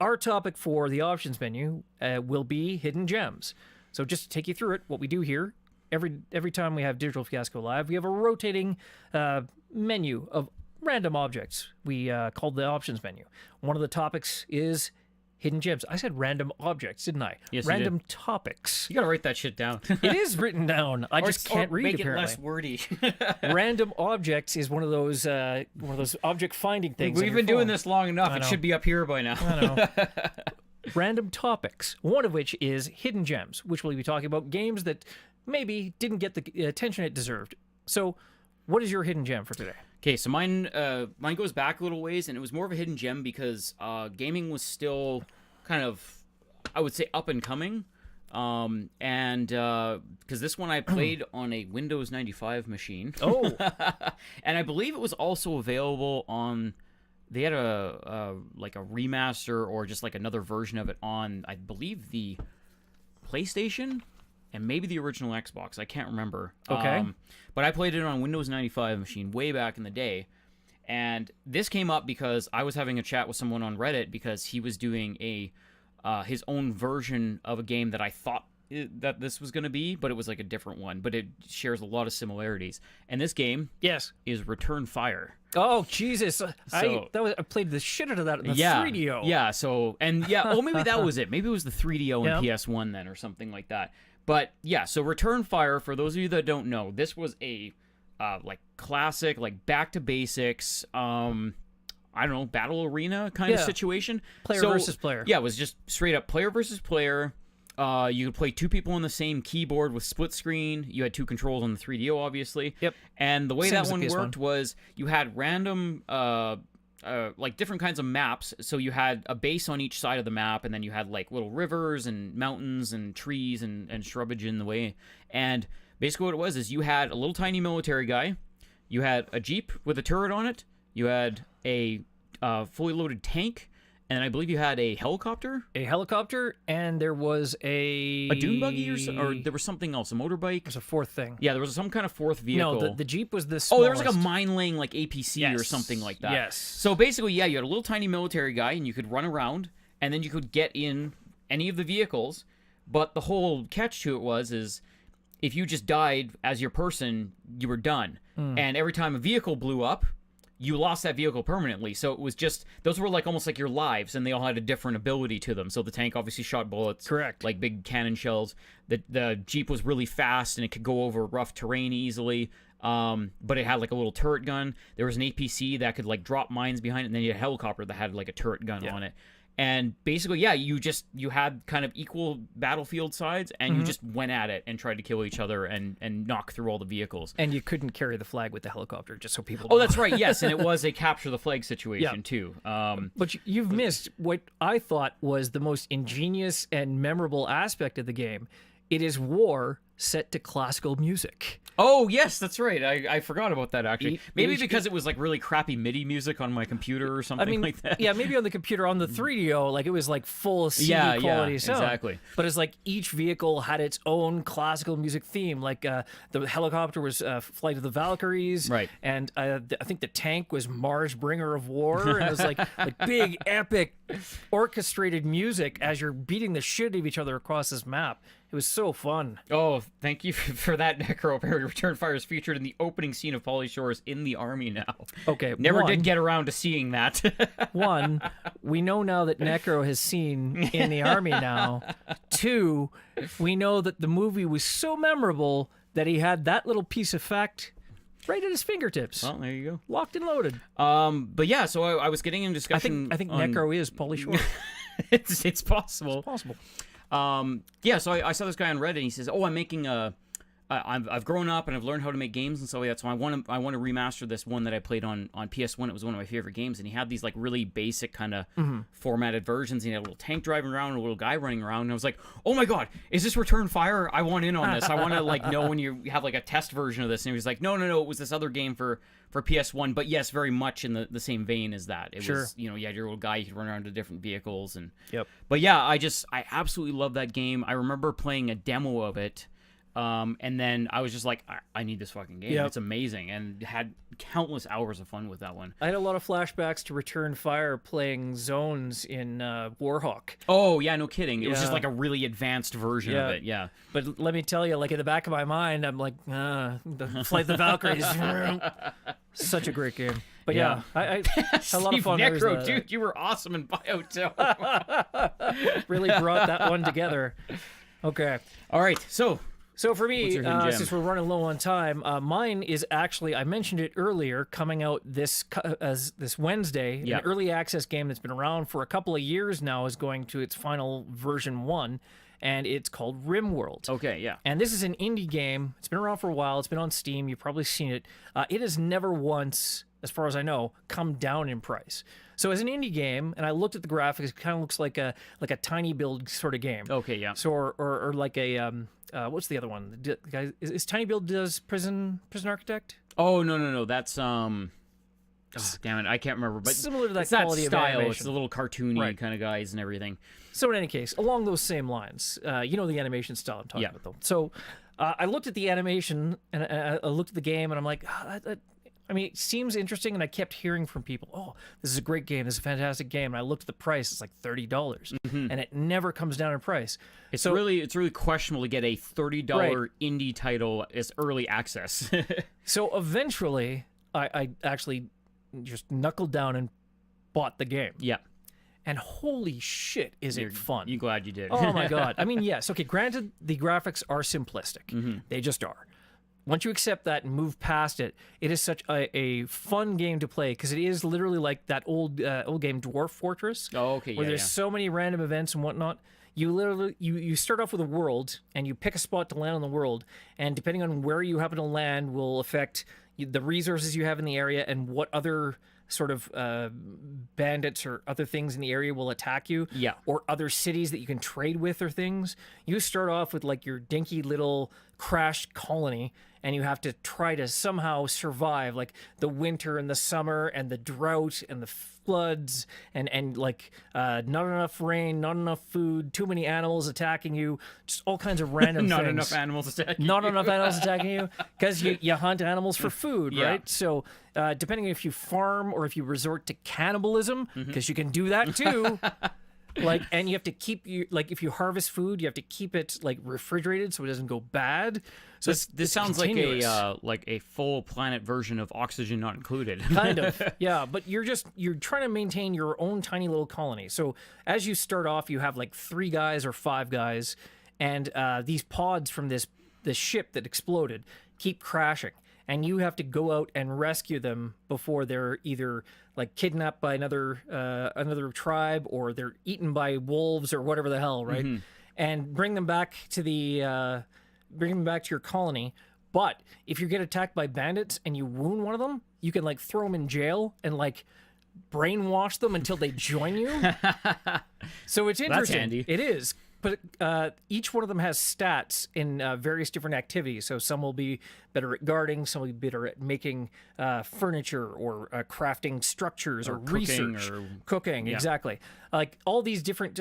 our topic for the options menu will be hidden gems. So just to take you through it, what we do here, every time we have Digital Fiasco Live, we have a rotating menu of random objects. We called the options menu. One of the topics is hidden gems. I said random objects, didn't I? Yes, random you did. topics. You gotta write that shit down. It is written down. I just can't read. Make apparently. it less wordy. Random objects is one of those object finding things. We've been doing this long enough. It should be up here by now. I know. Random topics. One of which is hidden gems, which we'll be talking about games that maybe didn't get the attention it deserved. So, what is your hidden gem for today? Okay, so mine goes back a little ways, and it was more of a hidden gem because gaming was still kind of, I would say, up and coming. And because this one I played on a Windows 95 machine. Oh. And I believe it was also available on, they had a remaster or just like another version of it on, I believe, the PlayStation and maybe the original Xbox. I can't remember. Okay. But I played it on a Windows 95 machine way back in the day. And this came up because I was having a chat with someone on Reddit because he was doing his own version of a game that I thought that this was going to be, but it was like a different one. But it shares a lot of similarities. And this game, is Return Fire. Oh Jesus! I played the shit out of that in the 3DO. Yeah. So maybe that was it. Maybe it was the 3DO and PS1 then, or something like that. But yeah, so Return Fire, for those of you that don't know, this was a classic, back to basics, I don't know, battle arena kind of situation. Player versus player. Yeah, it was just straight up player versus player. You could play two people on the same keyboard with split screen. You had two controls on the 3DO, obviously. Yep. And the way Same that as the one PS1. worked was you had random different kinds of maps. So you had a base on each side of the map, and then you had little rivers and mountains and trees and shrubbage in the way. And basically what it was is you had a little tiny military guy, you had a Jeep with a turret on it, you had a fully loaded tank, and I believe you had a helicopter. And there was a dune buggy or there was something else, a motorbike. There's a fourth thing. Yeah, there was some kind of fourth vehicle. No, the Jeep was the smallest. Oh, there was like a mine-laying APC or something like that. Yes. So basically, you had a little tiny military guy, and you could run around, and then you could get in any of the vehicles. But the whole catch to it is if you just died as your person, you were done. And every time a vehicle blew up, you lost that vehicle permanently. So it was just, those were almost like your lives, and they all had a different ability to them. So the tank obviously shot bullets. Correct. Like big cannon shells. The Jeep was really fast, and it could go over rough terrain easily. But it had a little turret gun. There was an APC that could drop mines behind it, and then you had a helicopter that had a turret gun on it. And basically, you had kind of equal battlefield sides, and you just went at it and tried to kill each other and knock through all the vehicles. And you couldn't carry the flag with the helicopter, just so people know. Oh, that's right, yes, and it was a capture the flag situation, too. But you've missed what I thought was the most ingenious and memorable aspect of the game. It is war set to classical music. Oh, yes, that's right. I forgot about that, actually. Maybe because it was really crappy MIDI music on my computer or something like that. Yeah, maybe on the computer. On the 3DO, it was full CD quality sound. Exactly. But it's each vehicle had its own classical music theme. The helicopter was Flight of the Valkyries. Right. And I think the tank was Mars Bringer of War. And it was big, epic, orchestrated music as you're beating the shit out of each other across this map. It was so fun. Oh, thank you for that, Necro. Return Fire is featured in the opening scene of Pauly Shore's In the Army now. Okay. Never did get around to seeing that. One, we know now that Necro has seen In the Army now. Two, we know that the movie was so memorable that he had that little piece of fact right at his fingertips. Well, there you go. Locked and loaded. But yeah, so I was getting in discussion. I think Necro is Pauly Shore. It's possible. It's possible. So I saw this guy on Reddit, and he says, "Oh, I'm making I've grown up and I've learned how to make games and stuff like that. So I want to remaster this one that I played on PS1. It was one of my favorite games, and he had these really basic kind of formatted versions. And he had a little tank driving around, and a little guy running around. And I was like, oh my god, is this Return Fire? I want in on this. I want to know when you have a test version of this. And he was like, no, it was this other game for PS1, but yes, very much in the same vein as that. It was, you had your little guy, you could run around to different vehicles, and But yeah, I absolutely love that game. I remember playing a demo of it. And then I was just like, I need this fucking game. It's amazing. And had countless hours of fun with that one. I had a lot of flashbacks to Return Fire playing zones in Warhawk. Oh, yeah, no kidding. It was just like a really advanced version of it, yeah. But let me tell you, like, in the back of my mind, I'm like, the Flight of the Valkyries. Such a great game. But yeah, I had a lot of fun. Necro, dude, you were awesome in Biotone. Really brought that one together. Okay. All right, so for me, since we're running low on time, mine is actually, I mentioned it earlier, coming out this Wednesday. Yeah. An early access game that's been around for a couple of years now is going to its final version 1, and it's called RimWorld. Okay, yeah. And this is an indie game. It's been around for a while. It's been on Steam. You've probably seen it. It has never once, as far as I know, come down in price. So as an indie game, and I looked at the graphics, it kind of looks like a tiny build sort of game. Okay, yeah. So or like a what's the other one? The guy is Tiny Build does Prison Architect? Oh no, that's oh, damn it, I can't remember. But similar to that it's that quality style. of animation. It's the little cartoony kind of guys and everything. So in any case, along those same lines, you know the animation style I'm talking about, though. So I looked at the animation and I looked at the game, and I'm like, I mean, it seems interesting, and I kept hearing from people, "Oh, this is a great game. This is a fantastic game." And I looked at the price; it's like $30, and it never comes down in price. It's really questionable to get a $30 indie title as early access. So eventually, I actually just knuckled down and bought the game. Yeah. And holy shit, is it fun. You're glad you did. Oh my God. I mean, yes. Okay, granted, the graphics are simplistic. They just are. Once you accept that and move past it, it is such a fun game to play because it is literally like that old game Dwarf Fortress. Oh, okay, where there's so many random events and whatnot. You literally you start off with a world and you pick a spot to land on the world, and depending on where you happen to land will affect the resources you have in the area and what other sort of bandits or other things in the area will attack you. Yeah. Or other cities that you can trade with or things. You start off with like your dinky little crashed colony, and you have to try to somehow survive like the winter and the summer and the drought and the floods and like not enough rain, not enough food, too many animals attacking you, just all kinds of random not things. enough animals attacking Not you. enough animals attacking you because you hunt animals for food, right? So depending if you farm or if you resort to cannibalism, because you can do that too. Like, and you have to keep if you harvest food, you have to keep it like refrigerated so it doesn't go bad. So this sounds like a full planet version of Oxygen Not Included. Kind of, yeah. But you're trying to maintain your own tiny little colony. So as you start off, you have like 3 guys or 5 guys, and these pods from this ship that exploded keep crashing, and you have to go out and rescue them before they're either like kidnapped by another tribe or they're eaten by wolves or whatever the hell, right? And bring them back to your colony. But if you get attacked by bandits and you wound one of them, you can like throw them in jail and like brainwash them until they join you. So it's interesting. That's handy. It is. But each one of them has stats in various different activities. So some will be better at guarding, some will be better at making furniture or crafting structures or research. Cooking, exactly. Like all these different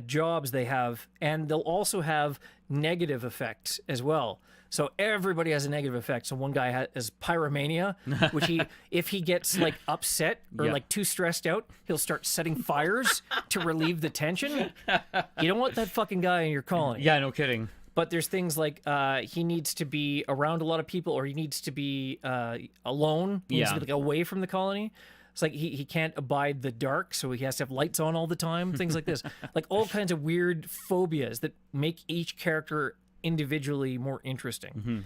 jobs they have, and they'll also have negative effects as well. So everybody has a negative effect. So one guy has pyromania, which if he gets like upset or like too stressed out, he'll start setting fires to relieve the tension. You don't want that fucking guy in your colony. Yeah, no kidding. But there's things like he needs to be around a lot of people, or he needs to be alone. He needs to be like away from the colony. It's like he can't abide the dark, so he has to have lights on all the time. Things like this, like all kinds of weird phobias that make each character individually more interesting.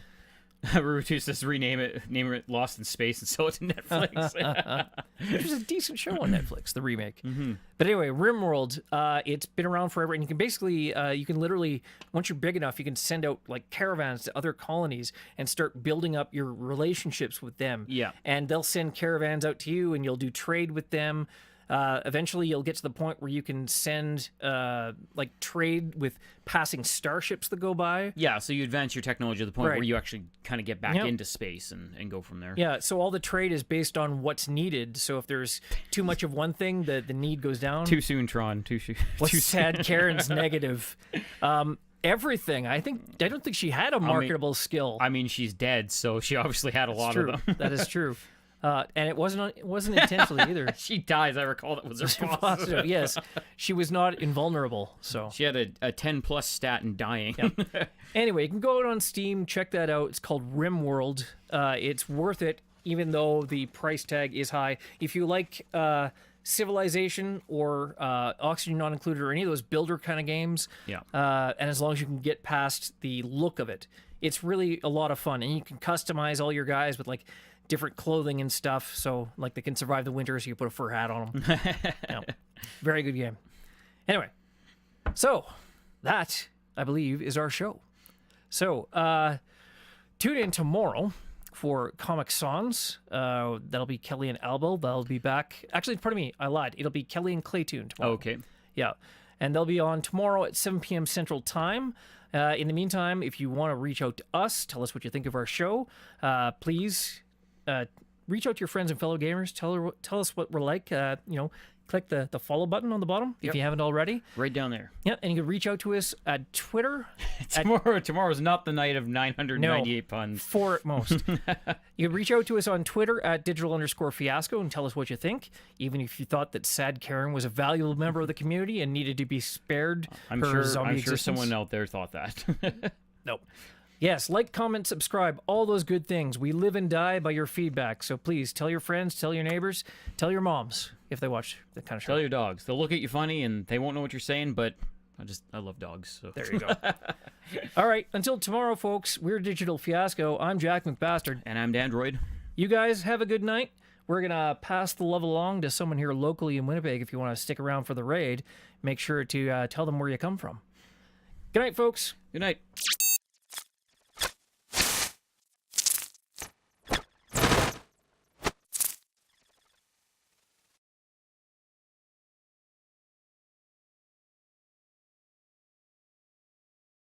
Rutus says name it Lost in Space and sell it to Netflix. Which is a decent show on Netflix, the remake. But anyway, RimWorld, it's been around forever, and you can basically, you can literally, once you're big enough, you can send out like caravans to other colonies and start building up your relationships with them. Yeah. And they'll send caravans out to you, and you'll do trade with them. Eventually, you'll get to the point where you can send, like, trade with passing starships that go by. Yeah, so you advance your technology to the point where you actually kind of get back into space and go from there. Yeah, so all the trade is based on what's needed. So if there's too much of one thing, the need goes down. Too soon, Tron. Too soon. What's sad? Karen's negative. everything. I don't think she had a marketable skill. I mean, she's dead, so she obviously had a lot of them. That is true. And it wasn't intentionally either. She dies. I recall that was her boss. Yes, she was not invulnerable. So she had a 10+ stat in dying. Yeah. Anyway, you can go out on Steam, check that out. It's called RimWorld. It's worth it, even though the price tag is high. If you like Civilization or Oxygen Not Included or any of those builder kind of games, and as long as you can get past the look of it, it's really a lot of fun. And you can customize all your guys with like different clothing and stuff, so like they can survive the winter, so you put a fur hat on them. Very good game. Anyway, so that, I believe, is our show. So tune in tomorrow for Comic Sans. That'll be Kelly and Albo. They'll be back. Actually, pardon me, I lied. It'll be Kelly and Claytoon tomorrow. Okay. Yeah, and they'll be on tomorrow at 7 p.m. Central Time. In the meantime, if you want to reach out to us, tell us what you think of our show, please reach out to your friends and fellow gamers. Tell us what we're like. Click the follow button on the bottom if you haven't already. Right down there. Yeah, and you can reach out to us at Twitter. Tomorrow's not the night of 998 puns. 4 at most. You can reach out to us on Twitter at digital_fiasco and tell us what you think. Even if you thought that Sad Karen was a valuable member of the community and needed to be spared I'm her sure zombie existence. someone out there thought that. Nope. Yes, like, comment, subscribe, all those good things. We live and die by your feedback. So please tell your friends, tell your neighbors, tell your moms if they watch that kind of show. Tell your dogs. They'll look at you funny and they won't know what you're saying, but I love dogs. So. There you go. All right, until tomorrow, folks, we're Digital Fiasco. I'm Jack McBastard. And I'm Dandr0id. You guys have a good night. We're going to pass the love along to someone here locally in Winnipeg. If you want to stick around for the raid, make sure to tell them where you come from. Good night, folks. Good night.